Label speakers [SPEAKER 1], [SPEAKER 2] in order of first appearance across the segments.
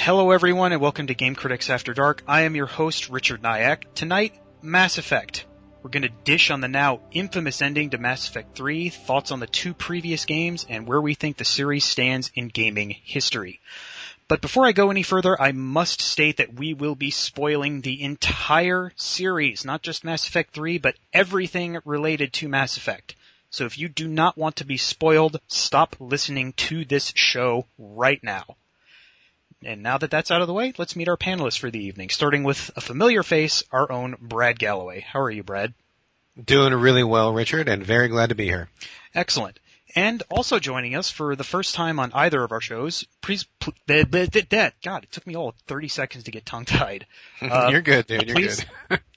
[SPEAKER 1] Hello everyone and welcome to Game Critics After Dark. I am your host, Richard Nyack. Tonight, Mass Effect. We're going to dish on the now infamous ending to Mass Effect 3, thoughts on the two previous games, and where we think the series stands in gaming history. But before I go any further, I must state that we will be spoiling the entire series, not just Mass Effect 3, but everything related to Mass Effect. So if you do not want to be spoiled, stop listening to this show right now. And now that that's out of the way, let's meet our panelists for the evening, starting with a familiar face, our own Brad Gallaway. How are you, Brad?
[SPEAKER 2] Doing really well, Richard, and very glad to be here.
[SPEAKER 1] Excellent. And also joining us for the first time on either of our shows, God, it took me all 30 seconds to get tongue-tied.
[SPEAKER 2] You're good, dude. You're good.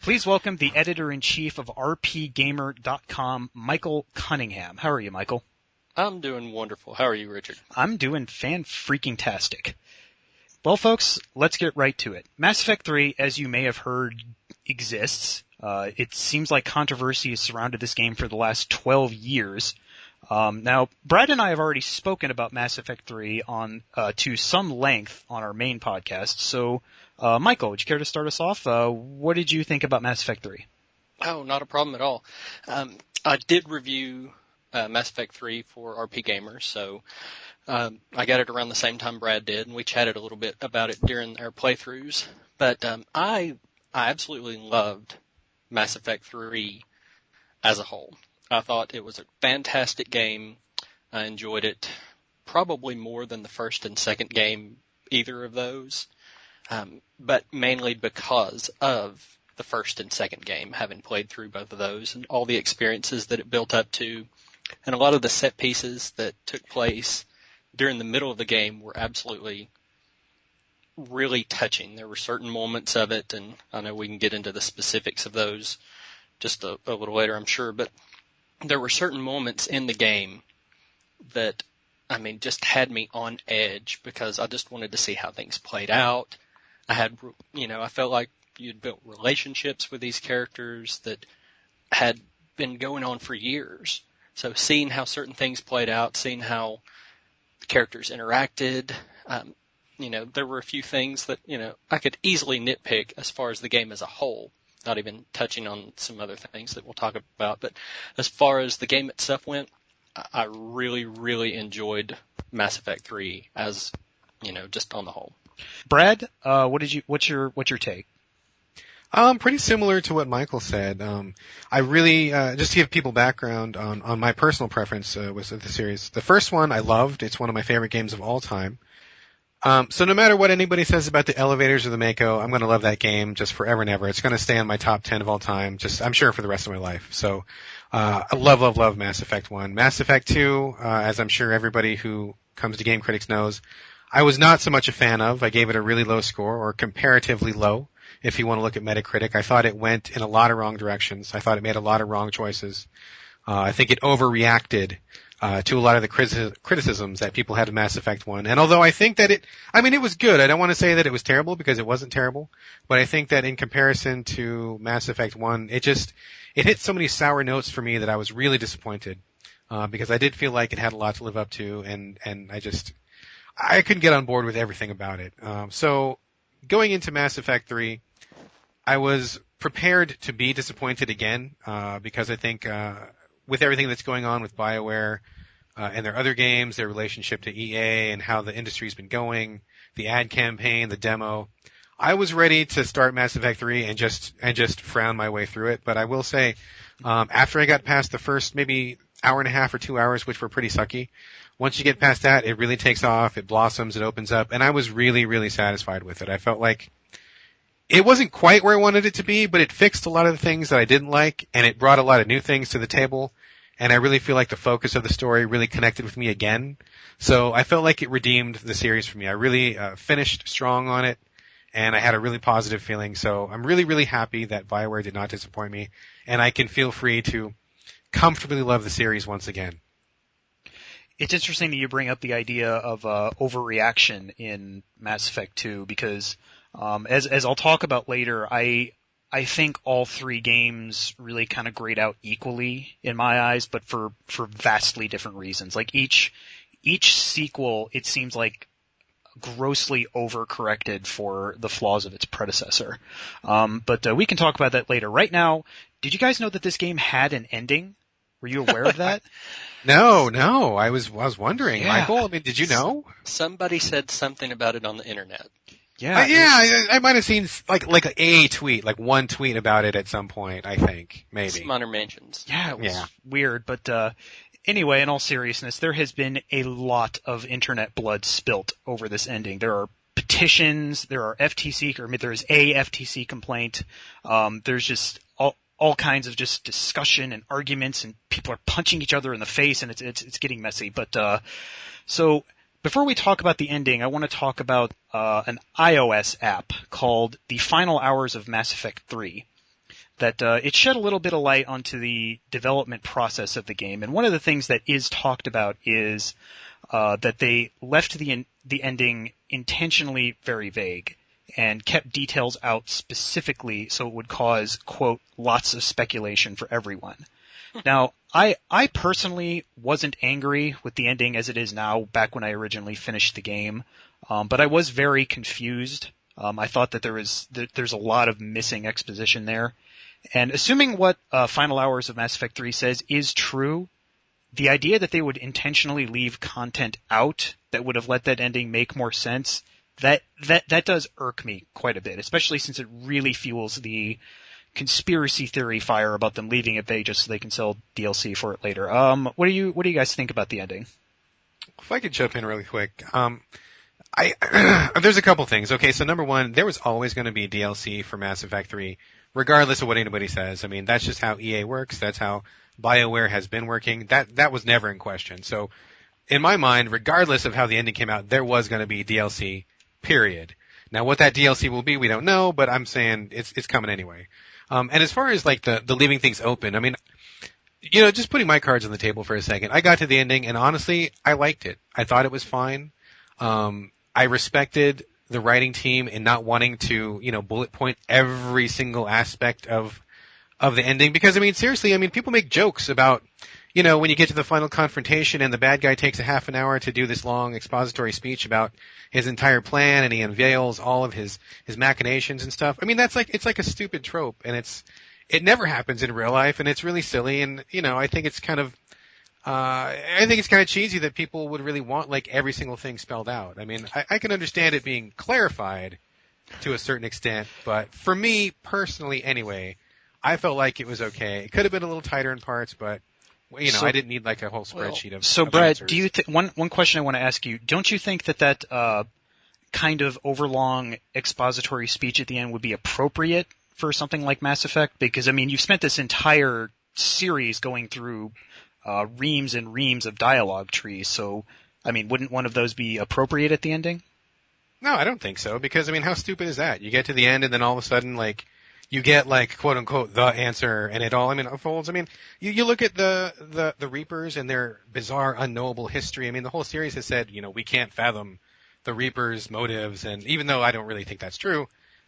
[SPEAKER 1] Please welcome the editor-in-chief of rpgamer.com, Michael Cunningham. How are you, Michael?
[SPEAKER 3] I'm doing wonderful. How are you, Richard?
[SPEAKER 1] I'm doing fan-freaking-tastic. Well, folks, let's get right to it. Mass Effect 3, as you may have heard, exists. It seems like controversy has surrounded this game for the last 12 years. Now, Brad and I have already spoken about Mass Effect 3 to some length on our main podcast. So, Michael, would you care to start us off? What did you think about Mass Effect 3?
[SPEAKER 3] Oh, not a problem at all. I did review Mass Effect 3 for RP Gamers, so I got it around the same time Brad did, and we chatted a little bit about it during our playthroughs. But I absolutely loved Mass Effect 3 as a whole. I thought it was a fantastic game. I enjoyed it probably more than the first and second game, either of those, but mainly because of the first and second game, having played through both of those and all the experiences that it built up to, and a lot of the set pieces that took place during the middle of the game were absolutely really touching. There were certain moments of it, and I know we can get into the specifics of those just a little later, I'm sure, but there were certain moments in the game that, just had me on edge because I just wanted to see how things played out. I felt like you'd built relationships with these characters that had been going on for years. So seeing how certain things played out, seeing how the characters interacted, there were a few things that, I could easily nitpick as far as the game as a whole, not even touching on some other things that we'll talk about. But as far as the game itself went, I really, really enjoyed Mass Effect 3 as, just on the whole.
[SPEAKER 1] Brad, what's your take?
[SPEAKER 2] Pretty similar to what Michael said. I really, just to give people background on my personal preference with the series. The first one I loved. It's one of my favorite games of all time. So no matter what anybody says about the elevators or the Mako, I'm going to love that game just forever and ever. It's going to stay on my top 10 of all time, I'm sure, for the rest of my life. So, I love Mass Effect 1. Mass Effect 2, as I'm sure everybody who comes to Game Critics knows, I was not so much a fan of. I gave it a really low score, or comparatively low, if you want to look at Metacritic. I thought it went in a lot of wrong directions. I thought it made a lot of wrong choices. I think it overreacted to a lot of the criticisms that people had of Mass Effect 1. And although I think that it was good. I don't want to say that it was terrible because it wasn't terrible. But I think that in comparison to Mass Effect 1, it hit so many sour notes for me that I was really disappointed. Because I did feel like it had a lot to live up to, and I couldn't get on board with everything about it. So going into Mass Effect 3, I was prepared to be disappointed again, because I think, with everything that's going on with BioWare, and their other games, their relationship to EA and how the industry's been going, the ad campaign, the demo, I was ready to start Mass Effect 3 and just frown my way through it. But I will say, after I got past the first maybe hour and a half or 2 hours, which were pretty sucky, once you get past that, it really takes off, it blossoms, it opens up, and I was really, really satisfied with it. I felt like it wasn't quite where I wanted it to be, but it fixed a lot of the things that I didn't like, and it brought a lot of new things to the table, and I really feel like the focus of the story really connected with me again. So I felt like it redeemed the series for me. I really finished strong on it, and I had a really positive feeling. So I'm really, really happy that BioWare did not disappoint me, and I can feel free to comfortably love the series once again.
[SPEAKER 1] It's interesting that you bring up the idea of overreaction in Mass Effect 2 because, as I'll talk about later, I think all three games really kind of grade out equally in my eyes, but for vastly different reasons. Like each sequel, it seems like grossly overcorrected for the flaws of its predecessor. But we can talk about that later. Right now, did you guys know that this game had an ending? Were you aware of that?
[SPEAKER 2] No, I was wondering,
[SPEAKER 1] Yeah.
[SPEAKER 2] Michael. I mean, did you know?
[SPEAKER 3] Somebody said something about it on the internet.
[SPEAKER 1] Yeah.
[SPEAKER 2] I might have seen like a tweet, like one tweet about it at some point. I think maybe.
[SPEAKER 3] Some minor mentions.
[SPEAKER 1] Yeah, it was weird. But anyway, in all seriousness, there has been a lot of internet blood spilt over this ending. There are petitions. There are FTC, or there is a FTC complaint. There's just all kinds of just discussion and arguments, and people are punching each other in the face, and it's getting messy. But so before we talk about the ending, I want to talk about an iOS app called The Final Hours of Mass Effect 3. That it shed a little bit of light onto the development process of the game, and one of the things that is talked about is that they left the ending intentionally very vague and kept details out specifically so it would cause, quote, lots of speculation for everyone. Now, I personally wasn't angry with the ending as it is now back when I originally finished the game, but I was very confused. I thought that there's a lot of missing exposition there. And assuming what Final Hours of Mass Effect 3 says is true, the idea that they would intentionally leave content out that would have let that ending make more sense, that does irk me quite a bit, especially since it really fuels the conspiracy theory fire about them leaving it vague just so they can sell DLC for it later. What do you guys think about the ending?
[SPEAKER 2] If I could jump in really quick, there's a couple things. Okay, so number one, there was always going to be DLC for Mass Effect 3, regardless of what anybody says. I mean, that's just how EA works. That's how BioWare has been working. That was never in question. So, in my mind, regardless of how the ending came out, there was going to be DLC, period. Now, what that DLC will be, we don't know, but I'm saying it's coming anyway. And as far as like the leaving things open, I mean, just putting my cards on the table for a second, I got to the ending and honestly, I liked it. I thought it was fine. I respected the writing team in not wanting to, bullet point every single aspect of the ending because, I mean, seriously, people make jokes about, when you get to the final confrontation and the bad guy takes a half an hour to do this long expository speech about his entire plan and he unveils all of his machinations and stuff. I mean, it's like a stupid trope and it never happens in real life and it's really silly and, I think it's kind of cheesy that people would really want like every single thing spelled out. I mean, I can understand it being clarified to a certain extent, but for me personally anyway, I felt like it was okay. It could have been a little tighter in parts, but I didn't need like a whole spreadsheet of. So,
[SPEAKER 1] Brad,
[SPEAKER 2] answers.
[SPEAKER 1] do you one question I want to ask you? Don't you think that kind of overlong expository speech at the end would be appropriate for something like Mass Effect? Because you've spent this entire series going through reams and reams of dialogue trees. So, wouldn't one of those be appropriate at the ending?
[SPEAKER 2] No, I don't think so. Because how stupid is that? You get to the end and then all of a sudden like. You get like quote unquote the answer and it all unfolds. You look at the Reapers and their bizarre unknowable history. The whole series has said, we can't fathom the Reapers' motives and even though I don't really think that's true,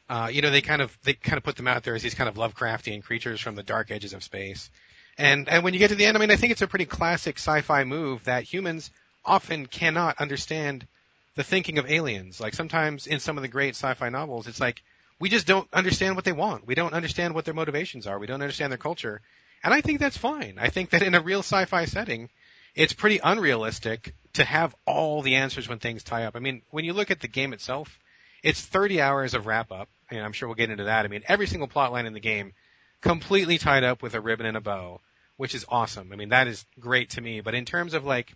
[SPEAKER 2] they kind of put them out there as these kind of Lovecraftian creatures from the dark edges of space. And when you get to the end, I think it's a pretty classic sci-fi move that humans often cannot understand the thinking of aliens. Like sometimes in some of the great sci-fi novels, it's like we just don't understand what they want. We don't understand what their motivations are. We don't understand their culture. And I think that's fine. I think that in a real sci-fi setting, it's pretty unrealistic to have all the answers when things tie up. When you look at the game itself, it's 30 hours of wrap-up, and I'm sure we'll get into that. Every single plot line in the game completely tied up with a ribbon and a bow, which is awesome. That is great to me. But in terms of like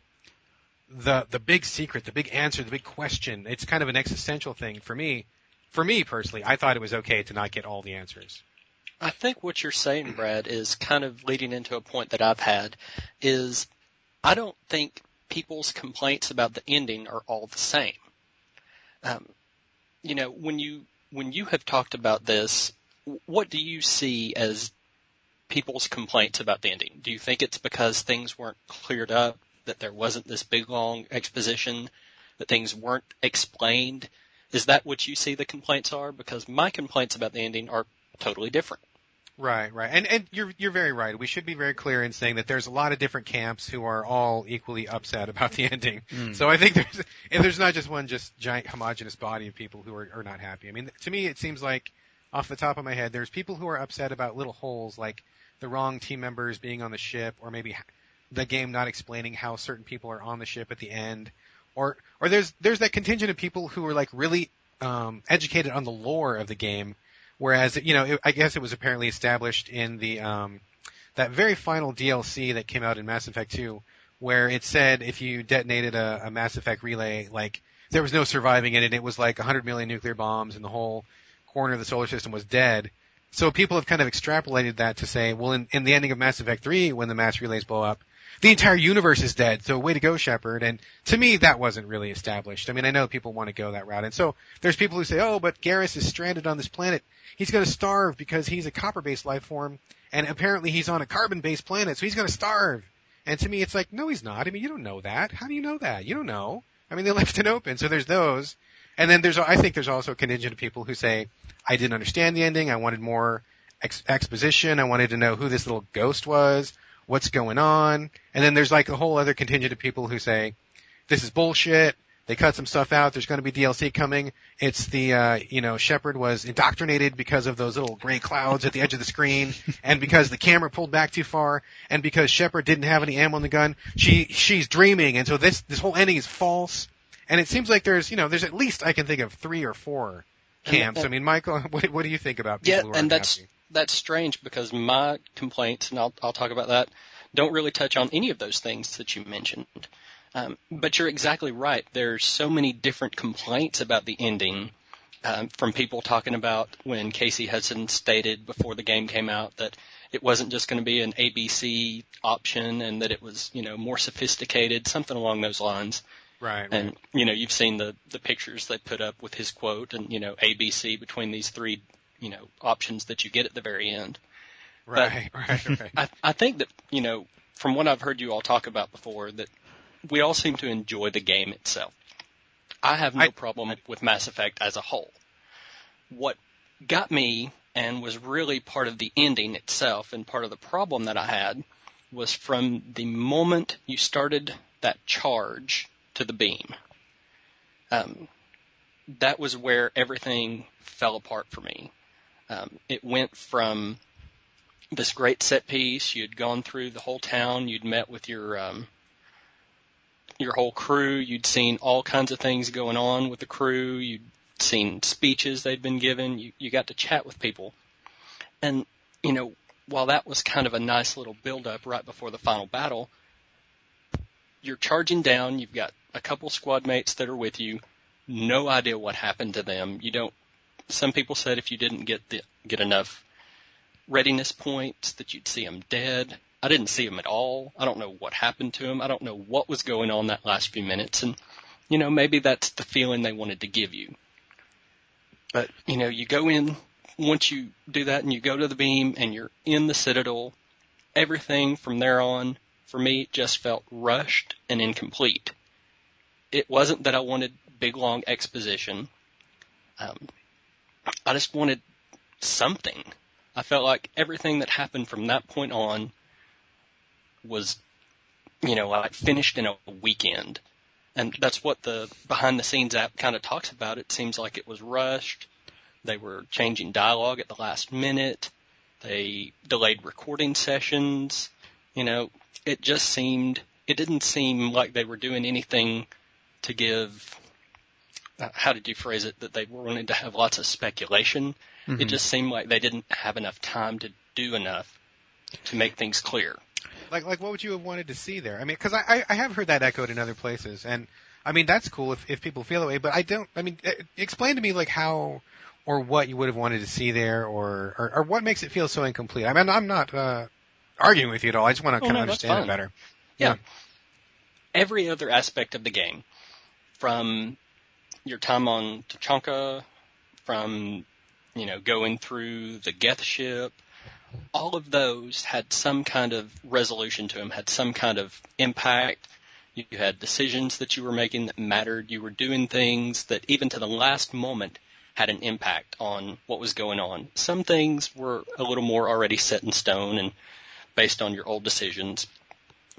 [SPEAKER 2] the big secret, the big answer, the big question, it's kind of an existential thing for me. For me personally, I thought it was okay to not get all the answers.
[SPEAKER 3] I think what you're saying, Brad, is kind of leading into a point that I've had, is I don't think people's complaints about the ending are all the same. When you have talked about this, what do you see as people's complaints about the ending? Do you think it's because things weren't cleared up, that there wasn't this big long exposition, that things weren't explained? Is that what you see the complaints are? Because my complaints about the ending are totally different.
[SPEAKER 2] Right. And you're very right. We should be very clear in saying that there's a lot of different camps who are all equally upset about the ending. So I think there's not just one just giant homogenous body of people who are not happy. I mean, to me it seems like, off the top of my head, there's people who are upset about little holes like the wrong team members being on the ship, or maybe the game not explaining how certain people are on the ship at the end, or there's that contingent of people who are like really educated on the lore of the game, whereas I guess it was apparently established in the that very final DLC that came out in Mass Effect 2, where it said if you detonated a Mass Effect relay, like there was no surviving it, and it was like 100 million nuclear bombs, and the whole corner of the solar system was dead. So people have kind of extrapolated that to say, well, in the ending of Mass Effect 3, when the mass relays blow up, the entire universe is dead, so way to go, Shepard. And to me, that wasn't really established. I mean, I know people want to go that route. And so there's people who say, oh, but Garrus is stranded on this planet. He's going to starve because he's a copper-based life form, and apparently he's on a carbon-based planet, so he's going to starve. And to me, it's like, no, he's not. I mean, you don't know that. How do you know that? You don't know. I mean, they left it open. So there's those. And then I think there's also a contingent of people who say, I didn't understand the ending. I wanted more exposition. I wanted to know who this little ghost was, what's going on. And then there's like a whole other contingent of people who say, this is bullshit. They cut some stuff out. There's going to be DLC coming. It's the, Shepard was indoctrinated because of those little gray clouds at the edge of the screen, and because the camera pulled back too far, and because Shepard didn't have any ammo in the gun. She's dreaming, and so this whole ending is false. And it seems like there's at least I can think of 3 or 4 camps. I mean, Michael, what do you think about people who are unhappy?
[SPEAKER 3] That's strange, because my complaints, and I'll talk about that, don't really touch on any of those things that you mentioned. But you're exactly right. There's so many different complaints about the ending, from people talking about when Casey Hudson stated before the game came out that it wasn't just going to be an ABC option, and that it was, more sophisticated, something along those lines.
[SPEAKER 2] Right.
[SPEAKER 3] And, you've seen the pictures they put up with his quote and, ABC between these 3, options that you get at the very end.
[SPEAKER 2] Right.
[SPEAKER 3] I think that, from what I've heard you all talk about before, that we all seem to enjoy the game itself. I have no problem with Mass Effect as a whole. What got me, and was really part of the ending itself, and part of the problem that I had, was from the moment you started that charge to the beam. That was where everything fell apart for me. It went from this great set piece. You'd gone through the whole town. You'd met with your whole crew. You'd seen all kinds of things going on with the crew. You'd seen speeches they'd been given. You got to chat with people. And, while that was kind of a nice little build-up right before the final battle, you're charging down. You've got a couple squad mates that are with you. No idea what happened to them. Some people said if you didn't get enough readiness points that you'd see them dead. I didn't see them at all. I don't know what happened to them. I don't know what was going on that last few minutes. And, maybe that's the feeling they wanted to give you. But, you go in, once you do that and you go to the beam and you're in the Citadel, everything from there on, for me, just felt rushed and incomplete. It wasn't that I wanted big, long exposition. I just wanted something. I felt like everything that happened from that point on was, like finished in a weekend. And that's what the behind the scenes app kind of talks about. It seems like it was rushed. They were changing dialogue at the last minute. They delayed recording sessions. It didn't seem like they were doing anything to give, how did you phrase it, that they wanted to have lots of speculation. Mm-hmm. It just seemed like they didn't have enough time to do enough to make things clear.
[SPEAKER 2] Like what would you have wanted to see there? I mean, because I have heard that echoed in other places, and I mean that's cool if people feel that way. But explain to me like how or what you would have wanted to see there, or what makes it feel so incomplete. I mean, I'm not arguing with you at all. I just want to kind of understand it better.
[SPEAKER 3] Yeah. Every other aspect of the game, from your time on Tuchanka, from going through the Geth ship. All of those had some kind of resolution to them, had some kind of impact. You had decisions that you were making that mattered. You were doing things that even to the last moment had an impact on what was going on. Some things were a little more already set in stone and based on your old decisions.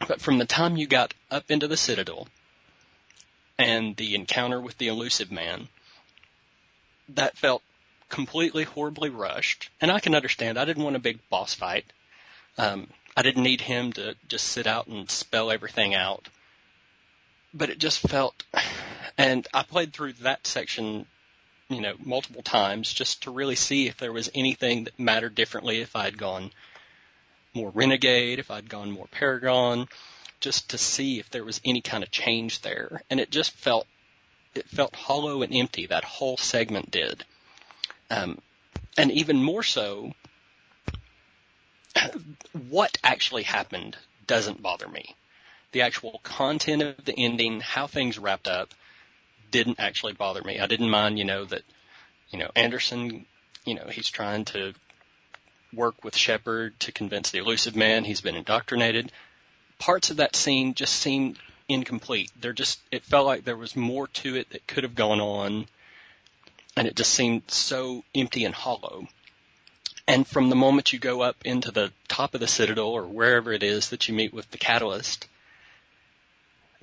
[SPEAKER 3] But from the time you got up into the Citadel and the encounter with the Elusive Man, that felt completely horribly rushed. And I can understand. I didn't want a big boss fight. I didn't need him to just sit out and spell everything out. But it just felt, and I played through that section, multiple times just to really see if there was anything that mattered differently, if I had gone more Renegade, if I'd gone more Paragon, just to see if there was any kind of change there. And it just felt hollow and empty. That whole segment did. And even more so, what actually happened doesn't bother me. The actual content of the ending, how things wrapped up, didn't actually bother me. I didn't mind, that, Anderson, he's trying to work with Shepard to convince the Elusive Man he's been indoctrinated. Parts of that scene just seemed incomplete. It felt like there was more to it that could have gone on, and it just seemed so empty and hollow. And from the moment you go up into the top of the Citadel or wherever it is that you meet with the Catalyst,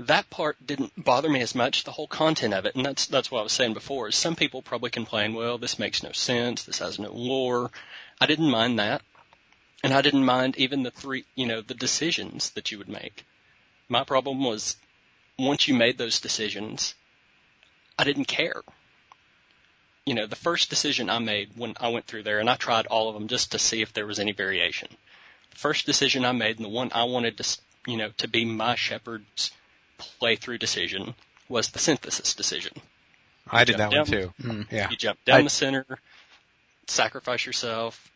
[SPEAKER 3] that part didn't bother me as much, the whole content of it. And that's what I was saying before, is some people probably complain, well, this makes no sense, this has no lore. I didn't mind that. And I didn't mind even the decisions that you would make. My problem was, once you made those decisions, I didn't care. The first decision I made when I went through there, and I tried all of them just to see if there was any variation. The first decision I made, and the one I wanted to be my Shepard's playthrough decision, was the synthesis decision.
[SPEAKER 2] I did that one too. Yeah.
[SPEAKER 3] You jump down the center, sacrifice yourself.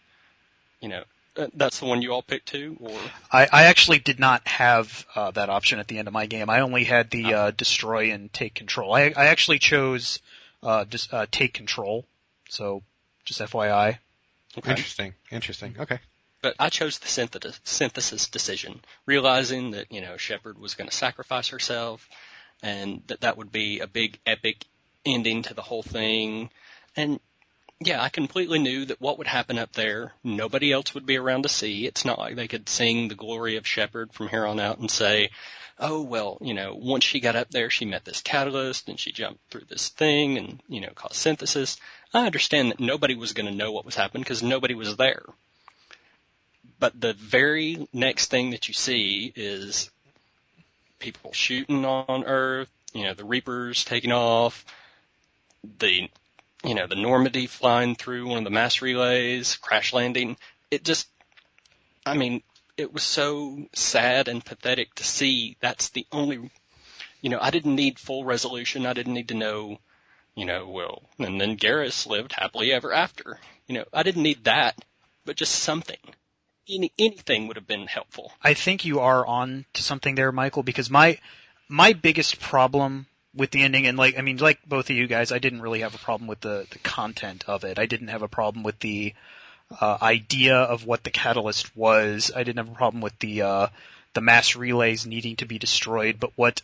[SPEAKER 3] That's the one you all picked too? Or
[SPEAKER 1] I actually did not have that option at the end of my game. I only had the destroy and take control. I actually chose take control. So just FYI.
[SPEAKER 2] Okay. Interesting. Okay.
[SPEAKER 3] But I chose the synthesis decision, realizing that, Shepard was going to sacrifice herself, and that would be a big epic ending to the whole thing. And yeah, I completely knew that what would happen up there, nobody else would be around to see. It's not like they could sing the glory of Shepard from here on out and say, oh, well, once she got up there, she met this catalyst and she jumped through this thing and, caused synthesis. I understand that nobody was going to know what was happening because nobody was there. But the very next thing that you see is people shooting on Earth, the Reapers taking off, the Normandy flying through one of the mass relays, crash landing. It just, it was so sad and pathetic to see. That's the only, I didn't need full resolution. I didn't need to know, well, and then Garrus lived happily ever after. I didn't need that, but just something. Anything would have been helpful.
[SPEAKER 1] I think you are on to something there, Michael, because my biggest problem with the ending, and like both of you guys, I didn't really have a problem with the content of it. I didn't have a problem with the idea of what the catalyst was. I didn't have a problem with the mass relays needing to be destroyed. But what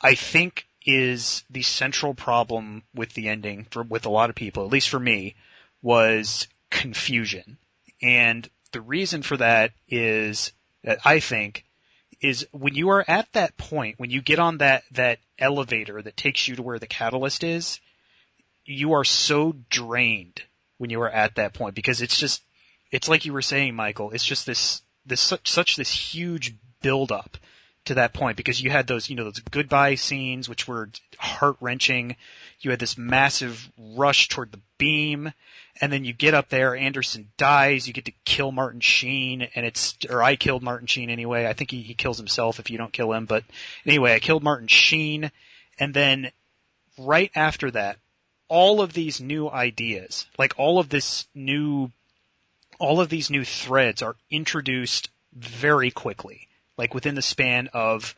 [SPEAKER 1] I think is the central problem with the ending, with a lot of people, at least for me, was confusion. And the reason for that is, I think, is when you are at that point, when you get on that elevator that takes you to where the catalyst is, you are so drained when you are at that point, because it's like you were saying, Michael, it's just such this huge build up to that point, because you had those goodbye scenes, which were heart-wrenching. You had this massive rush toward the beam, and then you get up there, Anderson dies, you get to kill Martin Sheen, or I killed Martin Sheen anyway. I think he kills himself if you don't kill him, but anyway, I killed Martin Sheen, and then right after that, all of these new ideas, like all of these new threads are introduced very quickly, like within the span of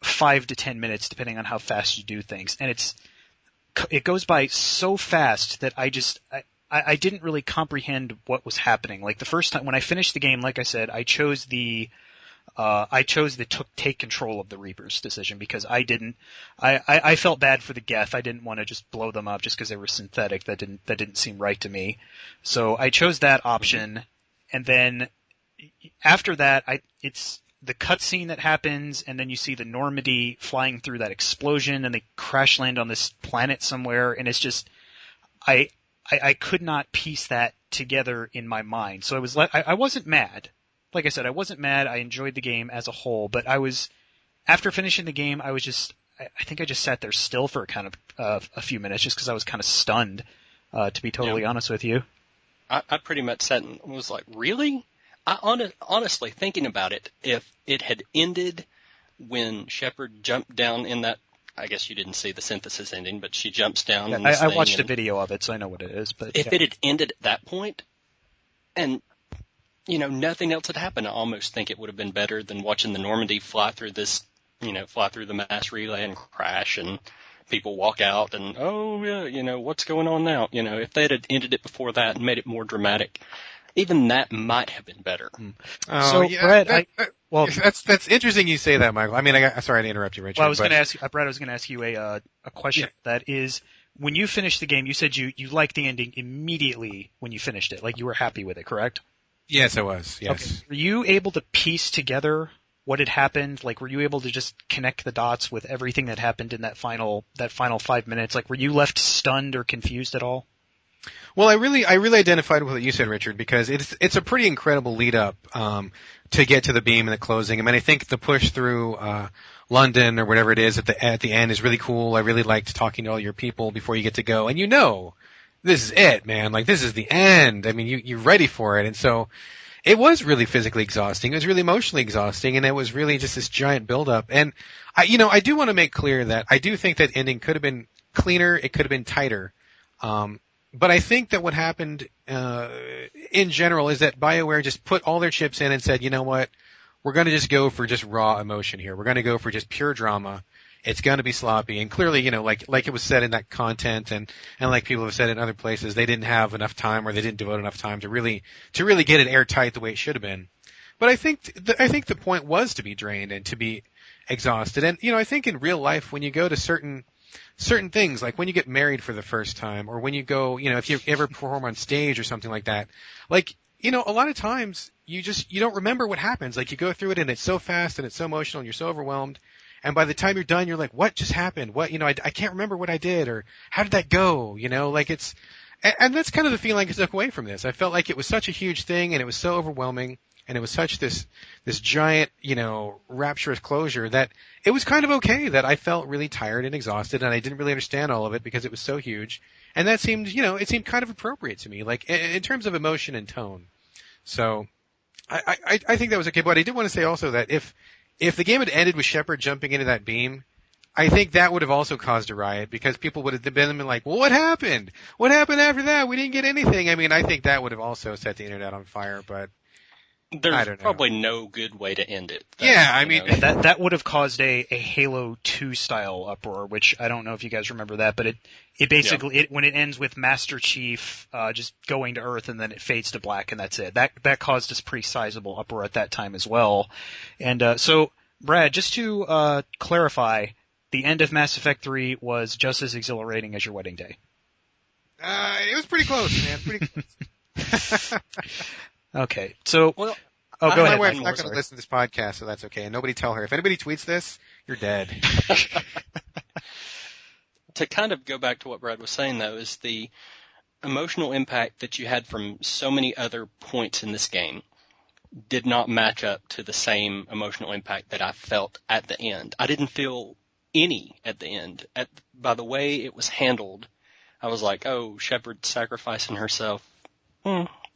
[SPEAKER 1] 5 to 10 minutes, depending on how fast you do things. And it goes by so fast that I didn't really comprehend what was happening. Like the first time when I finished the game, like I said, I chose the I chose the take control of the Reapers decision because I felt bad for the Geth. I didn't want to just blow them up just because they were synthetic. That didn't seem right to me. So I chose that option, and then after that, it's the cutscene that happens, and then you see the Normandy flying through that explosion, and they crash land on this planet somewhere, and it's just I could not piece that together in my mind. So I wasn't mad. Like I said, I wasn't mad. I enjoyed the game as a whole, but after finishing the game, I think I just sat there still for kind of a few minutes just because I was kind of stunned, to be totally honest with you.
[SPEAKER 3] I pretty much sat and was like, really? Honestly, thinking about it, if it had ended when Shepard jumped down in that, I guess you didn't see the synthesis ending, but she jumps down.
[SPEAKER 1] Yeah, I watched a video of it, so I know what it is. But
[SPEAKER 3] if it had ended at that point, and nothing else had happened, I almost think it would have been better than watching the Normandy fly through the mass relay and crash, and people walk out, and what's going on now? If they had ended it before that and made it more dramatic, even that might have been better.
[SPEAKER 1] So, yeah, Brad,
[SPEAKER 2] that's interesting you say that, Michael. I mean, sorry to interrupt you, Richard.
[SPEAKER 1] Well, I was going to ask you, Brad. I was going to ask you a question. Yeah. That is, when you finished the game, you said you liked the ending immediately when you finished it. Like you were happy with it, correct?
[SPEAKER 2] Yes, I was. Yes.
[SPEAKER 1] Okay. Were you able to piece together what had happened? Like, were you able to just connect the dots with everything that happened in that final 5 minutes? Like, were you left stunned or confused at all?
[SPEAKER 2] Well, I really identified with what you said, Richard, because it's a pretty incredible lead up to get to the beam and the closing. I mean, I think the push through London or whatever it is at the end is really cool. I really liked talking to all your people before you get to go, and this is it, man. Like, this is the end. I mean, you're ready for it, and so it was really physically exhausting. It was really emotionally exhausting, and it was really just this giant buildup. And I do want to make clear that I do think that ending could have been cleaner. It could have been tighter. But I think that what happened in general is that BioWare just put all their chips in and said, you know what, we're going to just go for just raw emotion here. We're going to go for just pure drama. It's going to be sloppy. And clearly, like it was said in that content and like people have said in other places, they didn't have enough time or they didn't devote enough time to really get it airtight the way it should have been. But I think the point was to be drained and to be exhausted. And, I think in real life, when you go to certain things, like when you get married for the first time, or when you go, if you ever perform on stage or something like that, like, a lot of times you don't remember what happens. Like, you go through it and it's so fast and it's so emotional and you're so overwhelmed. And by the time you're done, you're like, what just happened? What, I can't remember what I did, or how did that go? And that's kind of the feeling I took away from this. I felt like it was such a huge thing and it was so overwhelming. And it was such this giant, rapturous closure that it was kind of okay that I felt really tired and exhausted and I didn't really understand all of it because it was so huge. And that seemed, it seemed kind of appropriate to me, like in terms of emotion and tone. So I think that was okay. But I did want to say also that if the game had ended with Shepard jumping into that beam, I think that would have also caused a riot because people would have been like, well, what happened? What happened after that? We didn't get anything. I mean, I think that would have also set the internet on fire, but
[SPEAKER 3] there's probably no good way to end it.
[SPEAKER 1] That would have caused a Halo 2 style uproar, which I don't know if you guys remember that, but it basically, when it ends with Master Chief just going to Earth and then it fades to black and that's it. That caused a pretty sizable uproar at that time as well. And so, Brad, just to clarify, the end of Mass Effect 3 was just as exhilarating as your wedding day.
[SPEAKER 2] It was pretty close, man. Pretty close.
[SPEAKER 1] Okay, so
[SPEAKER 2] go
[SPEAKER 1] ahead.
[SPEAKER 2] My wife's not going to listen to this podcast, so that's okay. And nobody tell her. If anybody tweets this, you're dead.
[SPEAKER 3] To kind of go back to what Brad was saying, though, is the emotional impact that you had from so many other points in this game did not match up to the same emotional impact that I felt at the end. I didn't feel any at the end. By the way it was handled, I was like, oh, Shepard sacrificing herself.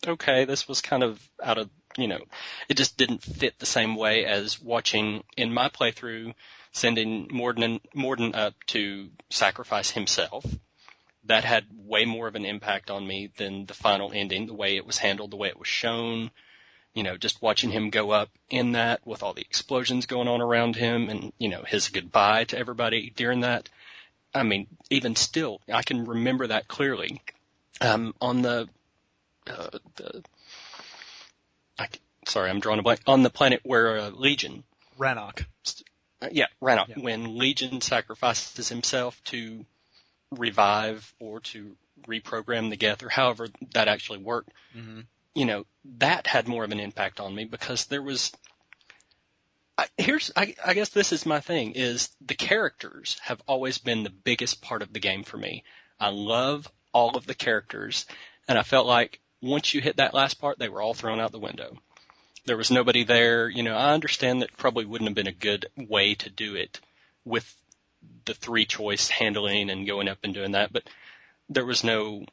[SPEAKER 3] Okay, this was kind of out of, it just didn't fit the same way as watching in my playthrough, sending Morden up to sacrifice himself. That had way more of an impact on me than the final ending, the way it was handled, the way it was shown. Just watching him go up in that with all the explosions going on around him and, his goodbye to everybody during that. I mean, even still, I can remember that clearly. sorry, I'm drawing a blank, on the planet where Legion.
[SPEAKER 1] Rannoch.
[SPEAKER 3] Rannoch.
[SPEAKER 1] Yeah.
[SPEAKER 3] When Legion sacrifices himself to revive or to reprogram the Geth, or however that actually worked, that had more of an impact on me because there was. I guess this is my thing, is the characters have always been the biggest part of the game for me. I love all of the characters, and I felt like once you hit that last part, they were all thrown out the window. There was nobody there. I understand that probably wouldn't have been a good way to do it with the 3-choice handling and going up and doing that, but there was no,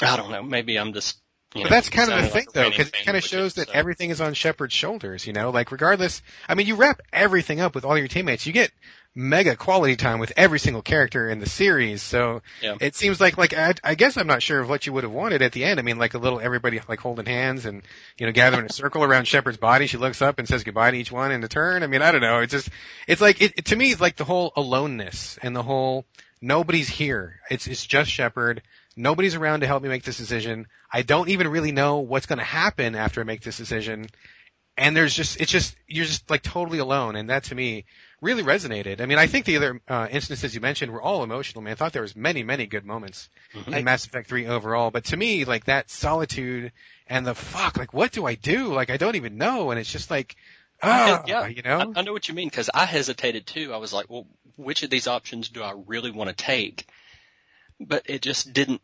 [SPEAKER 3] I don't know, maybe I'm just,
[SPEAKER 2] but that's kind of the thing, though, because it kind of shows that everything is on Shepard's shoulders, like regardless, I mean, you wrap everything up with all your teammates, you get mega quality time with every single character in the series, so it seems like I guess I'm not sure of what you would have wanted at the end. I mean, like a little everybody like holding hands and, gather in a circle around Shepard's body, she looks up and says goodbye to each one in the turn. I mean, I don't know, to me, it's like the whole aloneness and the whole nobody's here. It's just Shepard. Nobody's around to help me make this decision. I don't even really know what's going to happen after I make this decision. And you're just like totally alone. And that to me really resonated. I mean, I think the other instances you mentioned were all emotional, man. I thought there was many, many good moments in Mass Effect 3 overall. But to me, like that solitude and the like, what do I do? Like, I don't even know. And it's just like,
[SPEAKER 3] I know what you mean, because I hesitated too. I was like, well, which of these options do I really want to take? But it just didn't.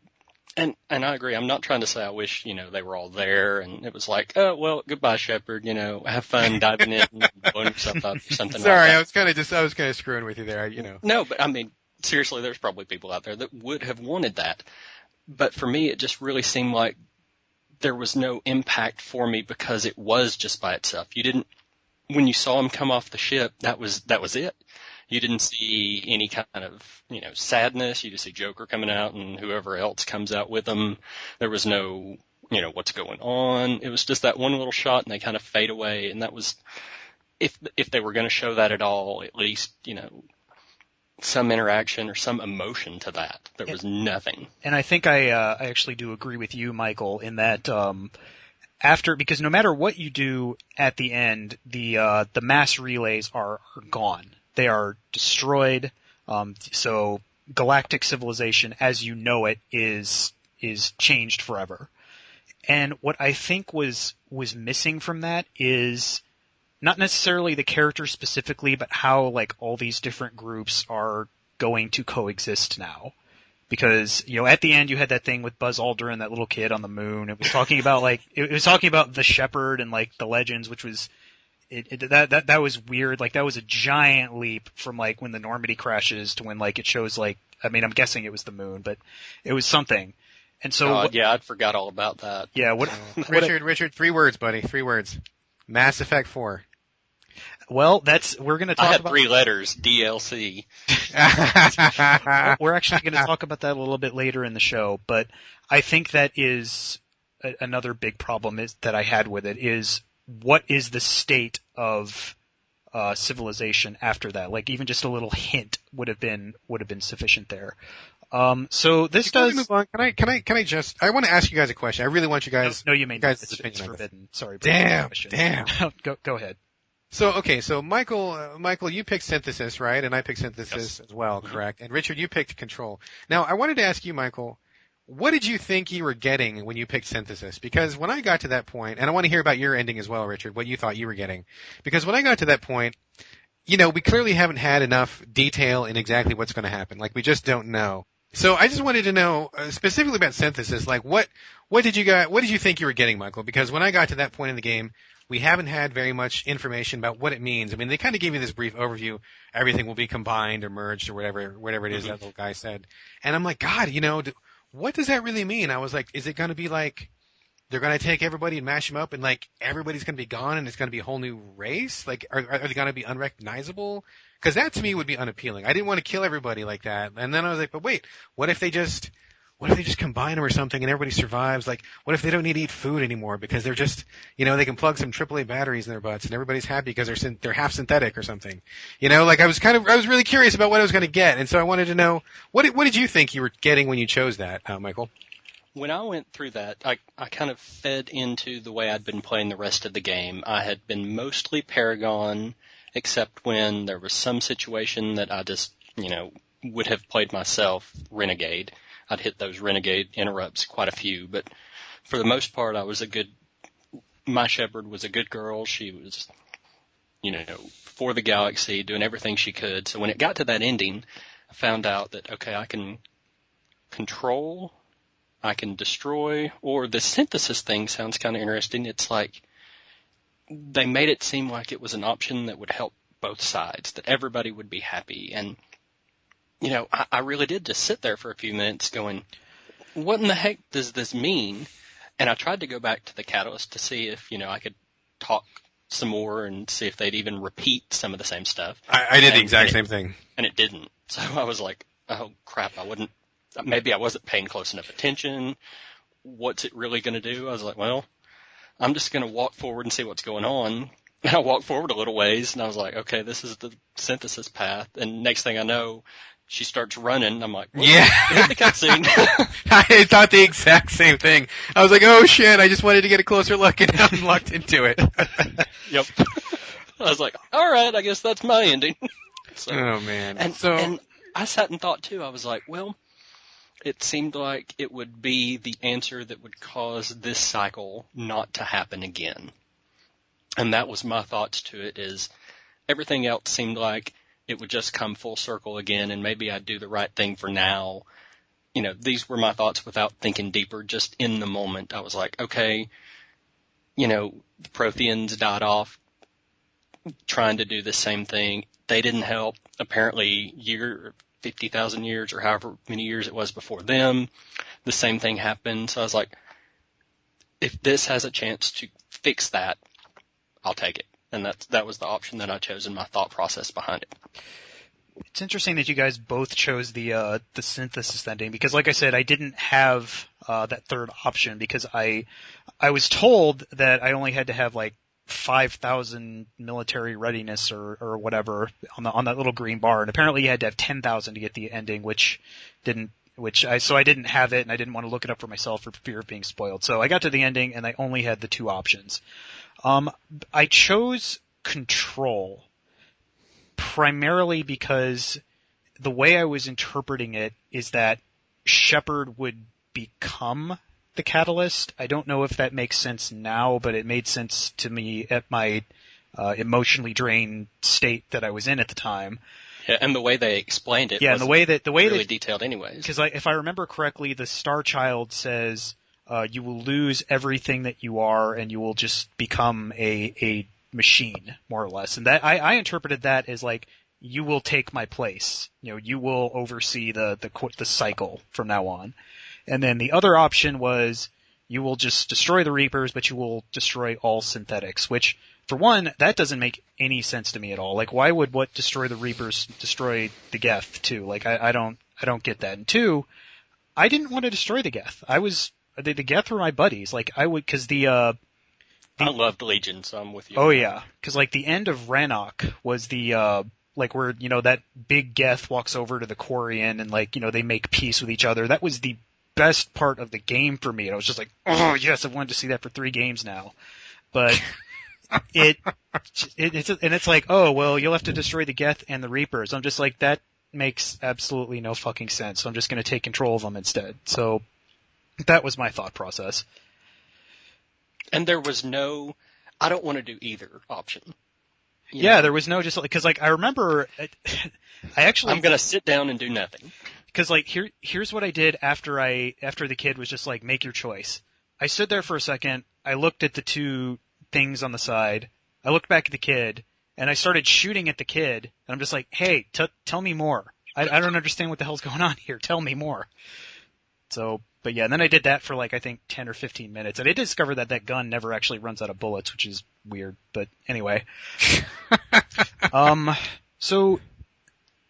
[SPEAKER 3] And I agree. I'm not trying to say I wish, they were all there and it was like, oh, well, goodbye, Shepard, have fun diving in and blowing yourself up or something.
[SPEAKER 2] Sorry,
[SPEAKER 3] like that.
[SPEAKER 2] I was kind of screwing with you there,
[SPEAKER 3] No, but I mean, seriously, there's probably people out there that would have wanted that. But for me, it just really seemed like there was no impact for me because it was just by itself. When you saw him come off the ship, that was it. You didn't see any kind of, sadness. You just see Joker coming out and whoever else comes out with him. There was no, what's going on. It was just that one little shot and they kind of fade away. And that was, if they were going to show that at all, at least, some interaction or some emotion to that. There was nothing.
[SPEAKER 1] And I think I actually do agree with you, Michael, in that, because no matter what you do at the end, the mass relays are gone. They are destroyed. So galactic civilization as you know it is changed forever. And what I think was missing from that is not necessarily the characters specifically, but how like all these different groups are going to coexist now. Because, at the end you had that thing with Buzz Aldrin, that little kid on the moon. It was talking about the Shepherd and like the Legends, which was that was weird. Like that was a giant leap from like when the Normandy crashes to when like it shows like, I mean, I'm guessing it was the moon, but it was something. And so
[SPEAKER 3] I forgot all about that.
[SPEAKER 1] Yeah,
[SPEAKER 2] Richard, 3 words, buddy. 3 words. Mass Effect 4.
[SPEAKER 1] Well, we're going to talk about
[SPEAKER 3] 3 letters, DLC.
[SPEAKER 1] We're actually going to talk about that a little bit later in the show, but I think that is another big problem that I had with it is what is the state of civilization after that? Like even just a little hint would have been sufficient there. So this
[SPEAKER 2] Before
[SPEAKER 1] does.
[SPEAKER 2] we move on, can I just? I want to ask you guys a question. I really want you guys.
[SPEAKER 1] No, you may not. It's forbidden. Sorry. Damn. Go ahead.
[SPEAKER 2] So Michael, you picked synthesis, right? And I picked synthesis as well, correct? And Richard, you picked control. Now, I wanted to ask you, Michael, what did you think you were getting when you picked synthesis? Because when I got to that point, and I want to hear about your ending as well, Richard, what you thought you were getting. Because when I got to that point, we clearly haven't had enough detail in exactly what's going to happen. Like, we just don't know. So I just wanted to know specifically about synthesis. Like, what did you think you were getting, Michael? Because when I got to that point in the game, we haven't had very much information about what it means. I mean, they kind of gave you this brief overview. Everything will be combined or merged or whatever it is that little guy said. And I'm like, God, what does that really mean? I was like, is it going to be like they're going to take everybody and mash them up and like everybody's going to be gone and it's going to be a whole new race? Like, are they going to be unrecognizable? Because that to me would be unappealing. I didn't want to kill everybody like that. And then I was like, but wait, what if they just combine them or something and everybody survives? Like, what if they don't need to eat food anymore because they're just, they can plug some AAA batteries in their butts and everybody's happy because they're half synthetic or something. Like I was really curious about what I was going to get. And so I wanted to know, what did you think you were getting when you chose that, Michael?
[SPEAKER 3] when I went through that, I kind of fed into the way I'd been playing the rest of the game. I had been mostly Paragon, except when there was some situation that I just, would have played myself Renegade. I'd hit those Renegade interrupts quite a few, but for the most part, my Shepherd was a good girl. She was, for the galaxy, doing everything she could. So when it got to that ending, I found out that, okay, I can control, I can destroy, or the synthesis thing sounds kind of interesting. It's like they made it seem like it was an option that would help both sides, that everybody would be happy. And, I really did just sit there for a few minutes going, what in the heck does this mean? And I tried to go back to the Catalyst to see if, I could talk some more and see if they'd even repeat some of the same stuff.
[SPEAKER 2] I did the exact same thing.
[SPEAKER 3] And it didn't. So I was like, oh crap, maybe I wasn't paying close enough attention. What's it really going to do? I was like, well, I'm just going to walk forward and see what's going on. And I walked forward a little ways and I was like, okay, this is the synthesis path. And next thing I know, she starts running. I'm like,
[SPEAKER 2] yeah,
[SPEAKER 3] hit the cutscene.
[SPEAKER 2] I thought the exact same thing. I was like, oh shit, I just wanted to get a closer look and now I'm locked into it.
[SPEAKER 3] Yep. I was like, all right, I guess that's my ending.
[SPEAKER 2] Oh man.
[SPEAKER 3] And I sat and thought too, I was like, well, it seemed like it would be the answer that would cause this cycle not to happen again. And that was my thoughts to it, is everything else seemed like it would just come full circle again, and maybe I'd do the right thing for now. These were my thoughts without thinking deeper, just in the moment. I was like, okay, the Protheans died off trying to do the same thing. They didn't help. Apparently 50,000 years or however many years it was before them, the same thing happened. So I was like, if this has a chance to fix that, I'll take it. And that was the option that I chose in my thought process behind it.
[SPEAKER 1] It's interesting that you guys both chose the synthesis ending, because like I said, I didn't have that third option, because I was told that I only had to have like 5,000 military readiness or whatever on that little green bar, and apparently you had to have 10,000 to get the ending, so I didn't have it, and I didn't want to look it up for myself for fear of being spoiled. So I got to the ending, and I only had the two options. I chose Control primarily because the way I was interpreting it is that Shepard would become the Catalyst. I don't know if that makes sense now, but it made sense to me at my emotionally drained state that I was in at the time.
[SPEAKER 3] Yeah, and the way they explained it,
[SPEAKER 1] yeah,
[SPEAKER 3] was
[SPEAKER 1] the way
[SPEAKER 3] really detailed, anyways.
[SPEAKER 1] Because if I remember correctly, the Star Child says, you will lose everything that you are, and you will just become a machine, more or less. And that I interpreted that as like, you will take my place. You will oversee the cycle from now on. And then the other option was, you will just destroy the Reapers, but you will destroy all synthetics. Which, for one, that doesn't make any sense to me at all. Like, why would what destroy the Reapers destroy the Geth too? Like, I don't get that. And two, I didn't want to destroy the Geth. The Geth were my buddies. Like, I would, cause I
[SPEAKER 3] loved Legion, so I'm with you.
[SPEAKER 1] Oh yeah. Cause like the end of Rannoch was the, like where, that big Geth walks over to the Quarian and like, they make peace with each other. That was the best part of the game for me. And I was just like, oh yes, I've wanted to see that for 3 games now. But it's like, oh well, you'll have to destroy the Geth and the Reapers. I'm just like, that makes absolutely no fucking sense. So I'm just going to take control of them instead. So that was my thought process.
[SPEAKER 3] And there was no, I don't want to do either option.
[SPEAKER 1] Yeah, there was no just like, cause like I remember, I'm
[SPEAKER 3] going to sit down and do nothing.
[SPEAKER 1] Cause like here's what I did after the kid was just like, make your choice. I stood there for a second. I looked at the two things on the side. I looked back at the kid and I started shooting at the kid. And I'm just like, hey, tell me more. I don't understand what the hell's going on here. Tell me more. So, but yeah, and then I did that for like, I think 10 or 15 minutes. And I discovered that gun never actually runs out of bullets, which is weird. But anyway. So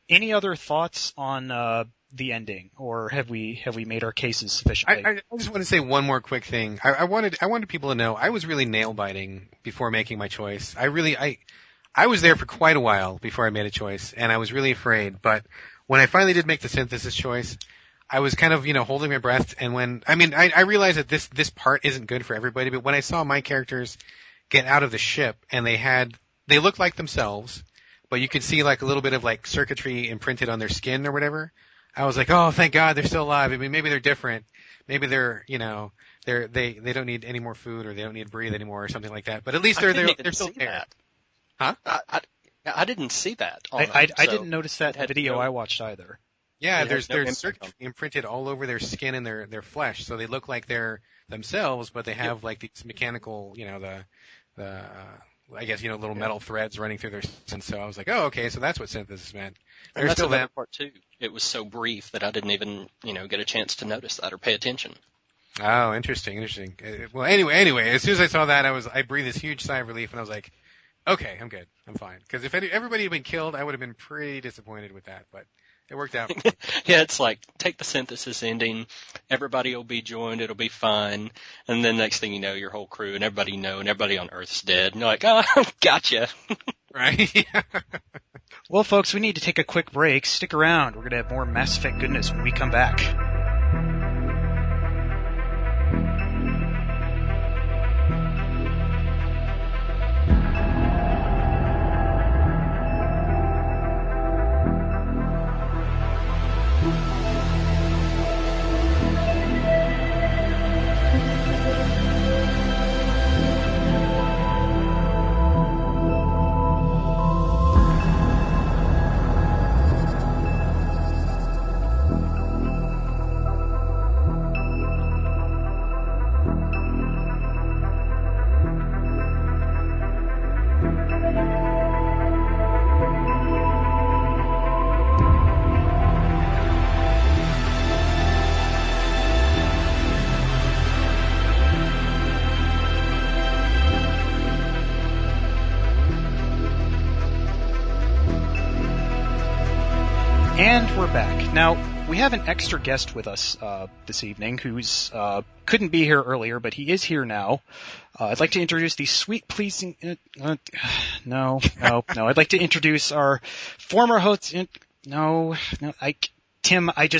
[SPEAKER 1] any other thoughts on, the ending, or have we made our cases sufficiently?
[SPEAKER 2] I just want to say one more quick thing. I wanted people to know I was really nail biting before making my choice. I was there for quite a while before I made a choice, and I was really afraid. But when I finally did make the synthesis choice, I was kind of, holding my breath, and I realized that this part isn't good for everybody, but when I saw my characters get out of the ship and they looked like themselves, but you could see like a little bit of like circuitry imprinted on their skin or whatever, I was like, oh, thank God they're still alive. I mean, maybe they're different. Maybe they're, they don't need any more food, or they don't need to breathe anymore or something like that. But at least they're still there.
[SPEAKER 3] Huh? I didn't see that.
[SPEAKER 1] I didn't notice that video I watched either.
[SPEAKER 2] Yeah, there's circuitry imprinted all over their skin and their flesh, so they look like they're themselves, but they have like these mechanical, I guess, little metal threads running through their skin. So I was like, oh, okay, so that's what synthesis meant.
[SPEAKER 3] And that's another part too. It was so brief that I didn't even, get a chance to notice that or pay attention.
[SPEAKER 2] Oh, interesting. Well, anyway, as soon as I saw that, I breathed this huge sigh of relief, and I was like, okay, I'm good, I'm fine. Because if everybody had been killed, I would have been pretty disappointed with that, but it worked out.
[SPEAKER 3] Yeah, it's like, take the synthesis ending, everybody will be joined, it'll be fine, and then next thing you know, your whole crew and everybody on Earth's dead, and you're like, oh, gotcha.
[SPEAKER 2] Right?
[SPEAKER 1] Well, folks, we need to take a quick break. Stick around. We're going to have more Mass Effect goodness when we come back. And we're back. Now, we have an extra guest with us this evening who's couldn't be here earlier, but he is here now. I'd like to introduce the sweet, pleasing... No. I'd like to introduce our former host... Tim, I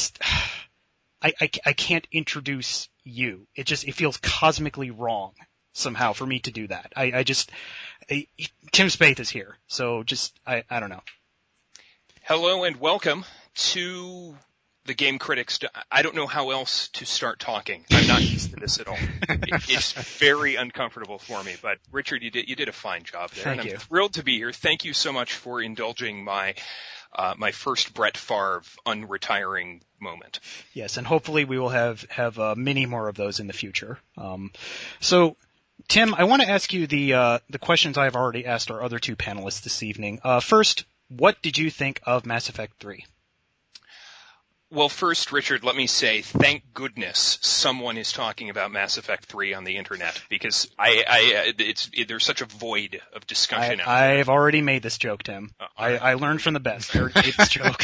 [SPEAKER 1] can't introduce you. It feels cosmically wrong somehow for me to do that. Tim Spaeth is here, so I don't know.
[SPEAKER 4] Hello and welcome to the Game Critics. I don't know how else to start talking. I'm not used to this at all. It's very uncomfortable for me. But Richard, you did a fine job there,
[SPEAKER 1] Thank
[SPEAKER 4] and
[SPEAKER 1] you.
[SPEAKER 4] I'm thrilled to be here. Thank you so much for indulging my first Brett Favre unretiring moment.
[SPEAKER 1] Yes, and hopefully we will have many more of those in the future. So, Tim, I want to ask you the questions I've already asked our other two panelists this evening. First, what did you think of Mass Effect 3?
[SPEAKER 4] Well, first, Richard, let me say thank goodness someone is talking about Mass Effect 3 on the internet, because there's such a void of discussion out there.
[SPEAKER 1] I've already made this joke, Tim. I learned from the best. I already made this joke.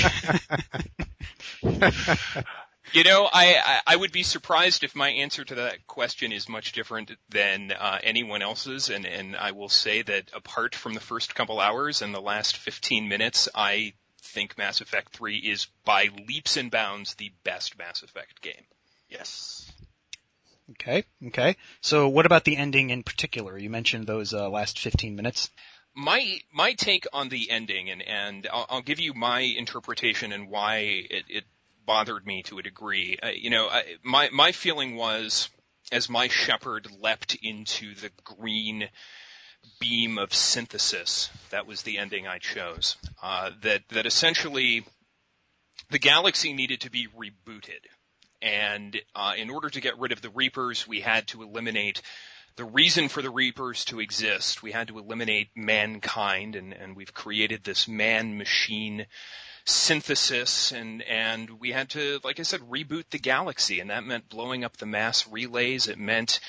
[SPEAKER 4] I would be surprised if my answer to that question is much different than anyone else's, and I will say that apart from the first couple hours and the last 15 minutes, I think Mass Effect 3 is by leaps and bounds the best Mass Effect game. Yes.
[SPEAKER 1] Okay. So what about the ending in particular? You mentioned those last 15 minutes.
[SPEAKER 4] My take on the ending, and I'll give you my interpretation and why it bothered me to a degree. My feeling was, as my Shepard leapt into the green beam of synthesis, that was the ending I chose, that essentially the galaxy needed to be rebooted. And in order to get rid of the Reapers, we had to eliminate the reason for the Reapers to exist. We had to eliminate mankind, and we've created this man-machine synthesis, and we had to, like I said, reboot the galaxy, and that meant blowing up the mass relays. It meant,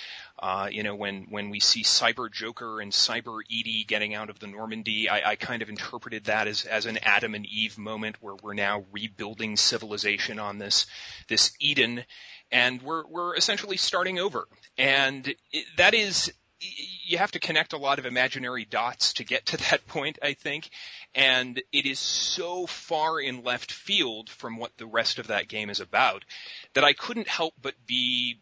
[SPEAKER 4] when we see Cyber Joker and Cyber Edie getting out of the Normandy, I kind of interpreted that as an Adam and Eve moment where we're now rebuilding civilization on this Eden, and we're essentially starting over. And that is you have to connect a lot of imaginary dots to get to that point, I think. And it is so far in left field from what the rest of that game is about that I couldn't help but be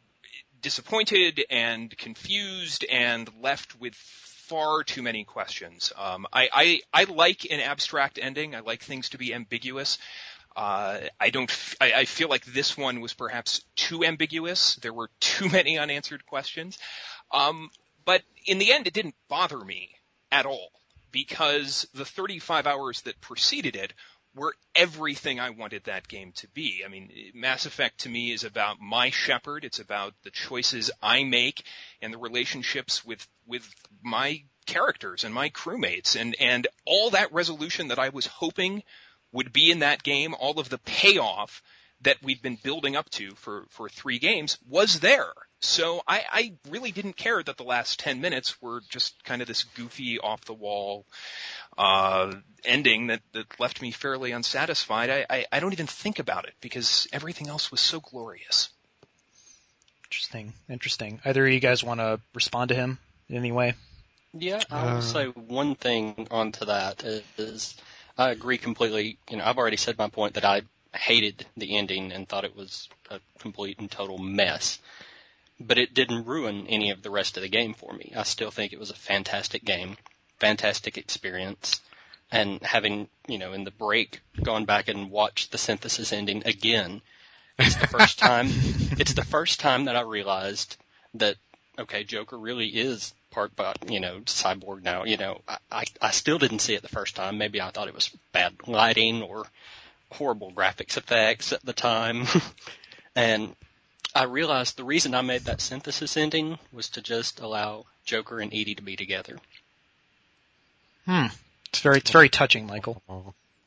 [SPEAKER 4] disappointed and confused and left with far too many questions. I like an abstract ending. I like things to be ambiguous. I feel like this one was perhaps too ambiguous. There were too many unanswered questions. But in the end, it didn't bother me at all because the 35 hours that preceded it were everything I wanted that game to be. I mean, Mass Effect to me is about my Shepard. It's about the choices I make and the relationships with my characters and my crewmates and all that resolution that I was hoping would be in that game, all of the payoff that we've been building up to for 3 games was there. So I really didn't care that the last 10 minutes were just kind of this goofy, off-the-wall ending that left me fairly unsatisfied. I don't even think about it because everything else was so glorious.
[SPEAKER 1] Interesting. Either of you guys want to respond to him in any way?
[SPEAKER 3] Yeah, I will say one thing onto that is I agree completely. I've already said my point that I hated the ending and thought it was a complete and total mess. But it didn't ruin any of the rest of the game for me. I still think it was a fantastic game, fantastic experience. And having, in the break, gone back and watched the synthesis ending again, it's the first time that I realized that, okay, Joker really is part, cyborg now. I still didn't see it the first time. Maybe I thought it was bad lighting or horrible graphics effects at the time. And I realized the reason I made that synthesis ending was to just allow Joker and Edie to be together.
[SPEAKER 1] It's very touching, Michael.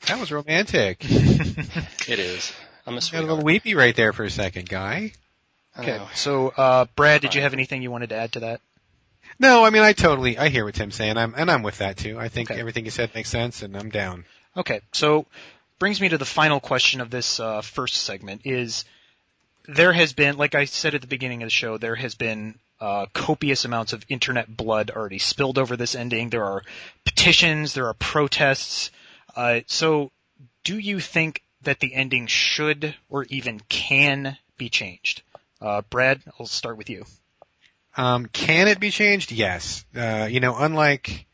[SPEAKER 2] That was romantic.
[SPEAKER 3] It is. I'm a sweetheart.
[SPEAKER 2] Got a little weepy right there for a second, Guy.
[SPEAKER 1] Okay, so Brad, did you have anything you wanted to add to that?
[SPEAKER 2] No, I mean I hear what Tim's saying, I'm with that too. I think everything you said makes sense, and I'm down.
[SPEAKER 1] Okay, so brings me to the final question of this first segment is. There has been, like I said at the beginning of the show, there has been copious amounts of internet blood already spilled over this ending. There are petitions, there are protests. So do you think that the ending should or even can be changed? Brad, I'll start with you.
[SPEAKER 2] Can it be changed? Yes. Unlike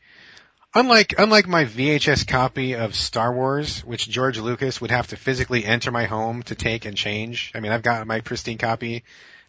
[SPEAKER 2] my VHS copy of Star Wars, which George Lucas would have to physically enter my home to take and change. I mean, I've got my pristine copy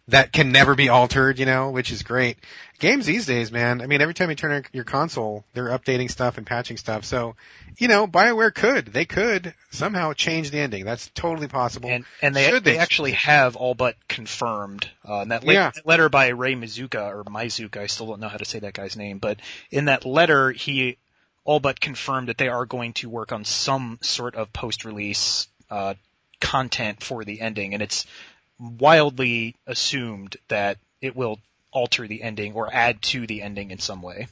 [SPEAKER 2] that can never be altered, which is great. Games these days, man, I mean, every time you turn on your console, they're updating stuff and patching stuff. So, BioWare could somehow change the ending. That's totally possible.
[SPEAKER 1] And they actually have all but confirmed, that letter by Ray Mizuka, I still don't know how to say that guy's name, but in that letter, he all but confirmed that they are going to work on some sort of post-release content for the ending, and it's wildly assumed that it will alter the ending or add to the ending in some way.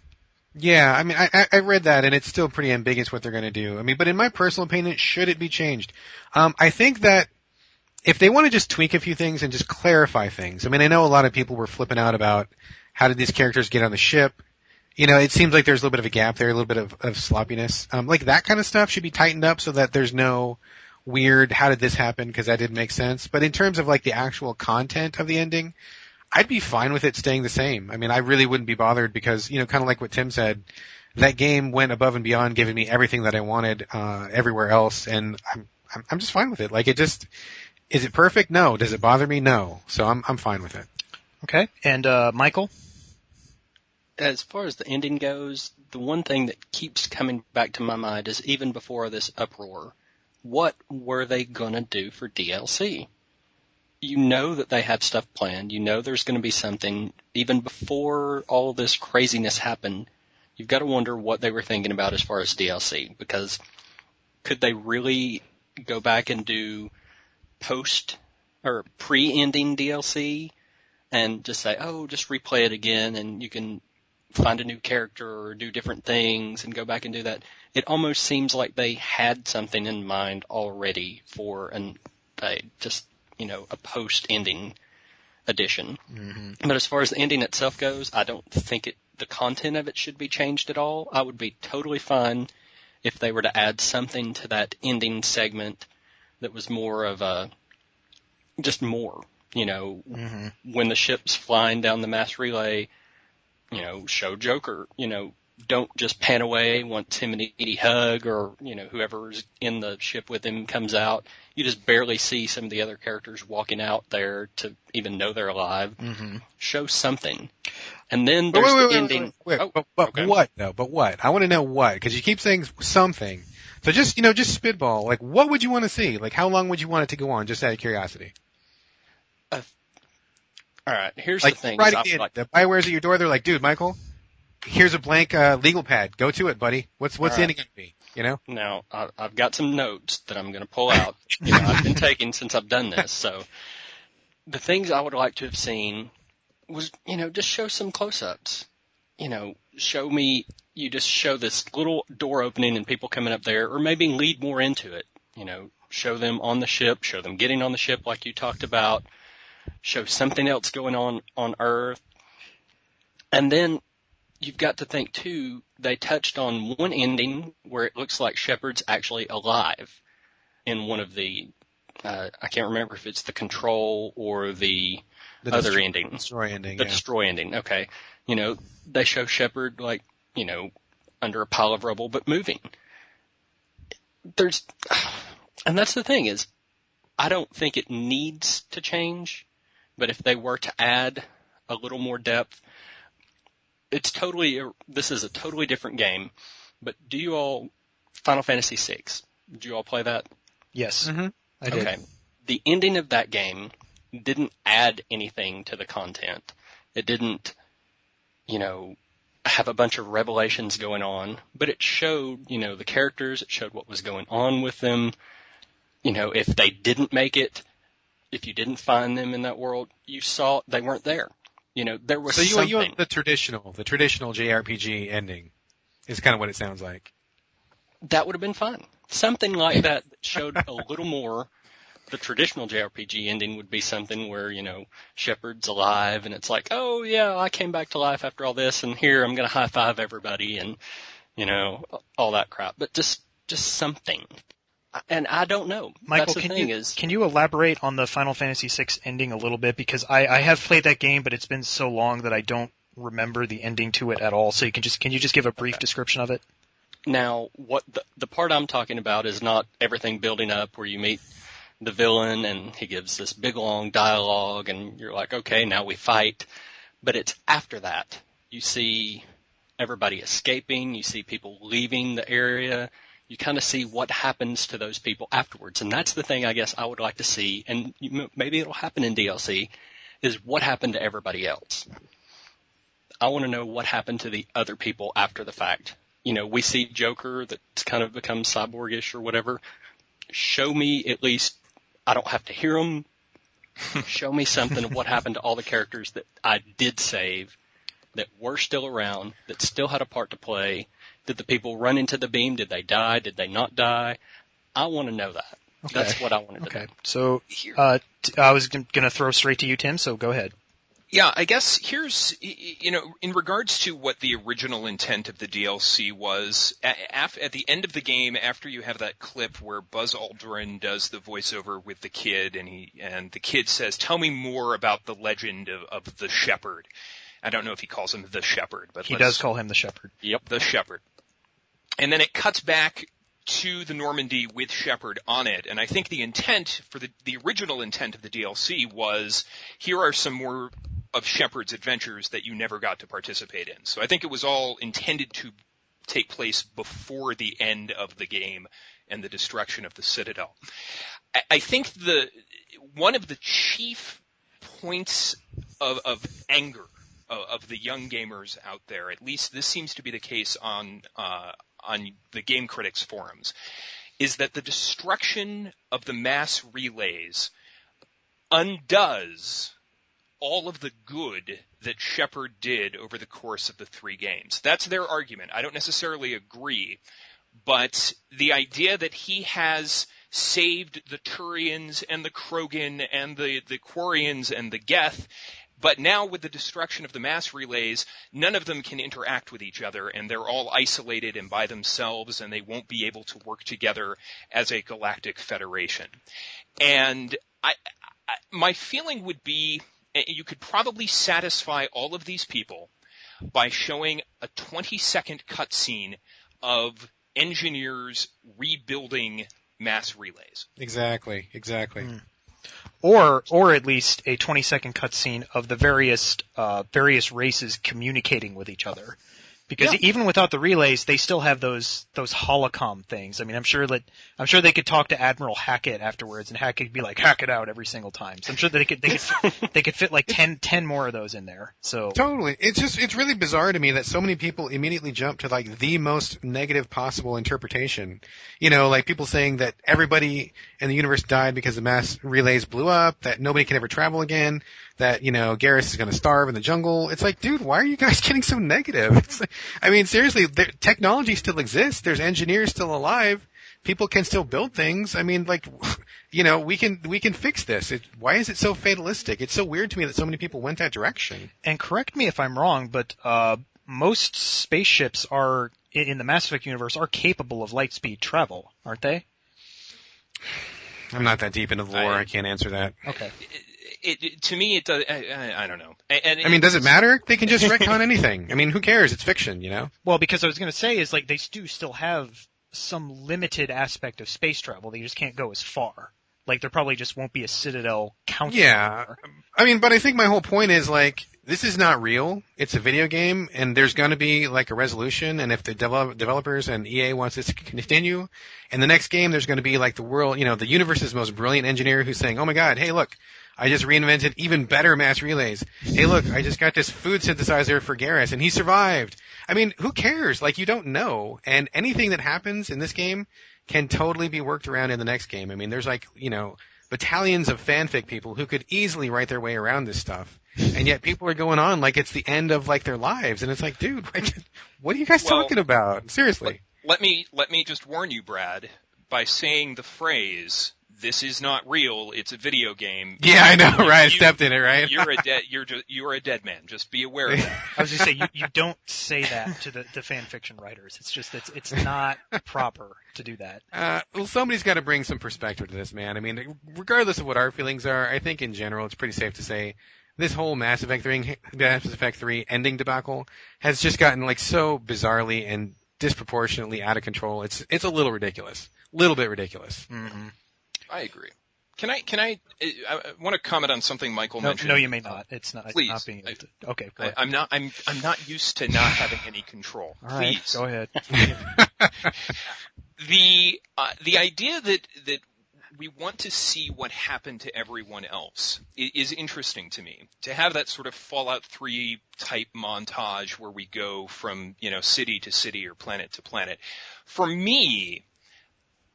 [SPEAKER 2] Yeah, I mean, I read that, and it's still pretty ambiguous what they're going to do. I mean, but in my personal opinion, should it be changed? I think that if they want to just tweak a few things and just clarify things, I mean, I know a lot of people were flipping out about how did these characters get on the ship. It seems like there's a little bit of a gap there, a little bit of sloppiness. Like that kind of stuff should be tightened up so that there's no weird, how did this happen? Because that didn't make sense. But in terms of like the actual content of the ending, I'd be fine with it staying the same. I mean, I really wouldn't be bothered because, kind of like what Tim said, that game went above and beyond giving me everything that I wanted, everywhere else. And I'm just fine with it. Like is it perfect? No. Does it bother me? No. So I'm fine with it.
[SPEAKER 1] Okay. And, Michael?
[SPEAKER 3] As far as the ending goes, the one thing that keeps coming back to my mind is even before this uproar, what were they going to do for DLC? You know that they have stuff planned. You know there's going to be something. Even before all this craziness happened, you've got to wonder what they were thinking about as far as DLC. Because could they really go back and do post or pre-ending DLC and just say, just replay it again and you can find a new character or do different things and go back and do that? It almost seems like they had something in mind already for a post-ending edition. Mm-hmm. But as far as the ending itself goes, I don't think it the content of it should be changed at all. I would be totally fine if they were to add something to that ending segment that was more of a, just more, when the ship's flying down the mass relay, show Joker, don't just pan away once him and Edie hug or, whoever's in the ship with him comes out. You just barely see some of the other characters walking out there to even know they're alive. Mm-hmm. Show something. And then there's the ending.
[SPEAKER 2] But what? No, but what? I want to know what, because you keep saying something. So just spitball. Like, what would you want to see? Like, how long would you want it to go on, just out of curiosity?
[SPEAKER 3] All right, here's the thing.
[SPEAKER 2] Right at the Bioware's at your door, they're like, dude, Michael, here's a blank legal pad. Go to it, buddy. What's the ending going to be?
[SPEAKER 3] Now, I've got some notes that I'm going to pull out. I've been taking since I've done this. So the things I would like to have seen was, just show some close-ups. Show me, you just show this little door opening and people coming up there, or maybe lead more into it. Show them on the ship, show them getting on the ship like you talked about, show something else going on Earth. And then you've got to think, too, they touched on one ending where it looks like Shepard's actually alive in one of the, I can't remember if it's the Control or the other ending.
[SPEAKER 2] Destroy ending.
[SPEAKER 3] The Destroy ending, okay. They show Shepard, under a pile of rubble, but moving. And that's the thing is, I don't think it needs to change, but if they were to add a little more depth, this is a totally different game, but Final Fantasy VI, did you all play that?
[SPEAKER 1] Yes,
[SPEAKER 2] I
[SPEAKER 1] did.
[SPEAKER 3] Okay. The ending of that game didn't add anything to the content. It didn't, have a bunch of revelations going on, but it showed, the characters, it showed what was going on with them. If they didn't make it, if you didn't find them in that world, you saw they weren't there. There was something. So
[SPEAKER 2] you want the traditional JRPG ending is kind of what it sounds like.
[SPEAKER 3] That would have been fun. Something like that showed a little more. The traditional JRPG ending would be something where, Shepard's alive and it's like, oh yeah, I came back to life after all this and here I'm going to high five everybody and, all that crap. But just something. And I don't know.
[SPEAKER 1] Michael,
[SPEAKER 3] that's the thing
[SPEAKER 1] can you elaborate on the Final Fantasy VI ending a little bit? Because I have played that game, but it's been so long that I don't remember the ending to it at all. So can you just give a brief description of it?
[SPEAKER 3] Now, what the part I'm talking about is not everything building up where you meet the villain and he gives this big long dialogue and you're like, okay, now we fight. But it's after that. You see everybody escaping. You see people leaving the area. You kind of see what happens to those people afterwards. And that's the thing I guess I would like to see, and maybe it'll happen in DLC, is what happened to everybody else. I want to know what happened to the other people after the fact. We see Joker that's kind of become cyborgish or whatever. Show me at least, I don't have to hear them. Show me something of what happened to all the characters that I did save, that were still around, that still had a part to play. Did the people run into the beam? Did they die? Did they not die? I want to know that. Okay. That's what I wanted to know.
[SPEAKER 1] So I was going to throw straight to you, Tim, so go ahead.
[SPEAKER 4] Yeah, I guess here's, in regards to what the original intent of the DLC was, at the end of the game, after you have that clip where Buzz Aldrin does the voiceover with the kid, and the kid says, tell me more about the legend of the Shepherd. I don't know if he calls him the Shepherd, but
[SPEAKER 1] he does call him the Shepherd.
[SPEAKER 4] Yep, the Shepherd. And then it cuts back to the Normandy with Shepard on it, and I think the intent for the original intent of the DLC was, here are some more of Shepard's adventures that you never got to participate in. So I think it was all intended to take place before the end of the game and the destruction of the Citadel. I think one of the chief points of anger of the young gamers out there, at least this seems to be the case on the Game Critics forums, is that the destruction of the mass relays undoes all of the good that Shepard did over the course of the 3 games. That's their argument. I don't necessarily agree, but the idea that he has saved the Turians and the Krogan and the Quarians and the Geth But now with the destruction of the mass relays, none of them can interact with each other, and they're all isolated and by themselves, and they won't be able to work together as a galactic federation. And my feeling would be you could probably satisfy all of these people by showing a 20-second cutscene of engineers rebuilding mass relays.
[SPEAKER 2] Exactly.
[SPEAKER 1] Or at least a 20-second cutscene of the various races communicating with each other. Because even without the relays, they still have those holocom things. I mean, I'm sure they could talk to Admiral Hackett afterwards, and Hackett could be like, hack it out every single time. So I'm sure that they could fit like 10 more of those in there. So
[SPEAKER 2] totally. It's really bizarre to me that so many people immediately jump to like the most negative possible interpretation. You know, like people saying that everybody in the universe died because the mass relays blew up, that nobody can ever travel again, that, you know, Garrus is going to starve in the jungle. It's like, dude, why are you guys getting so negative? It's like, I mean, seriously, technology still exists. There's engineers still alive. People can still build things. I mean, like, you know, we can fix this. Why is it so fatalistic? It's so weird to me that so many people went that direction.
[SPEAKER 1] And correct me if I'm wrong, but most spaceships are in the Mass Effect universe are capable of light speed travel, aren't they?
[SPEAKER 2] I'm not that deep into the lore. I can't answer that.
[SPEAKER 1] Okay.
[SPEAKER 4] To me, it does. I don't know. And
[SPEAKER 2] I mean, does it matter? They can just retcon anything. I mean, who cares? It's fiction, you know?
[SPEAKER 1] Well, because I was going to say is like they do still have some limited aspect of space travel. They just can't go as far. Like there probably just won't be a Citadel council.
[SPEAKER 2] Yeah. Anymore. I mean, but I think my whole point is like, this is not real. It's a video game, and there's going to be like a resolution, and if the developers and EA wants this to continue, in the next game there's going to be like the world, you know, the universe's most brilliant engineer who's saying, oh my god, hey look, I just reinvented even better mass relays. Hey look, I just got this food synthesizer for Garrus, and he survived. I mean, who cares? Like, you don't know, and anything that happens in this game can totally be worked around in the next game. I mean, there's like, you know, battalions of fanfic people who could easily write their way around this stuff. And yet people are going on like it's the end of like their lives, and it's like, dude, what are you guys talking about? Seriously.
[SPEAKER 4] Let me just warn you, Brad, by saying the phrase, "This is not real. It's a video game."
[SPEAKER 2] Yeah, I know, right? I stepped in it, right?
[SPEAKER 4] You're a dead man. Just be aware of that.
[SPEAKER 1] I was going to say you don't say that to the fan fiction writers. It's just it's not proper to do that.
[SPEAKER 2] Well, somebody's got to bring some perspective to this, man. I mean, regardless of what our feelings are, I think in general it's pretty safe to say this whole Mass Effect 3 ending debacle has just gotten like so bizarrely and disproportionately out of control. It's a little ridiculous. Little bit ridiculous.
[SPEAKER 1] Mm-hmm.
[SPEAKER 4] I agree. Can I want to comment on something Michael mentioned.
[SPEAKER 1] No, you may not. It's not.
[SPEAKER 4] Please.
[SPEAKER 1] Not being able to. Okay. Go ahead.
[SPEAKER 4] I'm not used to not having any control.
[SPEAKER 1] All right,
[SPEAKER 4] Please.
[SPEAKER 1] go ahead.
[SPEAKER 4] The idea that we want to see what happened to everyone else is interesting to me. To have that sort of Fallout 3 type montage where we go from, you know, city to city or planet to planet. For me,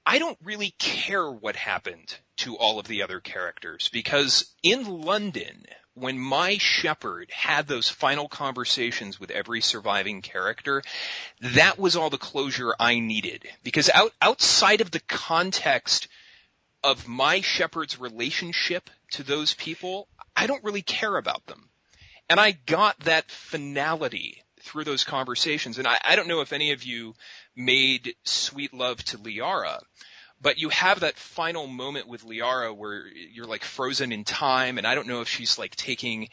[SPEAKER 4] I don't really care what happened to all of the other characters, because in London, when my Shepard had those final conversations with every surviving character, that was all the closure I needed. Because outside of the context of my Shepard's relationship to those people, I don't really care about them. And I got that finality through those conversations. And I don't know if any of you made Sweet Love to Liara, but you have that final moment with Liara where you're like frozen in time, and I don't know if she's like taking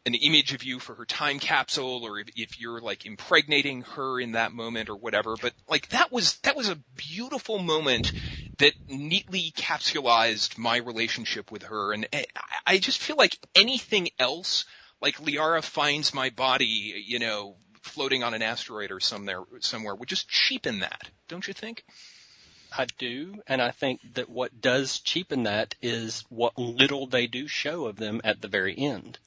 [SPEAKER 4] an image of you for her time capsule, or if you're like impregnating her in that moment or whatever. But like that was a beautiful moment that neatly capsulized my relationship with her. And I just feel like anything else, like Liara finds my body, you know, floating on an asteroid or somewhere, would just cheapen that, don't you think?
[SPEAKER 3] I do, and I think that what does cheapen that is what little they do show of them at the very end.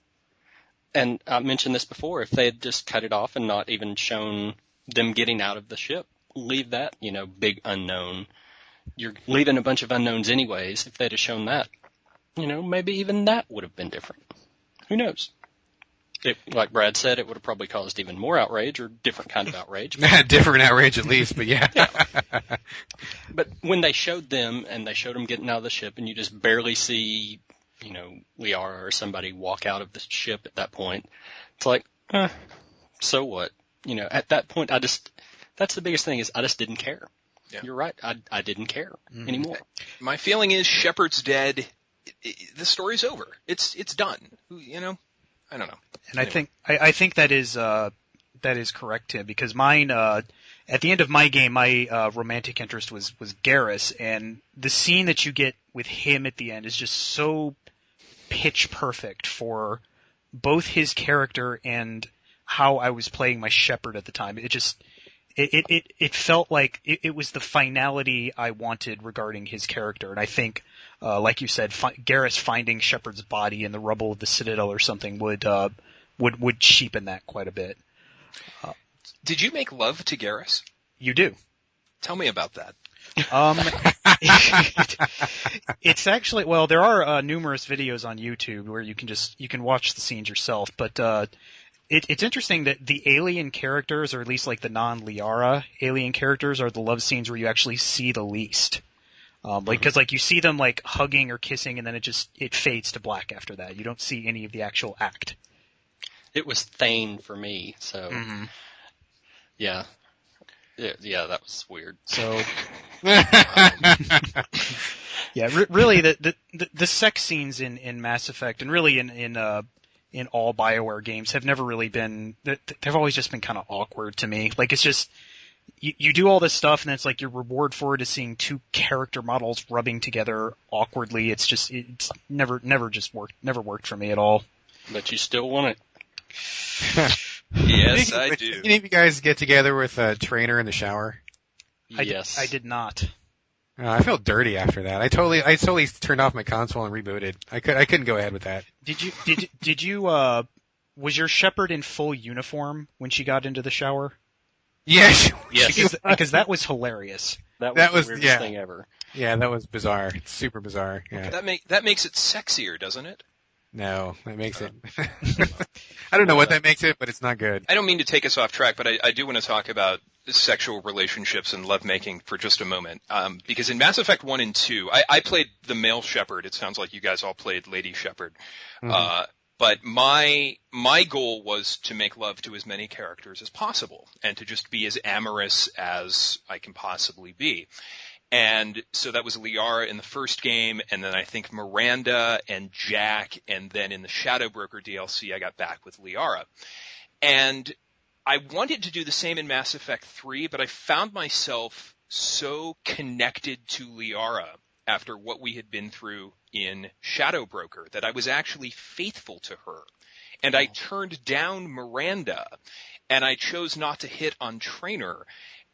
[SPEAKER 3] And I mentioned this before, if they had just cut it off and not even shown them getting out of the ship, leave that, you know, big unknown. You're leaving a bunch of unknowns anyways. If they'd have shown that, you know, maybe even that would have been different. Who knows? Like Brad said, it would have probably caused even more outrage, or different kind of outrage.
[SPEAKER 2] Different outrage at least, but yeah.
[SPEAKER 3] But when they showed them, and they showed them getting out of the ship, and you just barely see Liara or somebody walk out of the ship at that point. It's like, so what? At that point, that's the biggest thing is I just didn't care. Yeah. You're right. I didn't care anymore.
[SPEAKER 4] My feeling is Shepard's dead. The story's over. It's done. I don't know.
[SPEAKER 1] And anyway. I think that is correct, Tim, because mine, at the end of my game, my romantic interest was Garrus, and the scene that you get with him at the end is just so pitch perfect for both his character and how I was playing my Shepard at the time. It felt like it was the finality I wanted regarding his character, and I think, like you said, Garrus finding Shepard's body in the rubble of the Citadel or something would cheapen that quite a bit.
[SPEAKER 4] Did you make love to Garrus?
[SPEAKER 1] You do.
[SPEAKER 4] Tell me about that.
[SPEAKER 1] It's actually, well, there are numerous videos on YouTube where you can watch the scenes yourself, but it's interesting that the alien characters, or at least like the non-Liara alien characters, are the love scenes where you actually see the least. Because you see them like hugging or kissing, and then it fades to black after that. You don't see any of the actual act.
[SPEAKER 3] It was Thane for me, so yeah, that was weird.
[SPEAKER 1] So really the sex scenes in Mass Effect, and really in all BioWare games, have never really been. They've always just been kind of awkward to me. Like, it's just you do all this stuff, and then it's like your reward for it is seeing two character models rubbing together awkwardly. It's never worked for me at all.
[SPEAKER 3] But you still want it.
[SPEAKER 4] Yes, I do.
[SPEAKER 2] Any of you guys get together with a trainer in the shower?
[SPEAKER 3] Yes,
[SPEAKER 1] I did not.
[SPEAKER 2] I felt dirty after that. I totally turned off my console and rebooted. I couldn't go ahead with that.
[SPEAKER 1] Did you was your Shepard in full uniform when she got into the shower?
[SPEAKER 2] Yes.
[SPEAKER 1] Because that was hilarious.
[SPEAKER 3] That was the weirdest thing ever.
[SPEAKER 2] Yeah, that was bizarre. It's super bizarre. Yeah.
[SPEAKER 4] That makes it sexier, doesn't it?
[SPEAKER 2] No, that makes it. I don't know what that makes it, but it's not good.
[SPEAKER 4] I don't mean to take us off track, but I do want to talk about sexual relationships and lovemaking for just a moment. Because in Mass Effect 1 and 2, I played the male Shepard. It sounds like you guys all played Lady Shepard. Mm-hmm. But my goal was to make love to as many characters as possible and to just be as amorous as I can possibly be. And so that was Liara in the first game, and then I think Miranda and Jack, and then in the Shadow Broker DLC I got back with Liara. And I wanted to do the same in Mass Effect 3, but I found myself so connected to Liara after what we had been through in Shadow Broker that I was actually faithful to her. And I turned down Miranda, and I chose not to hit on Trainer.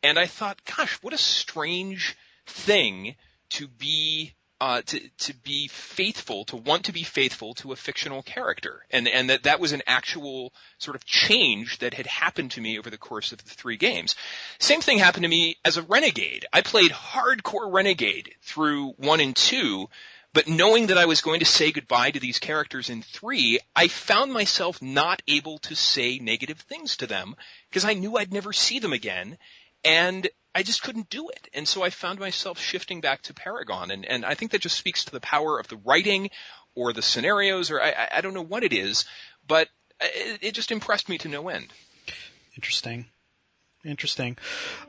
[SPEAKER 4] And I thought, gosh, what a strange thing to be to be faithful, to want to be faithful to a fictional character, and that was an actual sort of change that had happened to me over the course of the 3 games. Same thing happened to me as a Renegade. I played hardcore Renegade through 1 and 2, but knowing that I was going to say goodbye to these characters in 3, I found myself not able to say negative things to them because I knew I'd never see them again, and I just couldn't do it. And so I found myself shifting back to Paragon. And I think that just speaks to the power of the writing or the scenarios, or I don't know what it is, but it just impressed me to no end.
[SPEAKER 1] Interesting.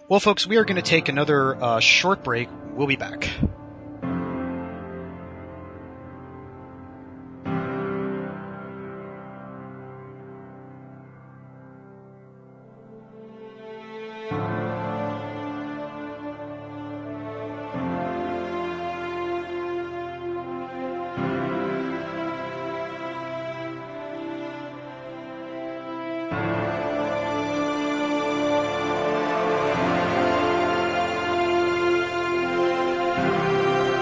[SPEAKER 1] Well, folks, we are going to take another short break. We'll be back.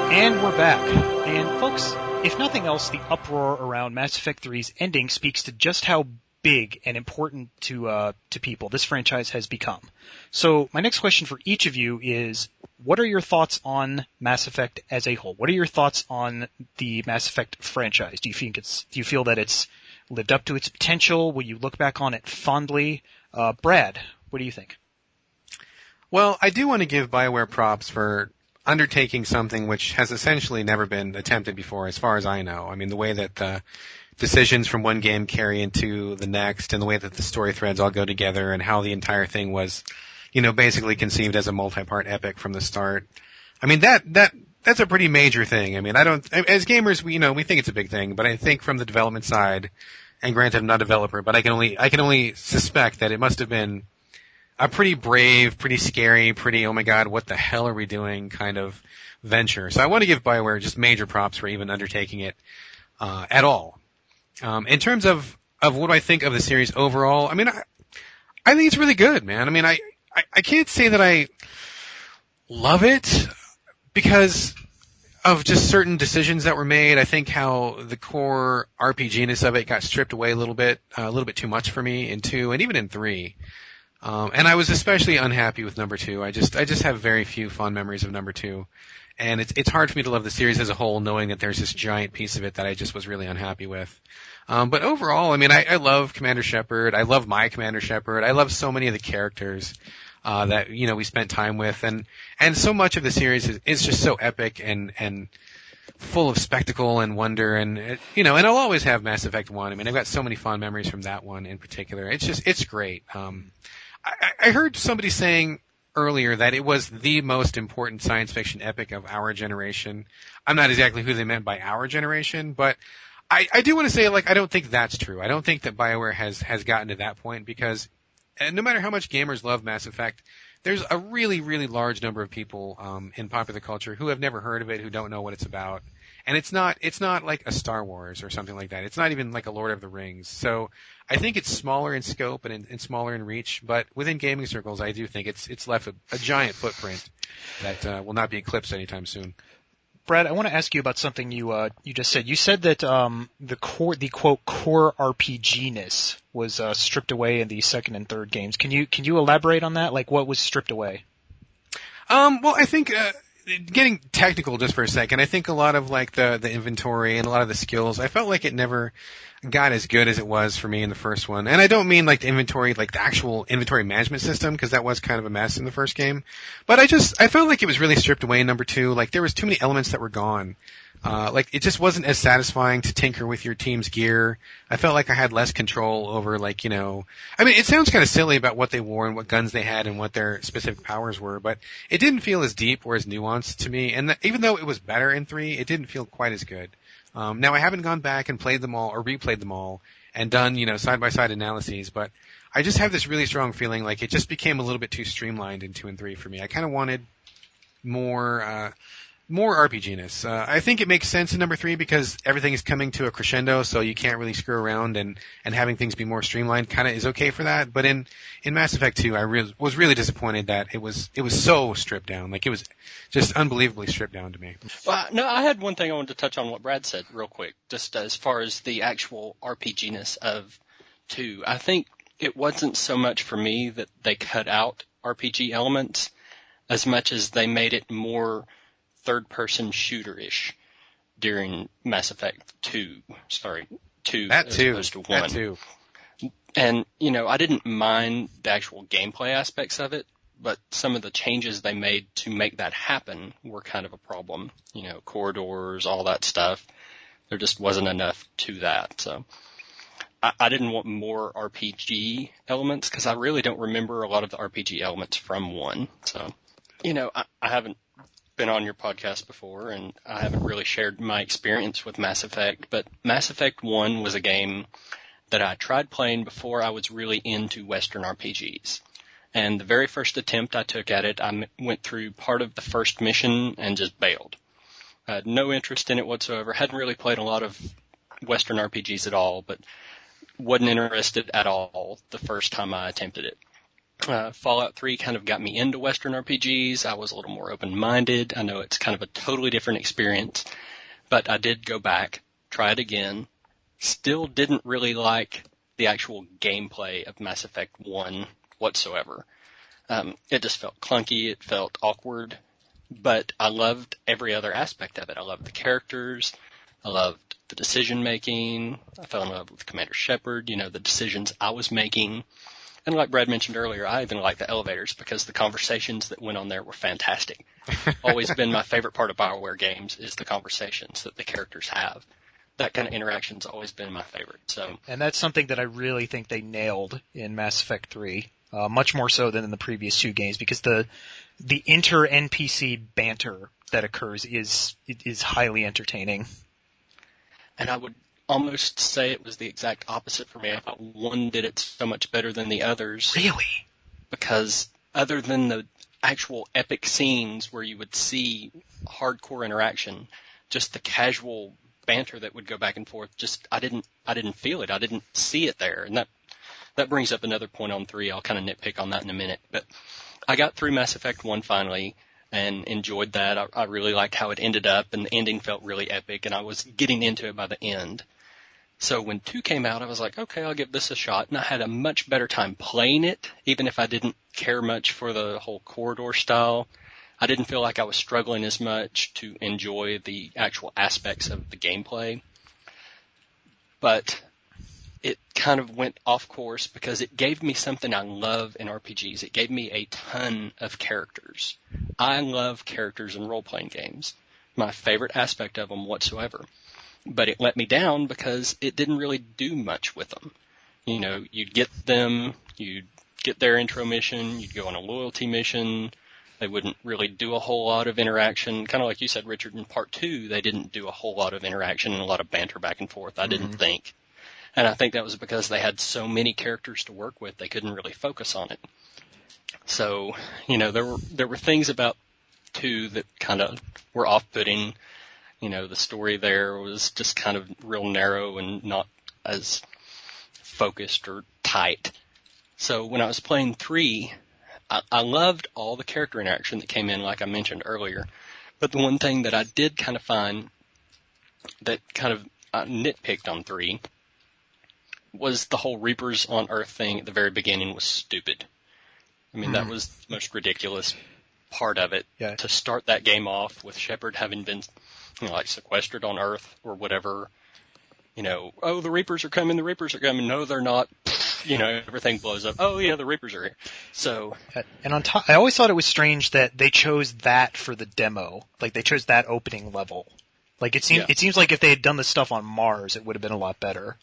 [SPEAKER 1] And we're back. And folks, if nothing else, the uproar around Mass Effect 3's ending speaks to just how big and important to people this franchise has become. So my next question for each of you is, what are your thoughts on Mass Effect as a whole? What are your thoughts on the Mass Effect franchise? Do you feel that it's lived up to its potential? Will you look back on it fondly? Brad, what do you think?
[SPEAKER 2] Well, I do want to give BioWare props for undertaking something which has essentially never been attempted before, as far as I know. I mean, the way that the decisions from one game carry into the next, and the way that the story threads all go together, and how the entire thing was, basically conceived as a multi-part epic from the start. I mean, that's a pretty major thing. I mean, as gamers, we think it's a big thing, but I think from the development side, and granted I'm not a developer, but I can only suspect that it must have been a pretty brave, pretty scary, pretty, oh my god, what the hell are we doing kind of venture. So I want to give BioWare just major props for even undertaking it, at all. In terms of what I think of the series overall, I mean, I think it's really good, man. I mean, I can't say that I love it because of just certain decisions that were made. I think how the core RPG-ness of it got stripped away a little bit too much for me in 2 and even in 3. And I was especially unhappy with number 2. I just have very few fond memories of number 2. And it's hard for me to love the series as a whole, knowing that there's this giant piece of it that I just was really unhappy with. But overall, I mean, I love Commander Shepard. I love my Commander Shepard. I love so many of the characters that we spent time with, and so much of the series is just so epic and full of spectacle and wonder, and and I'll always have Mass Effect 1. I mean, I've got so many fond memories from that one in particular. It's great. I heard somebody saying earlier that it was the most important science fiction epic of our generation. I'm not exactly who they meant by our generation, but I do want to say, I don't think that's true. I don't think that BioWare has gotten to that point, because no matter how much gamers love Mass Effect, there's a really, really large number of people in popular culture who have never heard of it, who don't know what it's about. And it's not like a Star Wars or something like that. It's not even like a Lord of the Rings. So I think it's smaller in scope and smaller in reach, but within gaming circles, I do think it's left a giant footprint that will not be eclipsed anytime soon.
[SPEAKER 1] Brad, I want to ask you about something you just said. You said that the quote core RPG-ness was stripped away in the second and third games. Can you elaborate on that? Like, what was stripped away?
[SPEAKER 2] Well, I think getting technical just for a second, I think a lot of the inventory and a lot of the skills, I felt like it never got as good as it was for me in the first one. And I don't mean the inventory, the actual inventory management system, because that was kind of a mess in the first game. But I felt like it was really stripped away in number 2. There was too many elements that were gone. It just wasn't as satisfying to tinker with your team's gear. I felt like I had less control over, I mean, it sounds kind of silly about what they wore and what guns they had and what their specific powers were, but it didn't feel as deep or as nuanced to me. And even though it was better in 3, it didn't feel quite as good. Now I haven't gone back and played them all or replayed them all and done, side-by-side analyses, but I just have this really strong feeling like it just became a little bit too streamlined in 2 and 3 for me. I kind of wanted more RPG-ness. I think it makes sense in number 3 because everything is coming to a crescendo, so you can't really screw around, and having things be more streamlined kind of is okay for that. But in Mass Effect 2, I was really disappointed that it was so stripped down. It was just unbelievably stripped down to me.
[SPEAKER 3] Well, no, I had one thing I wanted to touch on what Brad said real quick, just as far as the actual RPG-ness of 2. I think it wasn't so much for me that they cut out RPG elements as much as they made it more third-person shooter-ish during Mass Effect 2. Sorry, 2 as opposed to 1.
[SPEAKER 2] That too.
[SPEAKER 3] And, I didn't mind the actual gameplay aspects of it, but some of the changes they made to make that happen were kind of a problem. Corridors, all that stuff. There just wasn't enough to that. So I didn't want more RPG elements because I really don't remember a lot of the RPG elements from 1. So, I haven't been on your podcast before, and I haven't really shared my experience with Mass Effect, but Mass Effect 1 was a game that I tried playing before I was really into Western RPGs. And the very first attempt I took at it, I went through part of the first mission and just bailed. I had no interest in it whatsoever, hadn't really played a lot of Western RPGs at all, but wasn't interested at all the first time I attempted it. Fallout 3 kind of got me into Western RPGs. I was a little more open-minded. I know it's kind of a totally different experience, but I did go back, try it again. Still didn't really like the actual gameplay of Mass Effect 1 whatsoever. It just felt clunky. It felt awkward, but I loved every other aspect of it. I loved the characters. I loved the decision-making. I fell in love with Commander Shepard, the decisions I was making. And like Brad mentioned earlier, I even like the elevators because the conversations that went on there were fantastic. Always been my favorite part of BioWare games is the conversations that the characters have. That kind of interaction's always been my favorite. So,
[SPEAKER 1] and that's something that I really think they nailed in Mass Effect 3, much more so than in the previous 2 games, because the inter-NPC banter that occurs is highly entertaining.
[SPEAKER 3] And I would almost say it was the exact opposite for me. I thought one did it so much better than the others.
[SPEAKER 1] Really?
[SPEAKER 3] Because other than the actual epic scenes where you would see hardcore interaction, just the casual banter that would go back and forth, just I didn't feel it. I didn't see it there. And that brings up another point on 3. I'll kind of nitpick on that in a minute. But I got through Mass Effect 1 finally and enjoyed that. I really liked how it ended up, and the ending felt really epic, and I was getting into it by the end. So when 2 came out, I was like, okay, I'll give this a shot, and I had a much better time playing it, even if I didn't care much for the whole corridor style. I didn't feel like I was struggling as much to enjoy the actual aspects of the gameplay. But it kind of went off course because it gave me something I love in RPGs. It gave me a ton of characters. I love characters in role-playing games. My favorite aspect of them whatsoever. But it let me down because it didn't really do much with them. You know, you'd get them, you'd get their intro mission, you'd go on a loyalty mission. They wouldn't really do a whole lot of interaction. Kind of like you said, Richard, in part 2, they didn't do a whole lot of interaction and a lot of banter back and forth, I didn't think. And I think that was because they had so many characters to work with, they couldn't really focus on it. So, you know, there were things about 2 that kind of were off-putting. You know, the story there was just kind of real narrow and not as focused or tight. So when I was playing 3, I loved all the character interaction that came in, like I mentioned earlier. But the one thing that I did kind of find that kind of nitpicked on 3 was the whole Reapers on Earth thing at the very beginning was stupid. I mean, that was the most ridiculous part of it. Yeah. To start that game off with Shepard having been, you know, like sequestered on Earth or whatever. You know, oh, the Reapers are coming, No, they're not. You know, everything blows up. Oh, yeah, the Reapers are here. So,
[SPEAKER 1] and on top, I always thought it was strange that they chose that for the demo. Like, they chose that opening level. Like, it seems like if they had done the stuff on Mars, it would have been a lot better.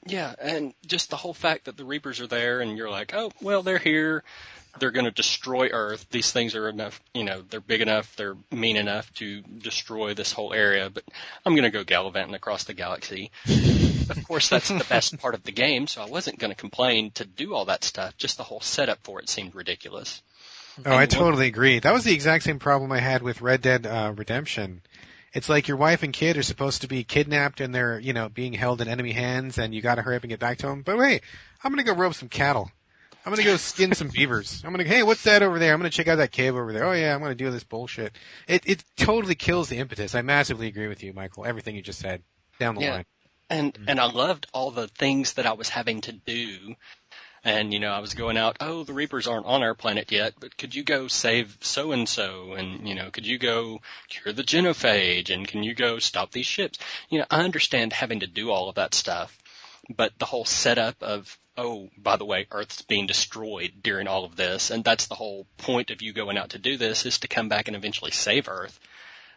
[SPEAKER 3] Yeah, and just the whole fact that the Reapers are there, and you're like, oh, well, they're here. They're going to destroy Earth. These things are enough, you know, they're big enough, they're mean enough to destroy this whole area, but I'm going to go gallivanting across the galaxy. Of course, that's the best part of the game, so I wasn't going to complain to do all that stuff. Just the whole setup for it seemed ridiculous.
[SPEAKER 2] Oh, I totally agree. That was the exact same problem I had with Red Dead Redemption. It's like your wife and kid are supposed to be kidnapped and they're, you know, being held in enemy hands, and you got to hurry up and get back to them. But wait, I'm going to go rope some cattle. I'm going to go skin some beavers. I'm going to, hey, what's that over there? I'm going to check out that cave over there. Oh, yeah, I'm going to do this bullshit. It totally kills the impetus. I massively agree with you, Michael. Everything you just said. Down the line.
[SPEAKER 3] And I loved all the things that I was having to do. And, you know, I was going out, oh, the Reapers aren't on our planet yet, but could you go save so-and-so? And, you know, could you go cure the genophage? And can you go stop these ships? You know, I understand having to do all of that stuff. But the whole setup of, oh, by the way, Earth's being destroyed during all of this, and that's the whole point of you going out to do this, is to come back and eventually save Earth.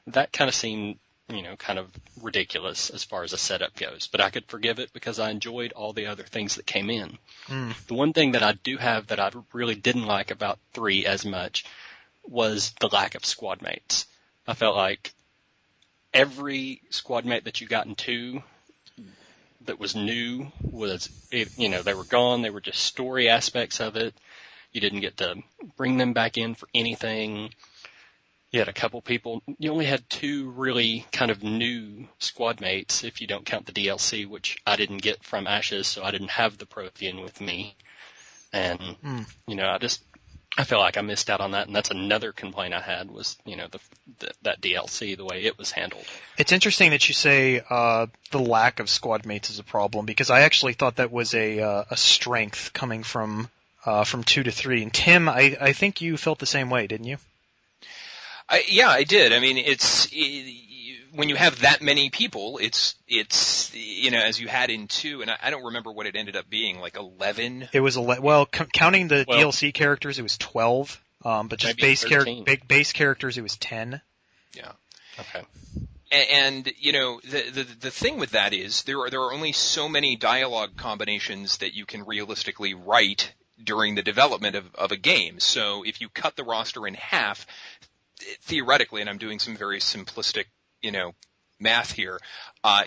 [SPEAKER 3] That kind of seemed, you know, kind of ridiculous as far as a setup goes. But I could forgive it because I enjoyed all the other things that came in. The one thing that I do have that I really didn't like about 3 as much was the lack of squad mates. I felt like every squad mate that you got in 2 that was new was, you know, they were gone. They were just story aspects of it. You didn't get to bring them back in for anything. You had a couple people. You only had 2 really kind of new squad mates, if you don't count the DLC, which I didn't get from Ashes, so I didn't have the Prothean with me. And, you know, I feel like I missed out on that, and that's another complaint I had was, you know, that DLC, the way it was handled.
[SPEAKER 1] It's interesting that you say the lack of squad mates is a problem, because I actually thought that was a strength coming from 2 to 3. And Tim, I think you felt the same way, didn't you?
[SPEAKER 4] Yeah, I did. I mean, when you have that many people, it's as you had in 2, and I don't remember what it ended up being, like 11.
[SPEAKER 1] It was counting the DLC characters, it was 12. But just base characters, it was 10.
[SPEAKER 4] Yeah.
[SPEAKER 3] Okay.
[SPEAKER 4] And the thing with that is there are only so many dialogue combinations that you can realistically write during the development of a game. So if you cut the roster in half, theoretically, and I'm doing some very simplistic, math here,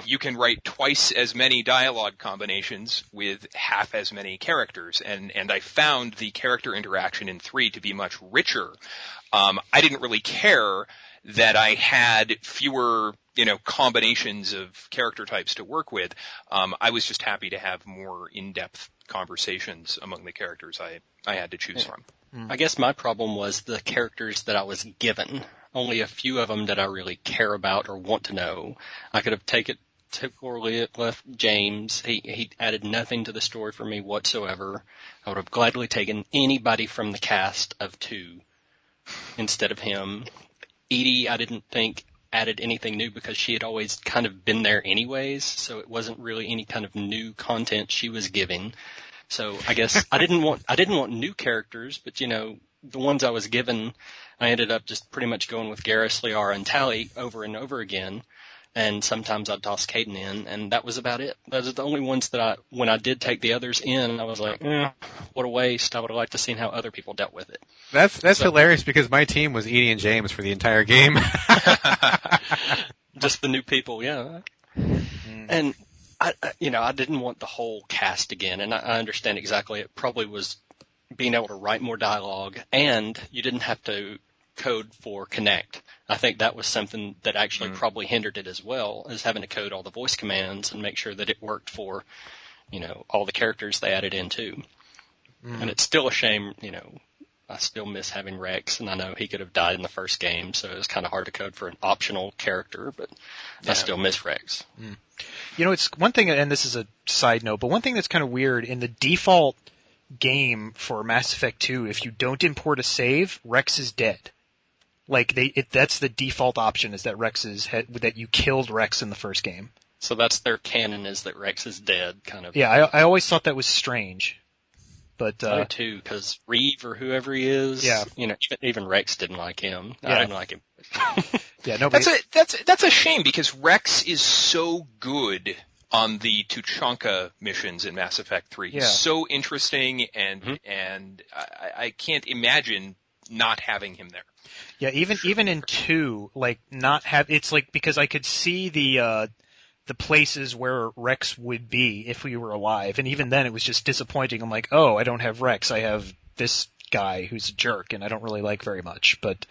[SPEAKER 4] you can write twice as many dialogue combinations with half as many characters. And I found the character interaction in 3 to be much richer. I didn't really care that I had fewer, combinations of character types to work with. I was just happy to have more in-depth conversations among the characters I had to choose from.
[SPEAKER 3] I guess my problem was the characters that I was given. Only a few of them that I really care about or want to know. I could have typically left James. He added nothing to the story for me whatsoever. I would have gladly taken anybody from the cast of 2 instead of him. Edie, I didn't think added anything new because she had always kind of been there anyways, so it wasn't really any kind of new content she was giving. So I guess I didn't want new characters, but the ones I was given, I ended up just pretty much going with Garrus, Liara, and Tali over and over again. And sometimes I'd toss Caden in, and that was about it. Those are the only ones that when I did take the others in, I was like, what a waste. I would have liked to seen how other people dealt with it.
[SPEAKER 2] That's hilarious because my team was Edie and James for the entire game.
[SPEAKER 3] Just the new people, yeah. And I didn't want the whole cast again, and I understand exactly. It probably was being able to write more dialogue, and you didn't have to code for Connect. I think that was something that actually probably hindered it as well, as having to code all the voice commands and make sure that it worked for, all the characters they added in too. And it's still a shame, I still miss having Rex, and I know he could have died in the first game, so it was kind of hard to code for an optional character, but I still miss Rex.
[SPEAKER 1] It's one thing, and this is a side note, but one thing that's kind of weird, in the default game for Mass Effect 2, if you don't import a save, Rex is dead. Like that's the default option, is that that you killed Rex in the first game.
[SPEAKER 3] So that's their canon, is that Rex is dead, kind of.
[SPEAKER 1] Yeah, I always thought that was strange. But
[SPEAKER 3] I do too, because Reeve or whoever he is, even Rex didn't like him. Yeah. I didn't like him.
[SPEAKER 1] Yeah, nobody.
[SPEAKER 4] That's a shame, because Rex is so good on the Tuchanka missions in Mass Effect 3. He's so interesting, and I can't imagine not having him there.
[SPEAKER 1] Yeah, even in 2, it's like, because I could see the places where Rex would be if we were alive, and even then it was just disappointing. I'm like, oh, I don't have Rex, I have this guy who's a jerk and I don't really like very much. But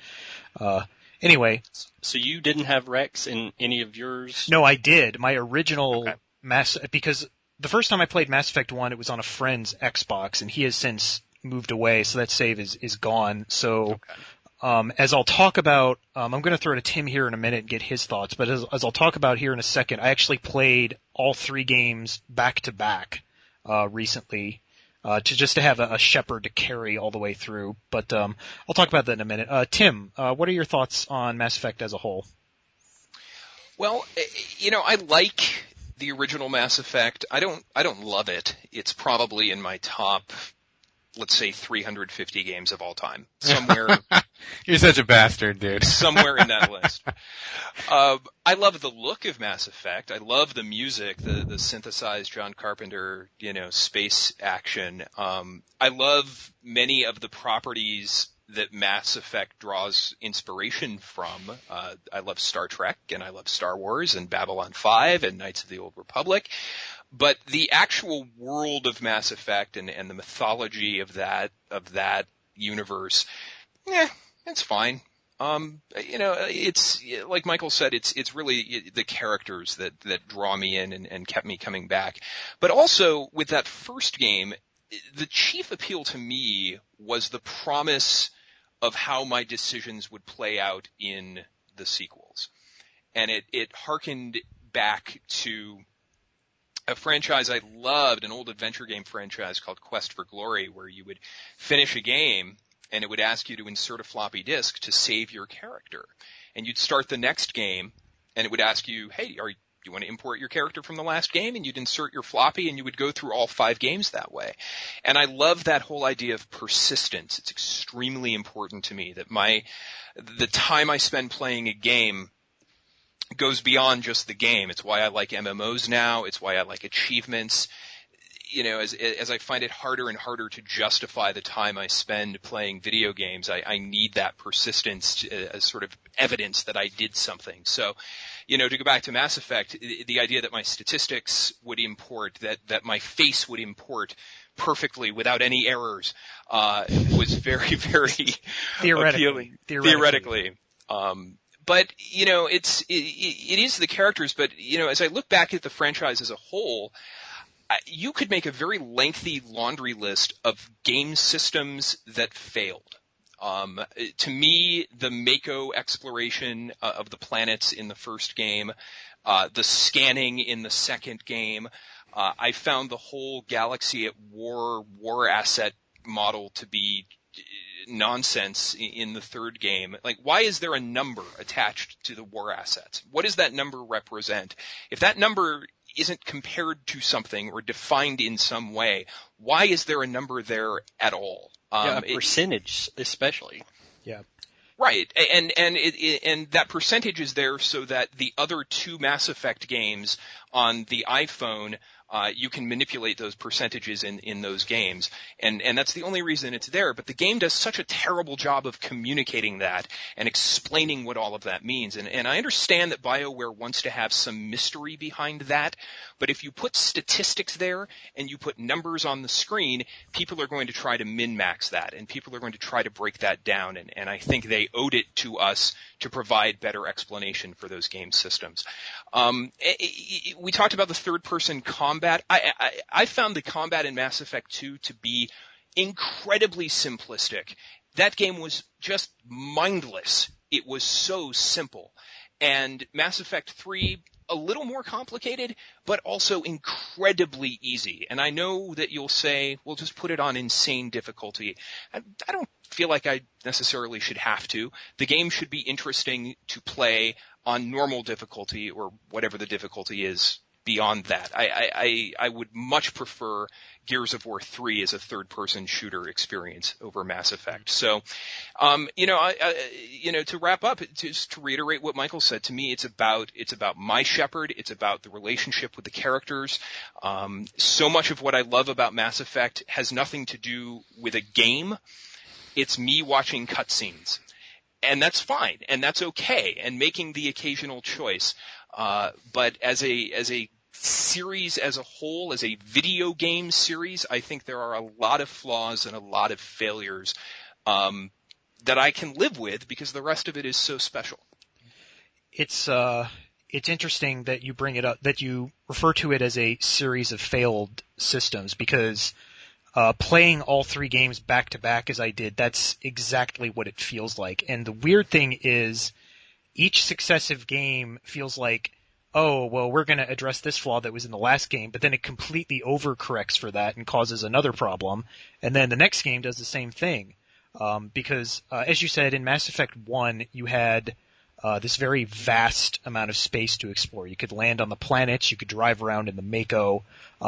[SPEAKER 1] anyway.
[SPEAKER 3] So you didn't have Rex in any of yours?
[SPEAKER 1] No, I did. My original because the first time I played Mass Effect 1, it was on a friend's Xbox, and he has since moved away, so that save is gone. So as I'll talk about, I'm going to throw to Tim here in a minute and get his thoughts, but as I'll talk about here in a second, I actually played all 3 games back to back recently to have a shepherd to carry all the way through. But I'll talk about that in a minute. Tim, what are your thoughts on Mass Effect as a whole?
[SPEAKER 4] Well, I like the original Mass Effect. I don't love it. It's probably in my top, let's say, 350 games of all time. Somewhere.
[SPEAKER 2] You're such a bastard, dude.
[SPEAKER 4] Somewhere in that list. I love the look of Mass Effect. I love the music, the synthesized John Carpenter, space action. I love many of the properties that Mass Effect draws inspiration from. I love Star Trek, and I love Star Wars, and Babylon 5, and Knights of the Old Republic. But the actual world of Mass Effect and the mythology of that universe, it's fine. It's like Michael said, it's really the characters that draw me in and kept me coming back. But also with that first game, the chief appeal to me was the promise of how my decisions would play out in the sequels. And it harkened back to a franchise I loved, an old adventure game franchise called Quest for Glory, where you would finish a game and it would ask you to insert a floppy disk to save your character. And you'd start the next game, and it would ask you, hey, do you want to import your character from the last game? And you'd insert your floppy, and you would go through all 5 games that way. And I love that whole idea of persistence. It's extremely important to me that the time I spend playing a game goes beyond just the game. It's why I like MMOs now. It's why I like achievements. You know, as I find it harder and harder to justify the time I spend playing video games, I need that persistence as sort of evidence that I did something. So, you know, to go back to Mass Effect, the idea that my statistics would import, that my face would import perfectly without any errors, was very, very appealing. Theoretically. But, you know, it is the characters, but, you know, as I look back at the franchise as a whole, you could make a very lengthy laundry list of game systems that failed. To me, the Mako exploration of the planets in the first game, the scanning in the second game, I found the whole Galaxy at war asset model to be nonsense in the third game. Like, why is there a number attached to the war assets? What does that number represent? If that number isn't compared to something or defined in some way, why is there a number there at all?
[SPEAKER 3] A percentage, especially.
[SPEAKER 1] Yeah.
[SPEAKER 4] Right, and that percentage is there so that the other 2 Mass Effect games on the iPhone, you can manipulate those percentages in those games, and that's the only reason it's there. But the game does such a terrible job of communicating that and explaining what all of that means. And I understand that BioWare wants to have some mystery behind that, but if you put statistics there and you put numbers on the screen, people are going to try to min-max that, and people are going to try to break that down. And I think they owed it to us to provide better explanation for those game systems. We talked about the third-person combat. I found the combat in Mass Effect 2 to be incredibly simplistic. That game was just mindless. It was so simple. And Mass Effect 3, a little more complicated, but also incredibly easy. And I know that you'll say, well, just put it on insane difficulty. I don't feel like I necessarily should have to. The game should be interesting to play on normal difficulty or whatever the difficulty is beyond that. I would much prefer Gears of War 3 as a third-person shooter experience over Mass Effect. So, to wrap up, just to reiterate what Michael said, to me, it's about my Shepard. It's about the relationship with the characters. So much of what I love about Mass Effect has nothing to do with a game. It's me watching cutscenes. And that's fine, and that's okay, and making the occasional choice. But as a series as a whole, as a video game series, I think there are a lot of flaws and a lot of failures that I can live with because the rest of it is so special.
[SPEAKER 1] It's interesting that you bring it up, that you refer to it as a series of failed systems, because playing all 3 games back to back as I did, that's exactly what it feels like. And the weird thing is, each successive game feels like, oh, well, we're going to address this flaw that was in the last game, but then it completely overcorrects for that and causes another problem. And then the next game does the same thing. Because, as you said, in Mass Effect 1, you had this very vast amount of space to explore. You could land on the planets, you could drive around in the Mako.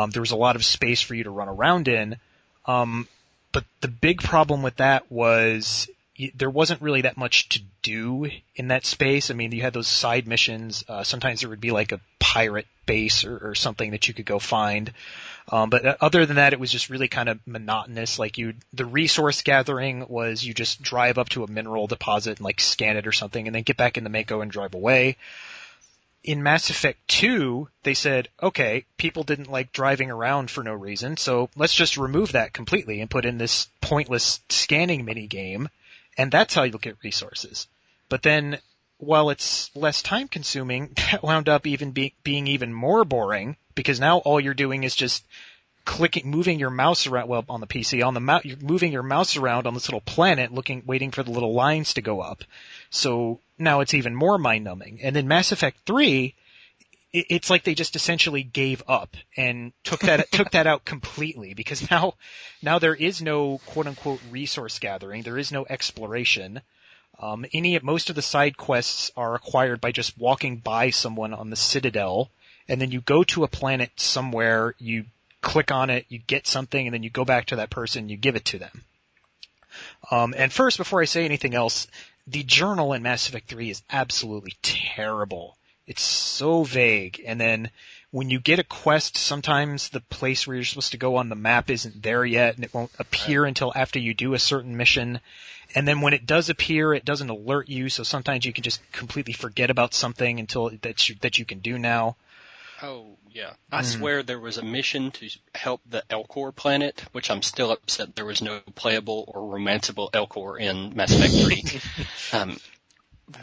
[SPEAKER 1] There was a lot of space for you to run around in. But the big problem with that was there wasn't really that much to do in that space. I mean, you had those side missions. Sometimes there would be like a pirate base or something that you could go find. But other than that, it was just really kind of monotonous. Like the resource gathering was you just drive up to a mineral deposit and like scan it or something and then get back in the Mako and drive away. In Mass Effect 2, they said, okay, people didn't like driving around for no reason, so let's just remove that completely and put in this pointless scanning minigame, and that's how you'll get resources. But then, while it's less time-consuming, that wound up even being even more boring, because now all you're doing is just moving your mouse around, well, on the PC, you're moving your mouse around on this little planet, waiting for the little lines to go up. So now it's even more mind-numbing. And in Mass Effect 3, it's like they just essentially gave up and took that out completely, because now there is no quote-unquote resource gathering, there is no exploration. Most of the side quests are acquired by just walking by someone on the Citadel, and then you go to a planet somewhere, you click on it, you get something, and then you go back to that person, you give it to them. And first, before I say anything else, the journal in Mass Effect 3 is absolutely terrible. It's so vague, and then when you get a quest, sometimes the place where you're supposed to go on the map isn't there yet, and it won't appear until after you do a certain mission. And then when it does appear, it doesn't alert you, so sometimes you can just completely forget about something that you can do now.
[SPEAKER 3] Oh, yeah. I swear there was a mission to help the Elcor planet, which I'm still upset there was no playable or romanceable Elcor in Mass Effect 3.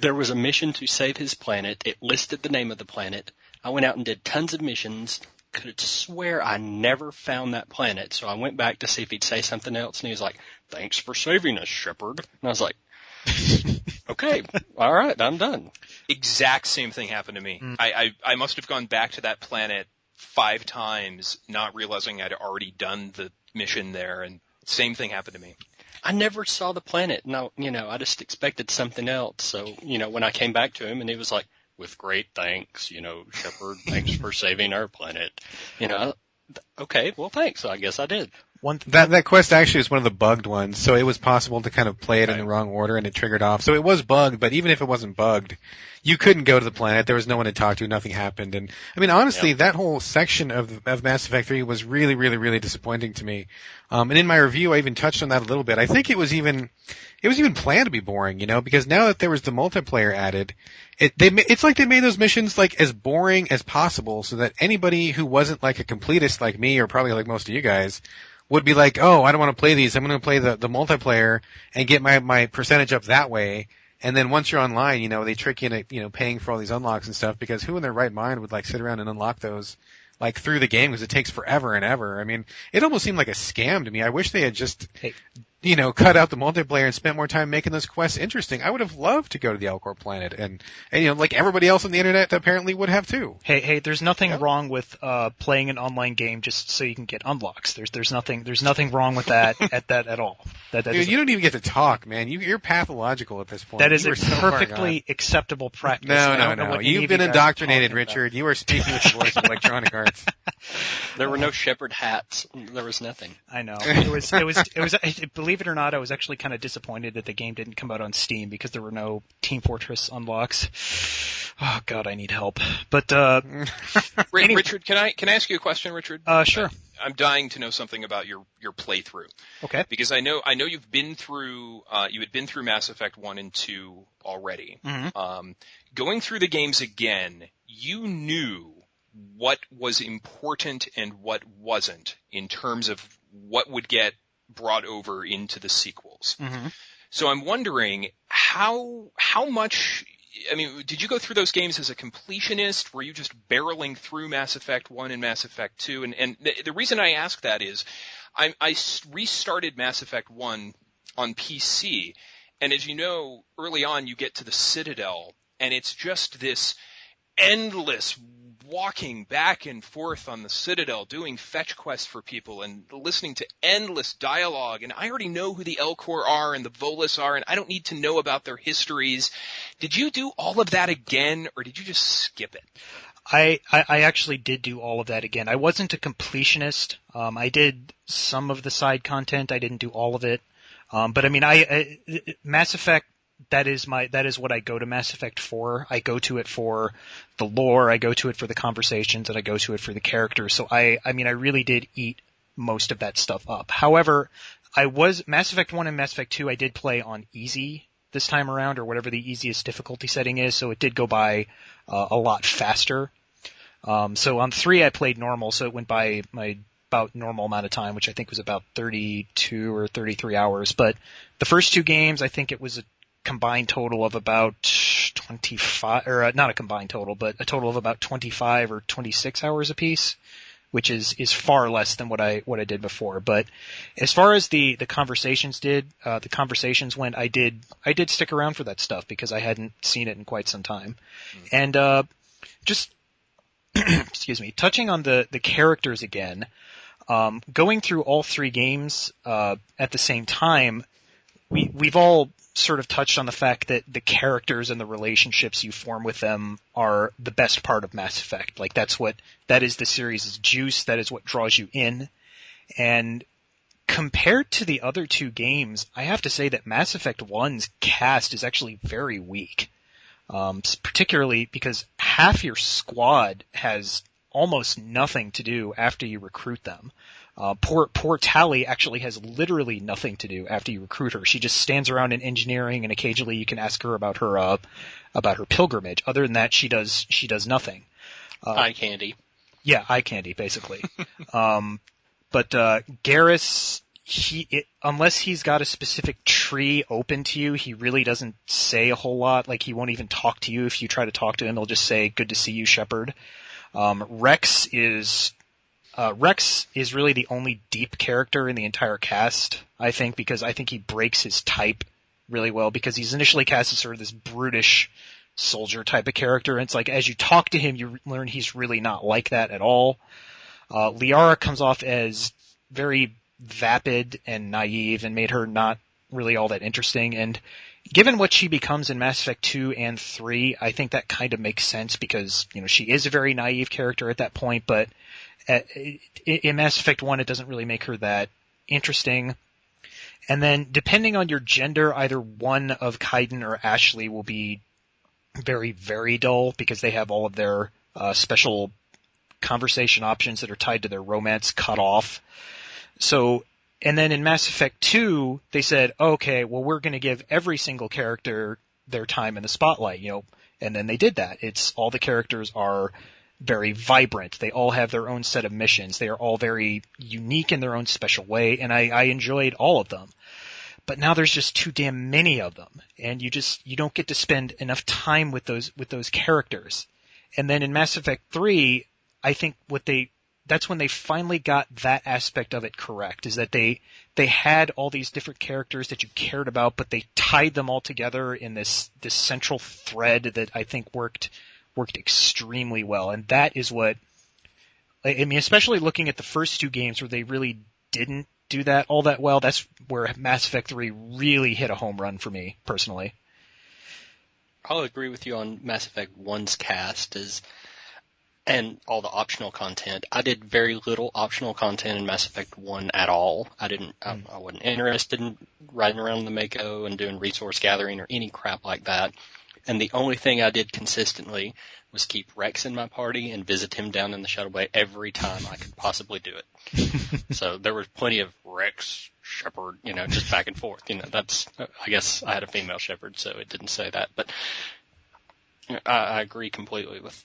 [SPEAKER 3] There was a mission to save his planet. It listed the name of the planet. I went out and did tons of missions. Could swear I never found that planet, so I went back to see if he'd say something else, and he was like, "Thanks for saving us, Shepard." And I was like, okay, all right, I'm done.
[SPEAKER 4] Exact same thing happened to me. I must have gone back to that planet 5 times, not realizing I'd already done the mission there, and same thing happened to me.
[SPEAKER 3] I never saw the planet. No, I just expected something else. So, when I came back to him and he was like, "With great thanks, Shepard, thanks for saving our planet." Okay, well, thanks. I guess I did.
[SPEAKER 2] That quest actually is one of the bugged ones, so it was possible to kind of play it in the wrong order and it triggered off. So it was bugged, but even if it wasn't bugged, you couldn't go to the planet. There was no one to talk to. Nothing happened. And I mean, honestly, that whole section of Mass Effect 3 was really, really, really disappointing to me. And in my review, I even touched on that a little bit. I think it was even planned to be boring, because now that there was the multiplayer added, it's like they made those missions like as boring as possible so that anybody who wasn't like a completist like me or probably like most of you guys would be like, "Oh, I don't want to play these. I'm going to play the multiplayer and get my percentage up that way." And then once you're online, they trick you into, paying for all these unlocks and stuff, because who in their right mind would like sit around and unlock those like through the game, because it takes forever and ever. I mean, it almost seemed like a scam to me. I wish they had just, cut out the multiplayer and spent more time making those quests interesting. I would have loved to go to the Elcor planet and like everybody else on the internet apparently would have too.
[SPEAKER 1] Hey, there's nothing wrong with playing an online game just so you can get unlocks. There's nothing wrong with that at all.
[SPEAKER 2] Dude, you don't even get to talk, man. You're pathological at this point.
[SPEAKER 1] That is a perfectly acceptable practice.
[SPEAKER 2] No. You've been indoctrinated, Richard. You are speaking with the voice of Electronic Arts.
[SPEAKER 3] There were no Shepard hats. There was nothing.
[SPEAKER 1] I know. It was. Believe it or not, I was actually kind of disappointed that the game didn't come out on Steam because there were no Team Fortress unlocks. Oh God, I need help. But
[SPEAKER 4] anyway. Richard, can I ask you a question, Richard?
[SPEAKER 1] Sure.
[SPEAKER 4] I'm dying to know something about your playthrough.
[SPEAKER 1] Okay.
[SPEAKER 4] Because I know you've been through you had been through Mass Effect 1 and 2 already.
[SPEAKER 1] Mm-hmm.
[SPEAKER 4] Going through the games again, you knew what was important and what wasn't in terms of what would get brought over into the sequels.
[SPEAKER 1] Mm-hmm.
[SPEAKER 4] So I'm wondering how much. I mean, did you go through those games as a completionist? Were you just barreling through Mass Effect 1 and Mass Effect 2? And the reason I ask that is I restarted Mass Effect 1 on PC, and as you know, early on you get to the Citadel, and it's just this endless walking back and forth on the Citadel, doing fetch quests for people and listening to endless dialogue. And I already know who the Elcor are and the Volus are, and I don't need to know about their histories. Did you do all of that again, or did you just skip it?
[SPEAKER 1] I actually did do all of that again. I wasn't a completionist. I did some of the side content. I didn't do all of it. But I mean, Mass Effect, that is what I go to Mass Effect for. I go to it for the lore, I go to it for the conversations, and I go to it for the characters. So I really did eat most of that stuff up. However, Mass Effect 1 and Mass Effect 2 I did play on easy this time around, or whatever the easiest difficulty setting is, so it did go by a lot faster. So on 3 I played normal, so it went by my about normal amount of time, which I think was about 32 or 33 hours. But the first 2 games, I think it was a combined total of about 25, or not a combined total, but a total of about 25 or 26 hours apiece, which is far less than what I did before. But as far as the conversations went, I did stick around for that stuff because I hadn't seen it in quite some time. And just excuse me, touching on the characters again, going through all 3 games at the same time, we've all sort of touched on the fact that the characters and the relationships you form with them are the best part of Mass Effect. Like that is the series' juice. That is what draws you in. And compared to the other two games, I have to say that Mass Effect 1's cast is actually very weak. Particularly because half your squad has almost nothing to do after you recruit them. Poor Tally actually has literally nothing to do after you recruit her. She just stands around in engineering, and occasionally you can ask her about her pilgrimage. Other than that, she does nothing.
[SPEAKER 3] Eye candy.
[SPEAKER 1] Yeah, eye candy, basically. But Garrus, unless he's got a specific tree open to you, he really doesn't say a whole lot. Like, he won't even talk to you if you try to talk to him. He'll just say, "Good to see you, Shepard." Rex is really the only deep character in the entire cast, I think, because I think he breaks his type really well, because he's initially cast as sort of this brutish soldier type of character, and it's like, as you talk to him, you learn he's really not like that at all. Liara comes off as very vapid and naive, and made her not really all that interesting, and given what she becomes in Mass Effect 2 and 3, I think that kind of makes sense, because, she is a very naive character at that point, but in Mass Effect 1, it doesn't really make her that interesting. And then, depending on your gender, either one of Kaiden or Ashley will be very, very dull, because they have all of their special conversation options that are tied to their romance cut off. So, and then in Mass Effect 2, they said, okay, well, we're going to give every single character their time in the spotlight, and then they did that. All the characters are very vibrant. They all have their own set of missions. They are all very unique in their own special way, and I enjoyed all of them. But now there's just too damn many of them, and you don't get to spend enough time with those characters. And then in Mass Effect 3, I think that's when they finally got that aspect of it correct, is that they had all these different characters that you cared about, but they tied them all together in this central thread that I think worked extremely well. And that is what, I mean, especially looking at the first two games where they really didn't do that all that well, that's where Mass Effect 3 really hit a home run for me, personally.
[SPEAKER 3] I'll agree with you on Mass Effect 1's cast and all the optional content. I did very little optional content in Mass Effect 1 at all. I wasn't interested in riding around the Mako and doing resource gathering or any crap like that. And the only thing I did consistently was keep Rex in my party and visit him down in the shuttle bay every time I could possibly do it. So there was plenty of Rex, Shepard, just back and forth. I guess I had a female Shepard, so it didn't say that. But I agree completely with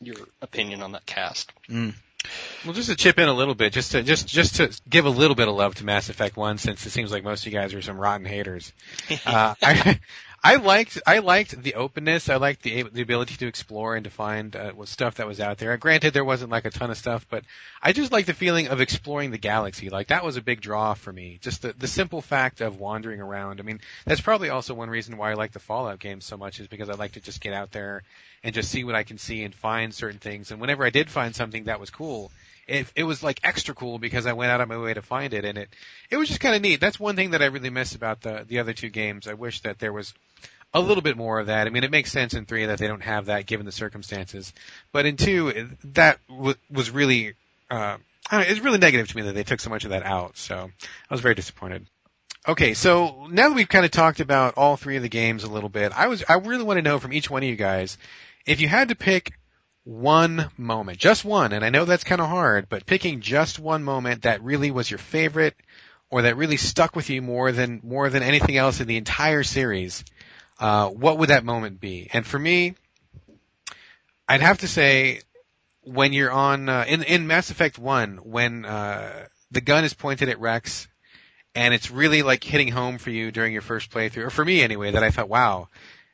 [SPEAKER 3] your opinion on that cast.
[SPEAKER 2] Well, just to chip in a little bit, just to give a little bit of love to Mass Effect 1, since it seems like most of you guys are some rotten haters. I liked the openness. I liked the ability to explore and to find stuff that was out there. Granted, there wasn't like a ton of stuff, but I just liked the feeling of exploring the galaxy. Like, that was a big draw for me. Just the simple fact of wandering around. I mean, that's probably also one reason why I like the Fallout games so much, is because I like to just get out there and just see what I can see and find certain things. And whenever I did find something that was cool, it was like extra cool because I went out of my way to find it, and it was just kind of neat. That's one thing that I really miss about the other two games. I wish that there was a little bit more of that. I mean, it makes sense in 3 that they don't have that given the circumstances, but in 2, that was really it's really negative to me that they took so much of that out. So I was very disappointed. Okay, so now that we've kind of talked about all 3 of the games a little bit, I really want to know from each one of you guys, if you had to pick one moment, just one, and I know that's kind of hard, but picking just one moment that really was your favorite, or that really stuck with you more than anything else in the entire series, what would that moment be? And for me, I'd have to say, when you're on in Mass Effect 1, when the gun is pointed at Rex, and it's really like hitting home for you during your first playthrough, or for me anyway, that I thought, wow,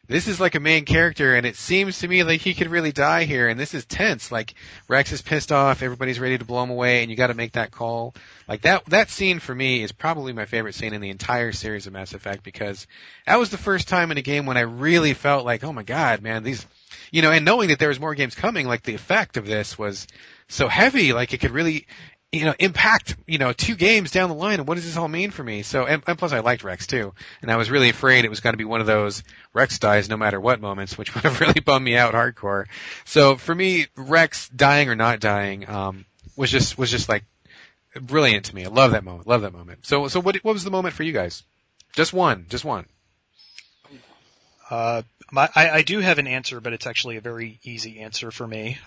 [SPEAKER 2] this is like a main character, and it seems to me like he could really die here, and this is tense. Like, Rex is pissed off, everybody's ready to blow him away, and you got to make that call. Like, that scene for me is probably my favorite scene in the entire series of Mass Effect, because that was the first time in a game when I really felt like, oh my god, man, these, and knowing that there was more games coming, like, the effect of this was so heavy, like, it could really, impact, 2 games down the line, and what does this all mean for me? So, and plus I liked Rex too, and I was really afraid it was going to be one of those Rex dies no matter what moments, which would have really bummed me out hardcore. So for me, Rex dying or not dying, was just like brilliant to me. I love that moment. So what was the moment for you guys? Just one.
[SPEAKER 1] I do have an answer, but it's actually a very easy answer for me.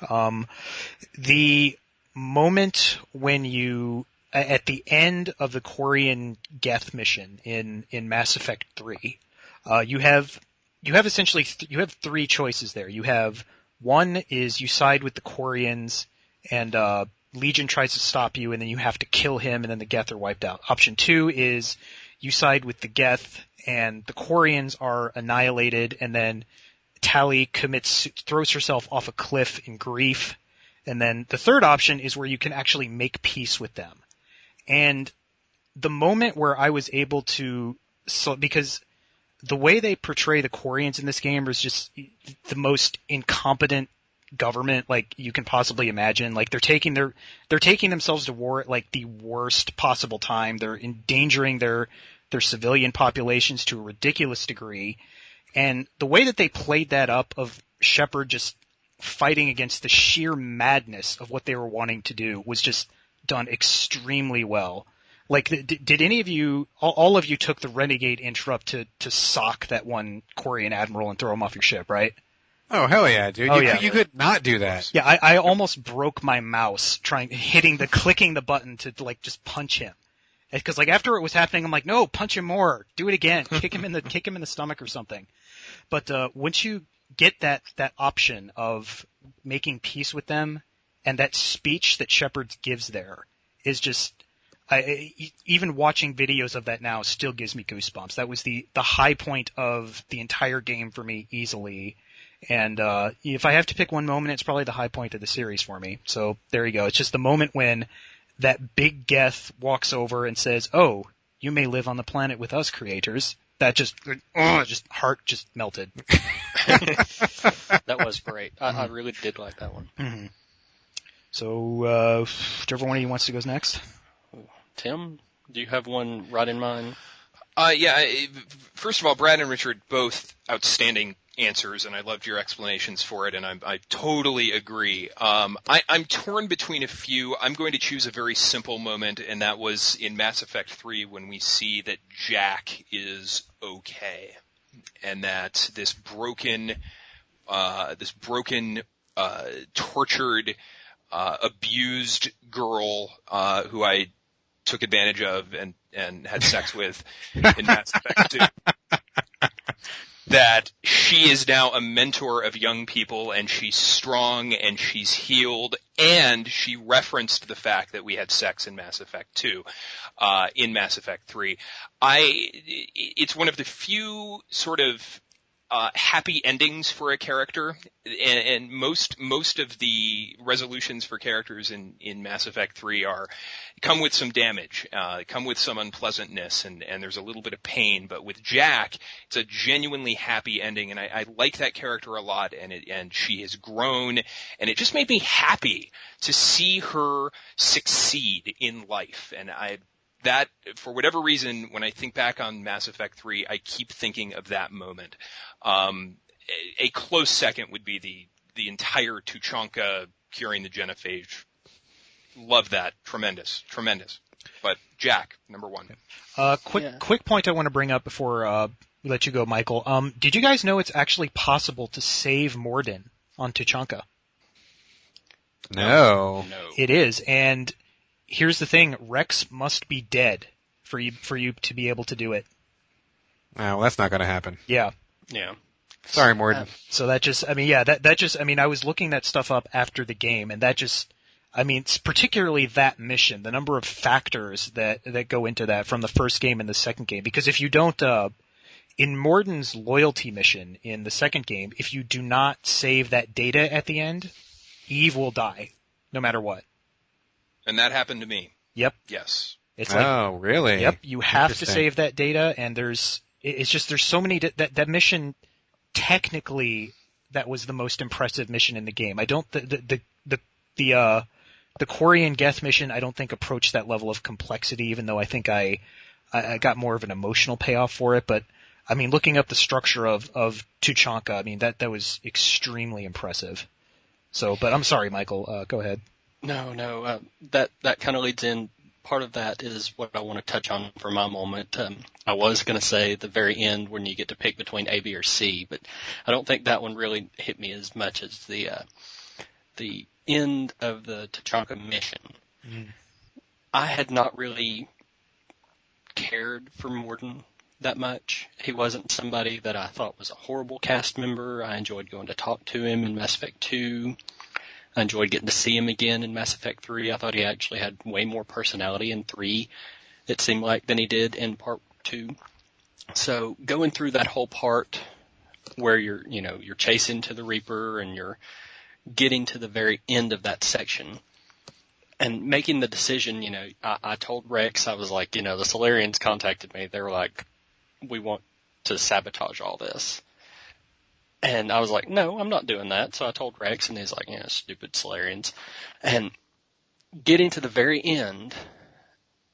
[SPEAKER 1] The moment when you, at the end of the Quarian Geth mission in Mass Effect 3, you have essentially, you have 3 choices there. You have, one is you side with the Quarians and, Legion tries to stop you and then you have to kill him and then the Geth are wiped out. Option 2 is you side with the Geth and the Quarians are annihilated and then Tali throws herself off a cliff in grief. And then the third option is where you can actually make peace with them. And the moment where I was able to, because the way they portray the Quarians in this game is just the most incompetent government like you can possibly imagine. Like they're taking themselves to war at like the worst possible time. They're endangering their civilian populations to a ridiculous degree. And the way that they played that up of Shepard just fighting against the sheer madness of what they were wanting to do was just done extremely well. Like, did any of you, all of you took the Renegade interrupt to sock that one Quarian admiral and throw him off your ship, right?
[SPEAKER 2] Oh, hell yeah, dude. You could not do that.
[SPEAKER 1] Yeah, I almost broke my mouse clicking the button to like just punch him. Because like after it was happening, I'm like, no, punch him more. Do it again. Kick him in the stomach or something. But once you get that option of making peace with them, and that speech that Shepard gives there is just, even watching videos of that now still gives me goosebumps. That was the high point of the entire game for me easily. And if I have to pick one moment, it's probably the high point of the series for me. So there you go. It's just the moment when that big Geth walks over and says, "Oh, you may live on the planet with us, creators." That heart just melted.
[SPEAKER 3] That was great. I really did like that one.
[SPEAKER 1] Mm-hmm. So, whichever one of you wants to go next.
[SPEAKER 3] Tim, do you have one right in mind?
[SPEAKER 4] Yeah. First of all, Brad and Richard, both outstanding answers, and I loved your explanations for it, and I totally agree. I'm torn between a few. I'm going to choose a very simple moment, and that was in Mass Effect 3 when we see that Jack is okay, and that this broken, tortured, abused girl who I took advantage of and had sex with in Mass Effect 2. That she is now a mentor of young people, and she's strong, and she's healed, and she referenced the fact that we had sex in Mass Effect 2, in Mass Effect 3. It's one of the few sort of happy endings for a character, and most of the resolutions for characters in Mass Effect 3 come with some damage, come with some unpleasantness, and there's a little bit of pain. But with Jack, it's a genuinely happy ending, and I like that character a lot, and she has grown, and it just made me happy to see her succeed in life. And that, for whatever reason, when I think back on Mass Effect 3, I keep thinking of that moment. A close second would be the entire Tuchanka curing the genophage. Love that. Tremendous. But Jack, number one.
[SPEAKER 1] Quick point I want to bring up before we let you go, Michael. Did you guys know it's actually possible to save Morden on Tuchanka?
[SPEAKER 2] No.
[SPEAKER 1] It is, and here's the thing: Rex must be dead for you to be able to do it.
[SPEAKER 2] Well, that's not going to happen.
[SPEAKER 1] Yeah.
[SPEAKER 2] Sorry, Morden.
[SPEAKER 1] So that just, I was looking that stuff up after the game, and that just, it's particularly that mission, the number of factors that go into that from the first game and the second game. Because if you don't, in Morden's loyalty mission in the second game, if you do not save that data at the end, Eve will die, no matter what.
[SPEAKER 4] And that happened to me.
[SPEAKER 1] Yep.
[SPEAKER 4] Yes.
[SPEAKER 1] It's like,
[SPEAKER 2] oh, really?
[SPEAKER 1] Yep. You have to save that data, and there's so many, that mission, technically, that was the most impressive mission in the game. the Quarry and Geth mission, I don't think approached that level of complexity, even though I think I got more of an emotional payoff for it. But I mean, looking up the structure of Tuchanka, I mean, that was extremely impressive. So, but I'm sorry, Michael, go ahead.
[SPEAKER 3] No, that kind of leads in. Part of that is what I want to touch on for my moment. I was going to say the very end when you get to pick between A, B, or C, but I don't think that one really hit me as much as the end of the Tuchanka mission. Mm. I had not really cared for Morden that much. He wasn't somebody that I thought was a horrible cast member. I enjoyed going to talk to him in Mass Effect 2. I enjoyed getting to see him again in Mass Effect 3. I thought he actually had way more personality in 3, it seemed like, than he did in Part 2. So going through that whole part where you're chasing to the Reaper and you're getting to the very end of that section and making the decision, I told Rex, I was like, the Solarians contacted me. They were like, we want to sabotage all this. And I was like, no, I'm not doing that. So I told Rex, and he's like, stupid Solarians. And getting to the very end,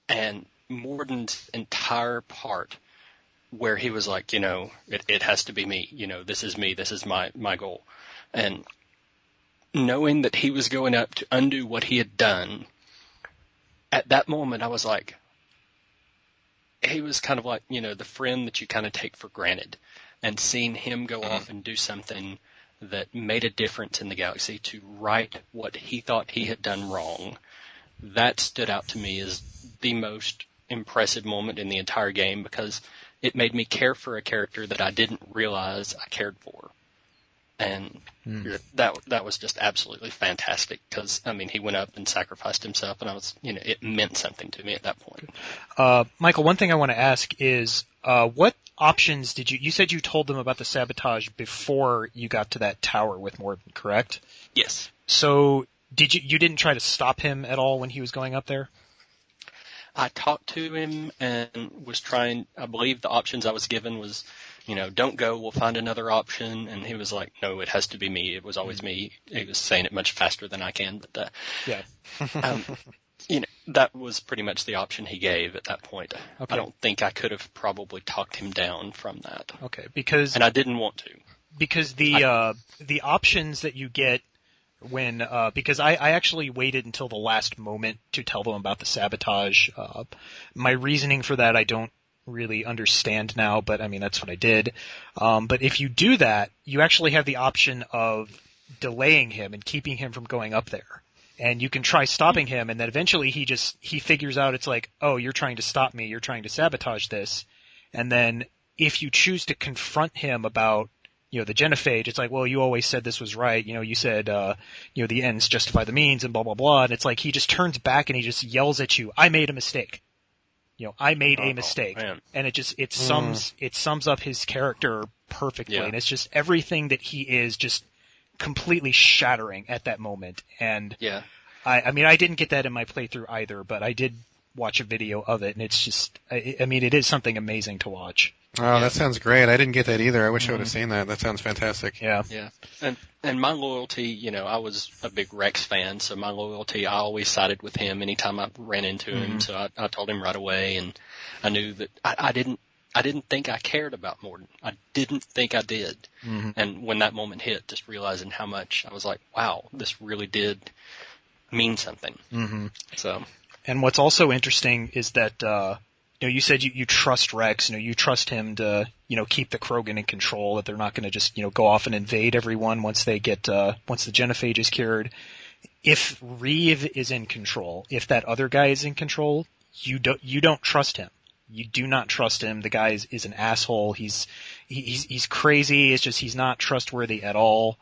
[SPEAKER 3] and Morden's entire part, where he was like, it has to be me. This is me. This is my goal. And knowing that he was going up to undo what he had done, at that moment I was like, he was kind of like, the friend that you kind of take for granted. And seeing him go off and do something that made a difference in the galaxy to right what he thought he had done wrong, that stood out to me as the most impressive moment in the entire game because it made me care for a character that I didn't realize I cared for. And that was just absolutely fantastic because, he went up and sacrificed himself, and I was, it meant something to me at that point.
[SPEAKER 1] Michael, one thing I want to ask is, what options did you said you told them about the sabotage before you got to that tower with Morden, correct?
[SPEAKER 3] Yes.
[SPEAKER 1] So you didn't try to stop him at all when he was going up there?
[SPEAKER 3] I talked to him and was trying, I believe the options I was given was, don't go, we'll find another option. And he was like, no, it has to be me. It was always me. He was saying it much faster than I can, but,
[SPEAKER 1] yeah.
[SPEAKER 3] That was pretty much the option he gave at that point.
[SPEAKER 1] Okay.
[SPEAKER 3] I don't think I could have probably talked him down from that.
[SPEAKER 1] Okay,
[SPEAKER 3] and I didn't want to.
[SPEAKER 1] Because the options that you get when because I actually waited until the last moment to tell them about the sabotage. My reasoning for that I don't really understand now, but that's what I did. But if you do that, you actually have the option of delaying him and keeping him from going up there. And you can try stopping him, and then eventually he figures out it's like, oh, you're trying to stop me, you're trying to sabotage this. And then if you choose to confront him about, the genophage, it's like, well, you always said this was right. You said, the ends justify the means and blah, blah, blah. And it's like he just turns back and he just yells at you, I made a mistake. I made a mistake.
[SPEAKER 3] Man.
[SPEAKER 1] And it sums up his character perfectly.
[SPEAKER 3] Yeah.
[SPEAKER 1] And it's just everything that he is just completely shattering at that moment. And
[SPEAKER 3] yeah.
[SPEAKER 1] I didn't get that in my playthrough either, but I did watch a video of it, and it's just, it is something amazing to watch.
[SPEAKER 2] Oh, that sounds great. I didn't get that either. I wish I would have seen that. That sounds fantastic.
[SPEAKER 1] Yeah.
[SPEAKER 3] Yeah. And my loyalty, I was a big Rex fan, so my loyalty, I always sided with him anytime I ran into him, so I told him right away, and I knew that I didn't think I cared about Morden. I didn't think I did. Mm-hmm. And when that moment hit, just realizing how much, I was like, wow, this really did mean something.
[SPEAKER 1] Mm-hmm.
[SPEAKER 3] So.
[SPEAKER 1] And what's also interesting is that, you said you trust Rex, you trust him to, keep the Krogan in control, that they're not going to just, go off and invade everyone once they get, once the genophage is cured. If Reeve is in control, if that other guy is in control, you don't trust him. You do not trust him. The guy is an asshole. He's crazy. It's just he's not trustworthy at all.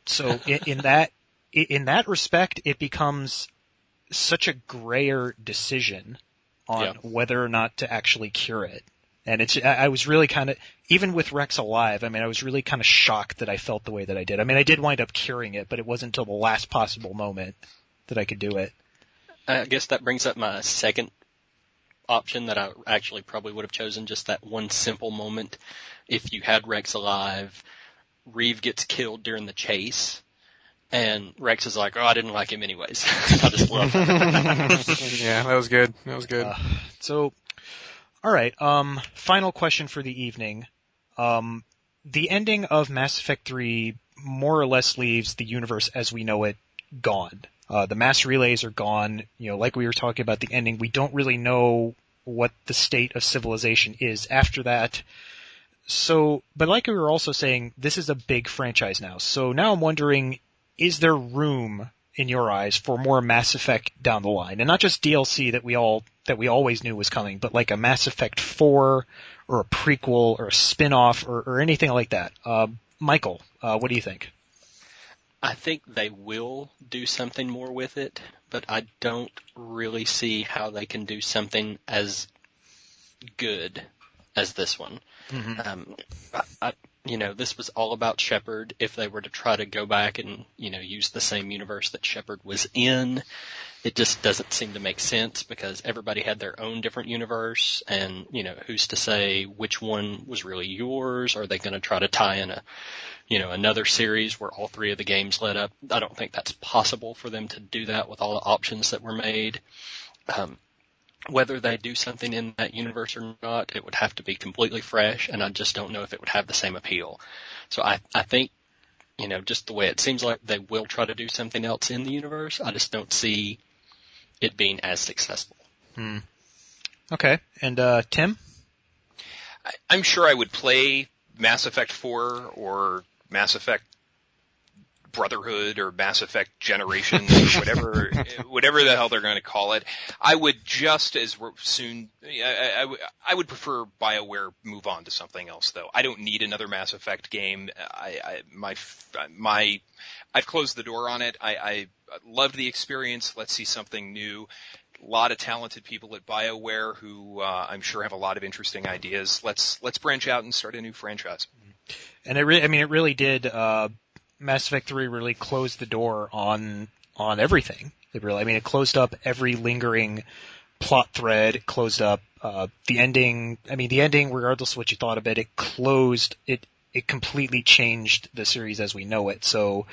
[SPEAKER 1] So in that respect, it becomes such a grayer decision on whether or not to actually cure it. And I was really kind of, even with Rex alive, I was really kind of shocked that I felt the way that I did. I did wind up curing it, but it wasn't until the last possible moment that I could do it.
[SPEAKER 3] I guess that brings up my second option that I actually probably would have chosen, just that one simple moment. If you had Rex alive, Reeve gets killed during the chase, And Rex is like, oh, I didn't like him anyways. I just love him.
[SPEAKER 5] Yeah, that was good. That was good.
[SPEAKER 1] So, all right. Final question for the evening. The ending of Mass Effect 3 more or less leaves the universe as we know it gone. The mass relays are gone. Like we were talking about the ending, we don't really know what the state of civilization is after that. So, but like we were also saying, this is a big franchise now. So now I'm wondering, is there room in your eyes for more Mass Effect down the line? And not just DLC that we always knew was coming, but like a Mass Effect 4 or a prequel or a spin-off or anything like that. Michael, what do you think?
[SPEAKER 3] I think they will do something more with it, but I don't really see how they can do something as good as this one.
[SPEAKER 1] Mm-hmm.
[SPEAKER 3] This was all about Shepard. If they were to try to go back and, use the same universe that Shepard was in, it just doesn't seem to make sense because everybody had their own different universe and, who's to say which one was really yours? Are they going to try to tie in another series where all three of the games led up? I don't think that's possible for them to do that with all the options that were made. Whether they do something in that universe or not, it would have to be completely fresh, and I just don't know if it would have the same appeal. So I think, just the way it seems like they will try to do something else in the universe, I just don't see it being as successful.
[SPEAKER 1] Okay. And Tim?
[SPEAKER 4] I'm sure I would play Mass Effect 4 or Mass Effect Brotherhood or Mass Effect Generations or whatever the hell they're going to call it. I would just as soon, I would prefer BioWare move on to something else though. I don't need another Mass Effect game. I've closed the door on it. I loved the experience. Let's see something new. A lot of talented people at BioWare who I'm sure have a lot of interesting ideas. Let's branch out and start a new franchise.
[SPEAKER 1] And it really did. Mass Effect 3 really closed the door on everything. It closed up every lingering plot thread. It closed up the ending. The ending, regardless of what you thought of it, it closed it. It completely changed the series as we know it. So,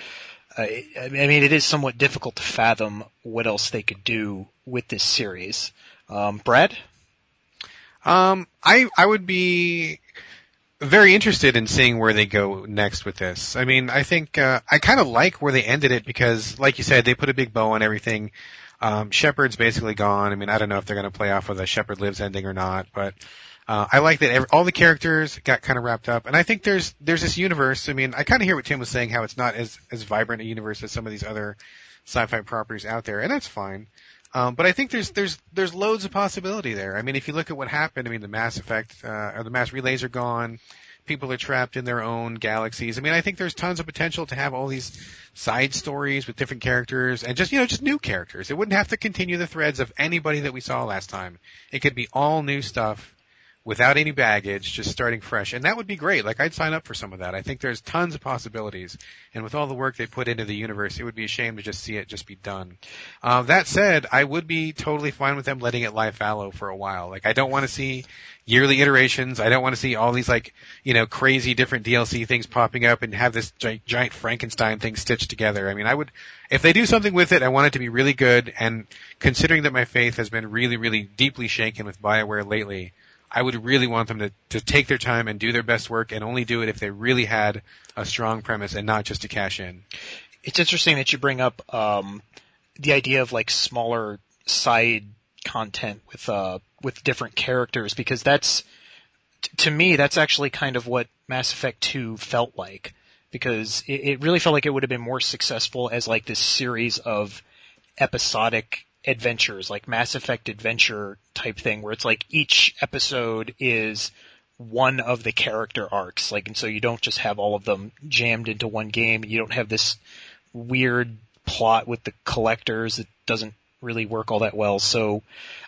[SPEAKER 1] it is somewhat difficult to fathom what else they could do with this series. Brad?
[SPEAKER 2] I would be very interested in seeing where they go next with this. I think I kind of like where they ended it because, like you said, they put a big bow on everything. Shepard's basically gone. I don't know if they're going to play off of the Shepard Lives ending or not, but I like that all the characters got kind of wrapped up. And I think there's this universe. I kind of hear what Tim was saying, how it's not as vibrant a universe as some of these other sci-fi properties out there, and that's fine. But I think there's loads of possibility there. If you look at what happened, the Mass Effect, or the mass relays are gone. People are trapped in their own galaxies. I think there's tons of potential to have all these side stories with different characters and just new characters. It wouldn't have to continue the threads of anybody that we saw last time. It could be all new stuff without any baggage, just starting fresh. And that would be great. I'd sign up for some of that. I think there's tons of possibilities. And with all the work they put into the universe, it would be a shame to just see it just be done. That said, I would be totally fine with them letting it lie fallow for a while. I don't want to see yearly iterations. I don't want to see all these crazy different DLC things popping up and have this giant Frankenstein thing stitched together. If they do something with it, I want it to be really good. And considering that my faith has been really, really deeply shaken with BioWare lately, I would really want them to take their time and do their best work and only do it if they really had a strong premise and not just to cash in.
[SPEAKER 1] It's interesting that you bring up the idea of smaller side content with different characters, because to me that's actually kind of what Mass Effect 2 felt like, because it really felt like it would have been more successful as this series of episodic adventures, like Mass Effect adventure type thing, where it's each episode is one of the character arcs, and so you don't just have all of them jammed into one game. You don't have this weird plot with the collectors that doesn't really work all that well. So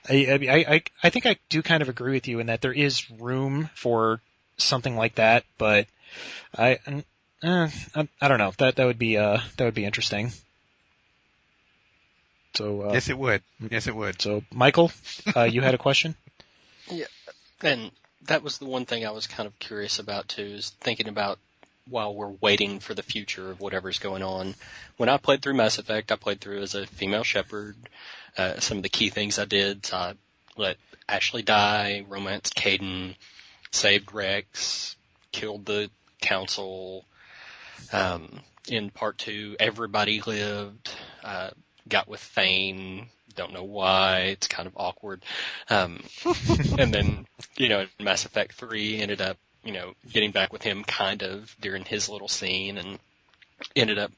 [SPEAKER 1] I think I do kind of agree with you in that there is room for something like that, but I don't know. That would be interesting. So
[SPEAKER 2] Yes, it would. Yes, it would.
[SPEAKER 1] So Michael, you had a question?
[SPEAKER 3] Yeah, and that was the one thing I was kind of curious about too, is thinking about while we're waiting for the future of whatever's going on. When I played through Mass Effect, I played through as a female shepherd. Some of the key things I did, I let Ashley die, romanced Caden, saved Rex, killed the council. In part 2, everybody lived. Got with Thane. Don't know why. It's kind of awkward. And then, in Mass Effect 3 ended up, getting back with him kind of during his little scene and ended up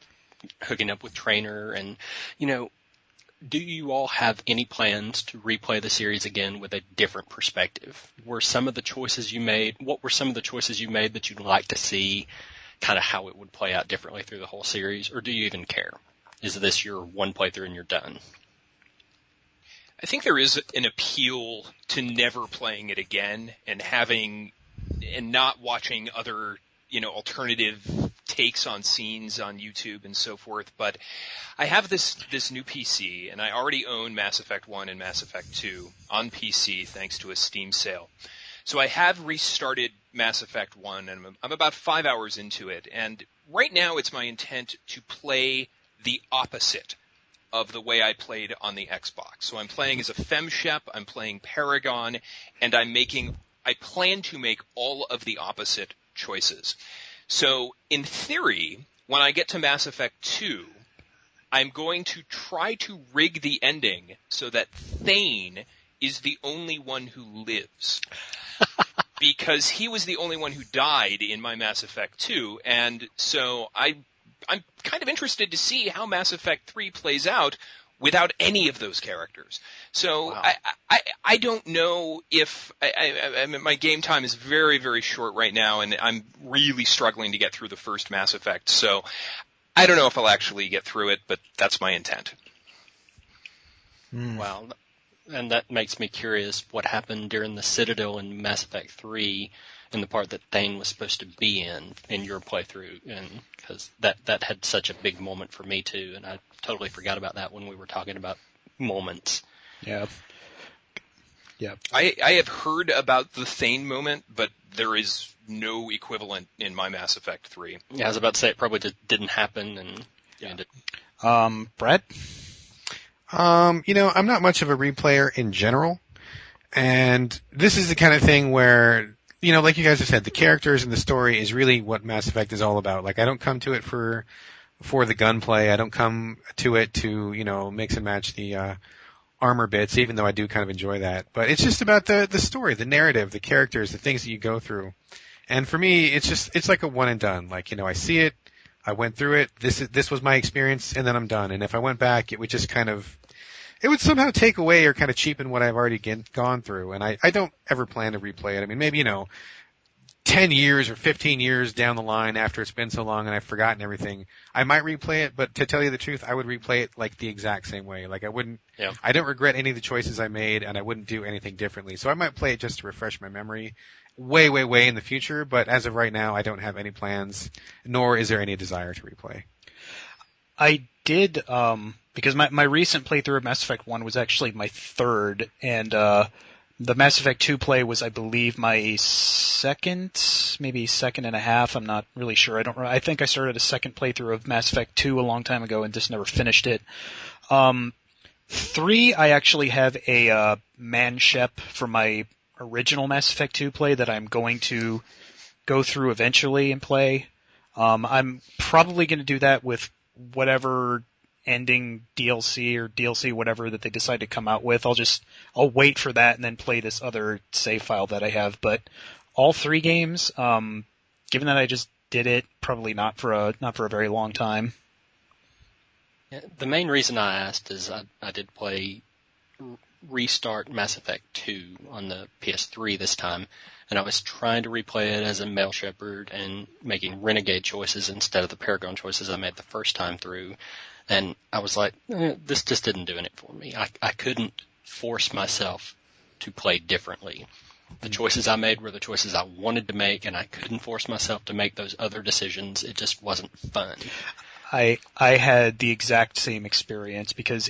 [SPEAKER 3] hooking up with Trainer. And, do you all have any plans to replay the series again with a different perspective? What were some of the choices you made that you'd like to see kind of how it would play out differently through the whole series? Or do you even care? Is this your one playthrough and you're done?
[SPEAKER 4] I think there is an appeal to never playing it again and not watching other, alternative takes on scenes on YouTube and so forth. But I have this new PC, and I already own Mass Effect 1 and Mass Effect 2 on PC thanks to a Steam sale. So I have restarted Mass Effect 1, and I'm about 5 hours into it. And right now it's my intent to play the opposite of the way I played on the Xbox. So I'm playing as a FemShep, I'm playing Paragon, and I plan to make all of the opposite choices. So in theory, when I get to Mass Effect 2, I'm going to try to rig the ending so that Thane is the only one who lives. Because he was the only one who died in my Mass Effect 2, and so I'm kind of interested to see how Mass Effect 3 plays out without any of those characters. So wow. I don't know if my game time is very, very short right now, and I'm really struggling to get through the first Mass Effect. So I don't know if I'll actually get through it, but that's my intent.
[SPEAKER 3] Wow. And that makes me curious what happened during the Citadel in Mass Effect 3 in the part that Thane was supposed to be in your playthrough, and because that had such a big moment for me too, and I totally forgot about that when we were talking about moments.
[SPEAKER 1] Yeah.
[SPEAKER 4] I have heard about the Thane moment, but there is no equivalent in my Mass Effect 3.
[SPEAKER 3] Yeah, I was about to say it probably just didn't happen, and
[SPEAKER 1] Brad?
[SPEAKER 2] I'm not much of a replayer in general, and this is the kind of thing where, like you guys have said, the characters and the story is really what Mass Effect is all about. Like, I don't come to it for the gunplay. I don't come to it to, mix and match the armor bits, even though I do kind of enjoy that. But it's just about the story, the narrative, the characters, the things that you go through. And for me, it's like a one and done. Like, I see it, I went through it, this was my experience, and then I'm done. And if I went back, it would just it would somehow take away or kind of cheapen what I've already gone through. And I don't ever plan to replay it. I mean, maybe, 10 years or 15 years down the line after it's been so long and I've forgotten everything, I might replay it, but to tell you the truth, I would replay it like the exact same way. Like, I don't regret any of the choices I made, and I wouldn't do anything differently. So I might play it just to refresh my memory way, way, way in the future, but as of right now, I don't have any plans, nor is there any desire to replay.
[SPEAKER 1] I did, because my recent playthrough of Mass Effect 1 was actually my third, and the Mass Effect 2 play was, I believe, my second and a half. I'm not really sure. I think I started a second playthrough of Mass Effect 2 a long time ago and just never finished it. 3, I actually have a man-shep for my original Mass Effect 2 play that I'm going to go through eventually and play. I'm probably going to do that with whatever ending DLC or DLC whatever that they decide to come out with. I'll wait for that and then play this other save file that I have. But all 3 games, given that I just did it, probably not for a very long time.
[SPEAKER 3] Yeah, the main reason I asked is I did restart Mass Effect 2 on the PS3 this time, and I was trying to replay it as a male shepherd and making renegade choices instead of the Paragon choices I made the first time through. And I was like, this just isn't doing it for me. I couldn't force myself to play differently. The choices I made were the choices I wanted to make, and I couldn't force myself to make those other decisions. It just wasn't fun.
[SPEAKER 1] I had the exact same experience because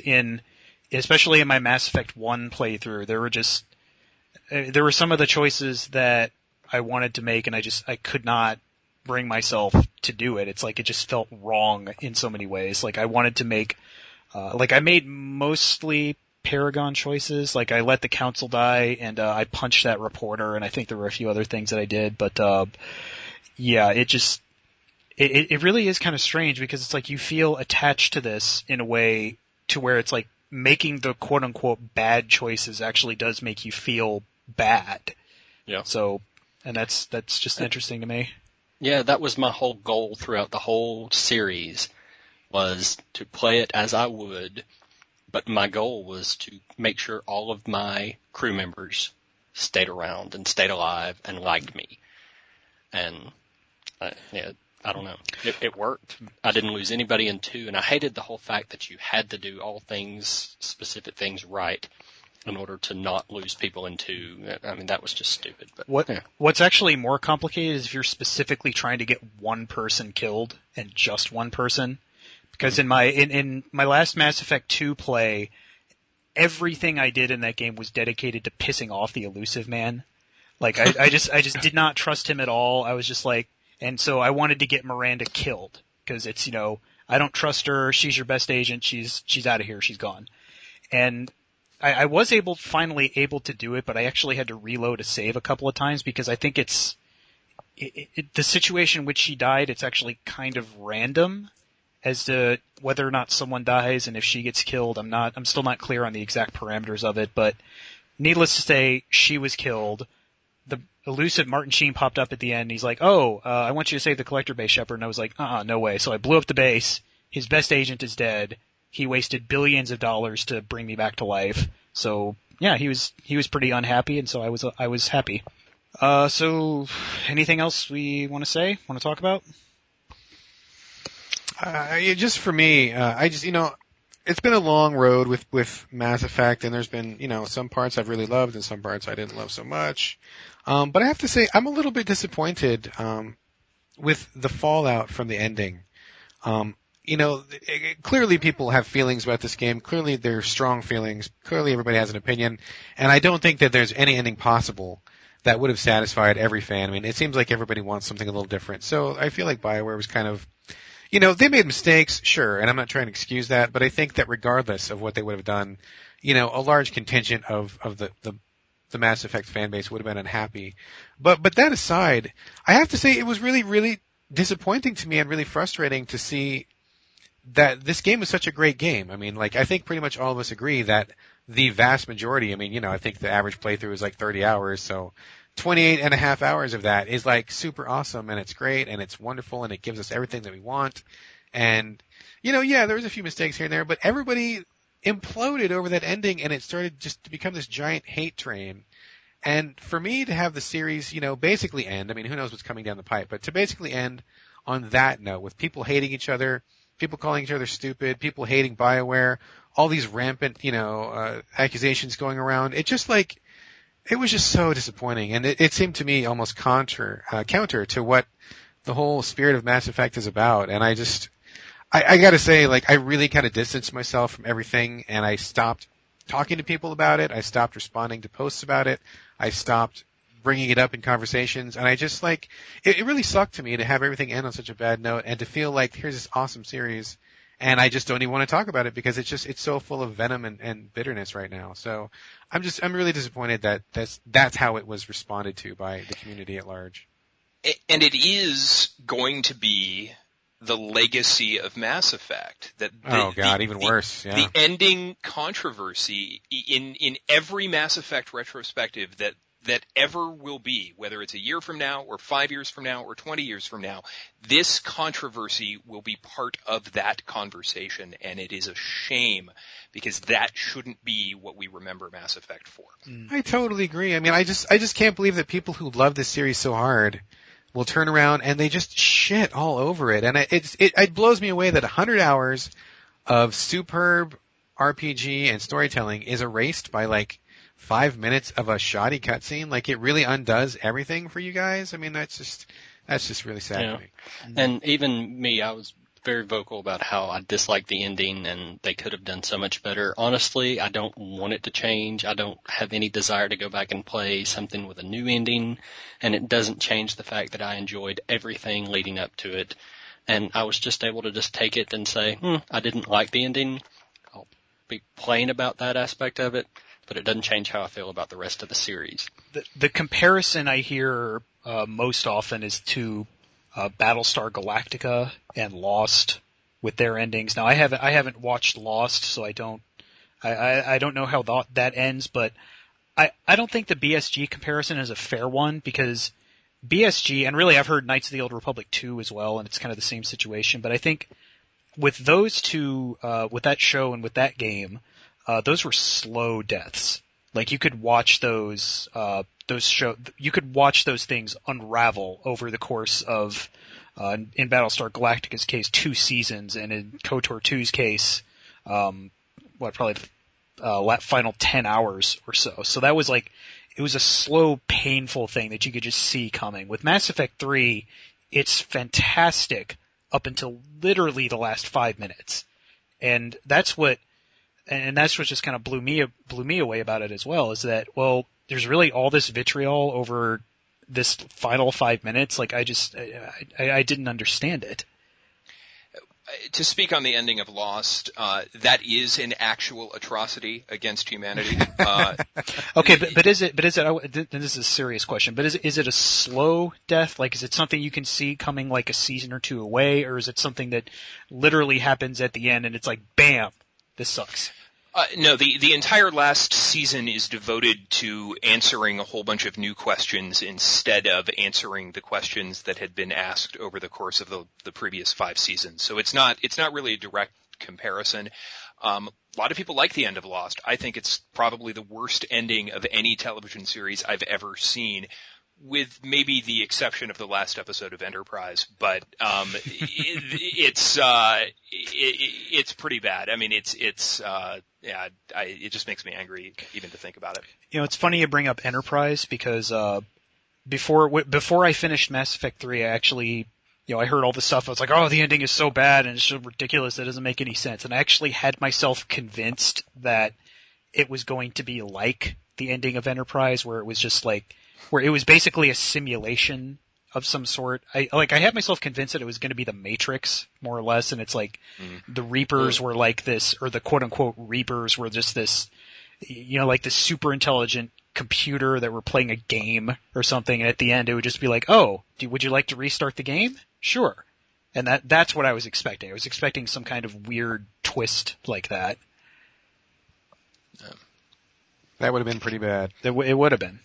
[SPEAKER 1] especially in my Mass Effect 1 playthrough, there were some of the choices that I wanted to make, and I could not bring myself to do it. It's like it just felt wrong in so many ways. Like I wanted to make, I made mostly Paragon choices. Like I let the council die and I punched that reporter, and I think there were a few other things that I did. But yeah, it really is kind of strange because it's like you feel attached to this in a way to where it's like making the quote unquote bad choices actually does make you feel bad.
[SPEAKER 3] Yeah.
[SPEAKER 1] So, and that's just interesting to me.
[SPEAKER 3] Yeah, that was my whole goal throughout the whole series, was to play it as I would, but my goal was to make sure all of my crew members stayed around and stayed alive and liked me. And, I don't know. It worked. I didn't lose anybody in 2, and I hated the whole fact that you had to do all things, specific things right in order to not lose people in 2. I mean, that was just stupid. But
[SPEAKER 1] What's actually more complicated is if you're specifically trying to get one person killed and just one person. Because in my last Mass Effect 2 play, everything I did in that game was dedicated to pissing off the Elusive Man. Like I just did not trust him at all. I was just like, and so I wanted to get Miranda killed because it's, I don't trust her. She's your best agent. She's out of here. She's gone. And I was finally able to do it, but I actually had to reload a save a couple of times because I think the situation in which she died, it's actually kind of random as to whether or not someone dies and if she gets killed. I'm still not clear on the exact parameters of it, but needless to say, she was killed. The elusive Martin Sheen popped up at the end. And he's like, I want you to save the collector base, Shepard. And I was like, no way. So I blew up the base. His best agent is dead. He wasted billions of dollars to bring me back to life. So yeah, he was pretty unhappy, and so I was happy. So anything else we want to talk about?
[SPEAKER 2] Just for me, it's been a long road with Mass Effect, and there's been, some parts I've really loved and some parts I didn't love so much. But I have to say, I'm a little bit disappointed, with the fallout from the ending. Clearly people have feelings about this game. Clearly there's strong feelings. Clearly everybody has an opinion. And I don't think that there's any ending possible that would have satisfied every fan. I mean, it seems like everybody wants something a little different. So I feel like BioWare was kind of, they made mistakes, sure, and I'm not trying to excuse that, but I think that regardless of what they would have done, a large contingent of the Mass Effect fan base would have been unhappy. But that aside, I have to say it was really, really disappointing to me and really frustrating to see that this game is such a great game. I mean, I think pretty much all of us agree that the vast majority, I think the average playthrough is 30 hours, so 28 and a half hours of that is super awesome, and it's great, and it's wonderful, and it gives us everything that we want. And, there was a few mistakes here and there, but everybody imploded over that ending, and it started just to become this giant hate train. And for me to have the series, basically end, who knows what's coming down the pipe, but to basically end on that note, with people hating each other, people calling each other stupid, people hating BioWare, all these rampant, accusations going around. It just it was just so disappointing, and it seemed to me almost counter to what the whole spirit of Mass Effect is about. And I gotta say, I really kind of distanced myself from everything, and I stopped talking to people about it. I stopped responding to posts about it. I stopped bringing it up in conversations, and I just it really sucked to me to have everything end on such a bad note and to feel like here's this awesome series and I just don't even want to talk about it because it's so full of venom and bitterness right now. So I'm really disappointed that that's how it was responded to by the community at large.
[SPEAKER 4] And it is going to be the legacy of Mass Effect.
[SPEAKER 2] Even worse. Yeah.
[SPEAKER 4] The ending controversy in every Mass Effect retrospective that ever will be, whether it's a year from now or 5 years from now or 20 years from now, this controversy will be part of that conversation, and it is a shame because that shouldn't be what we remember Mass Effect for.
[SPEAKER 2] I totally agree. I just can't believe that people who love this series so hard will turn around and they just shit all over it. And it blows me away that 100 hours of superb RPG and storytelling is erased by 5 minutes of a shoddy cutscene. It really undoes everything for you guys. That's just really sad to me.
[SPEAKER 3] And even me, I was very vocal about how I dislike the ending and they could have done so much better. Honestly, I don't want it to change. I don't have any desire to go back and play something with a new ending, and it doesn't change the fact that I enjoyed everything leading up to it. And I was just able to just take it and say, I didn't like the ending. I'll be plain about that aspect of it, but it doesn't change how I feel about the rest of the series.
[SPEAKER 1] The comparison I hear most often is to Battlestar Galactica and Lost with their endings. Now I haven't watched Lost, so I don't know how that ends, but I don't think the BSG comparison is a fair one, because BSG, and really I've heard Knights of the Old Republic 2 as well, and it's kind of the same situation, but I think with those two, with that show and with that game, those were slow deaths. Like, you could watch you could watch those things unravel over the course of, in Battlestar Galactica's case, 2 seasons, and in KOTOR 2's case, probably final 10 hours or so. So that was like, it was a slow, painful thing that you could just see coming. With Mass Effect 3, it's fantastic up until literally the last 5 minutes. And that's what just kind of blew me away about it as well, is that, well, there's really all this vitriol over this final 5 minutes. Like, I didn't understand it.
[SPEAKER 4] To speak on the ending of Lost, that is an actual atrocity against humanity.
[SPEAKER 1] Okay, but is it, this is a serious question, but is it a slow death? Like, is it something you can see coming like a season or 2 away, or is it something that literally happens at the end and it's like, bam, this sucks?
[SPEAKER 4] No, the entire last season is devoted to answering a whole bunch of new questions instead of answering the questions that had been asked over the course of the previous 5 seasons. So it's not really a direct comparison. A lot of people like the end of Lost. I think it's probably the worst ending of any television series I've ever seen, with maybe the exception of the last episode of Enterprise, but it's pretty bad. I mean, it just makes me angry even to think about it.
[SPEAKER 1] You know, it's funny you bring up Enterprise, because before I finished Mass Effect 3, I actually, I heard all this stuff. I was like, oh, the ending is so bad and it's so ridiculous, it doesn't make any sense. And I actually had myself convinced that it was going to be like the ending of Enterprise, where it was just like, where it was basically a simulation of some sort. I had myself convinced that it was going to be the Matrix, more or less, and it's like the Reapers were like this, or the quote-unquote Reapers were just this, like this super intelligent computer that were playing a game or something, and at the end it would just be like, oh, would you like to restart the game? Sure. And that's what I was expecting. I was expecting some kind of weird twist like that.
[SPEAKER 2] That would have been pretty bad.
[SPEAKER 1] It would have been.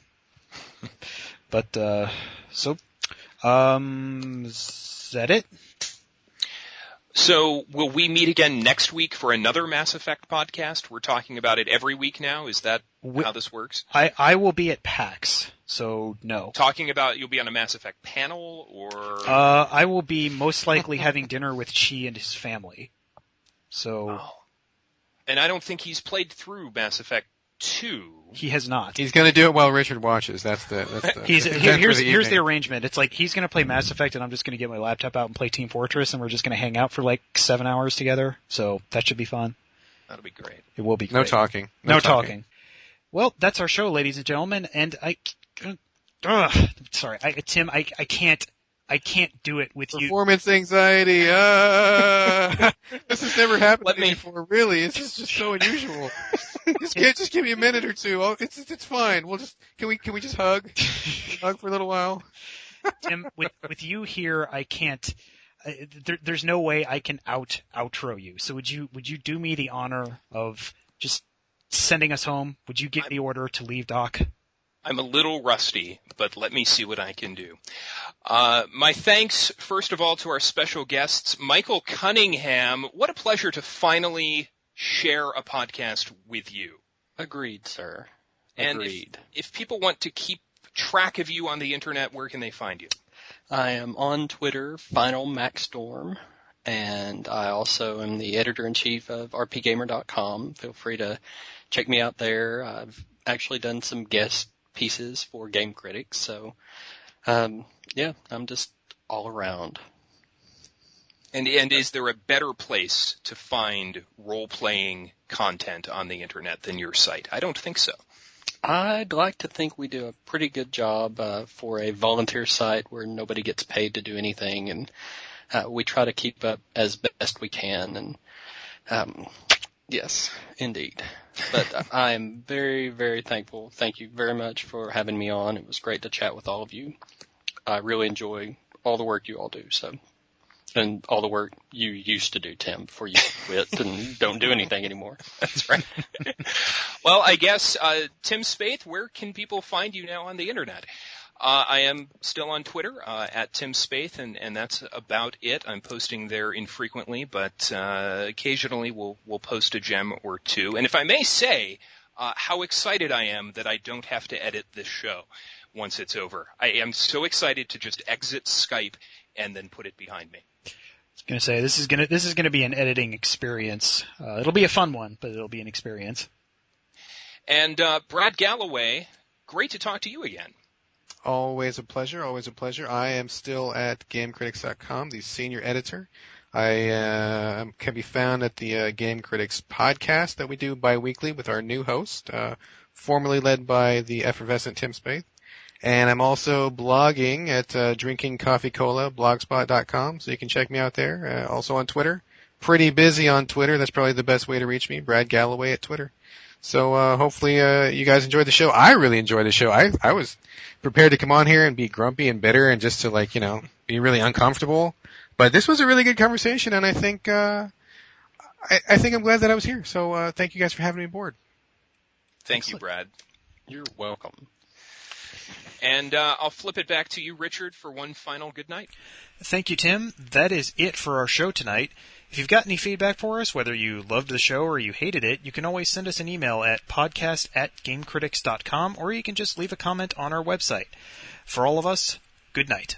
[SPEAKER 1] But, is that it?
[SPEAKER 4] So, will we meet again next week for another Mass Effect podcast? We're talking about it every week now. Is that how this works?
[SPEAKER 1] I will be at PAX, so no.
[SPEAKER 4] You'll be on a Mass Effect panel, or?
[SPEAKER 1] I will be most likely having dinner with Chi and his family. So.
[SPEAKER 4] Oh. And I don't think he's played through Mass Effect 2.
[SPEAKER 1] He has not.
[SPEAKER 2] He's going to do it while Richard watches. That's the
[SPEAKER 1] here's the arrangement. It's like, he's going to play Mass Effect and I'm just going to get my laptop out and play Team Fortress, and we're just going to hang out for like 7 hours together. So that should be fun.
[SPEAKER 4] That'll be great.
[SPEAKER 1] It will be great.
[SPEAKER 2] No talking.
[SPEAKER 1] No talking. Well, that's our show, ladies and gentlemen, and sorry, Tim, I can't do it with you.
[SPEAKER 2] Performance anxiety. This has never happened to me before. Really, it's just so unusual. Just give me a minute or two. Oh, it's fine. Can we just hug? Hug for a little while.
[SPEAKER 1] Tim, with you here, I can't. There's no way I can outro you. So would you do me the honor of just sending us home? Would you give the order to leave, Doc?
[SPEAKER 4] I'm a little rusty, but let me see what I can do. My thanks, first of all, to our special guests, Michael Cunningham. What a pleasure to finally share a podcast with you.
[SPEAKER 3] Agreed, sir.
[SPEAKER 4] Agreed. And if people want to keep track of you on the internet, where can they find you?
[SPEAKER 3] I am on Twitter, FinalMaxStorm, and I also am the editor-in-chief of rpgamer.com. Feel free to check me out there. I've actually done some guest pieces for Game Critics, so I'm just all around.
[SPEAKER 4] And is there a better place to find role-playing content on the internet than your site? I don't think so.
[SPEAKER 3] I'd like to think we do a pretty good job for a volunteer site where nobody gets paid to do anything, and we try to keep up as best we can. And yes, indeed. But I am very, very thankful. Thank you very much for having me on. It was great to chat with all of you. I really enjoy all the work you all do. And all the work you used to do, Tim, before you quit and don't do anything anymore.
[SPEAKER 4] That's right. Well, I guess, Tim Spaeth, where can people find you now on the internet? I am still on Twitter, at Tim Spaeth, and that's about it. I'm posting there infrequently, but, occasionally we'll post a gem or two. And if I may say, how excited I am that I don't have to edit this show once it's over. I am so excited to just exit Skype and then put it behind me.
[SPEAKER 1] I was going to say, this is gonna be an editing experience. It'll be a fun one, but it'll be an experience.
[SPEAKER 4] And Brad Gallaway, great to talk to you again.
[SPEAKER 2] Always a pleasure, always a pleasure. I am still at GameCritics.com, the senior editor. I can be found at the Game Critics podcast that we do bi-weekly with our new host, formerly led by the effervescent Tim Spaeth. And I'm also blogging at Drinking Coffee Cola, blogspot.com, so you can check me out there. Also on Twitter. Pretty busy on Twitter. That's probably the best way to reach me, Brad Gallaway at Twitter. So hopefully you guys enjoyed the show. I really enjoyed the show. I was prepared to come on here and be grumpy and bitter and just to be really uncomfortable. But this was a really good conversation, and I think I think I'm glad that I was here. So thank you guys for having me aboard.
[SPEAKER 4] Thank you, Brad.
[SPEAKER 3] You're welcome.
[SPEAKER 4] And I'll flip it back to you, Richard, for one final good night.
[SPEAKER 1] Thank you, Tim. That is it for our show tonight. If you've got any feedback for us, whether you loved the show or you hated it, you can always send us an email at podcast@gamecritics.com, or you can just leave a comment on our website. For all of us, good night.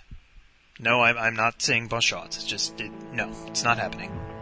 [SPEAKER 1] No, I'm not saying bus shots. No, it's not happening.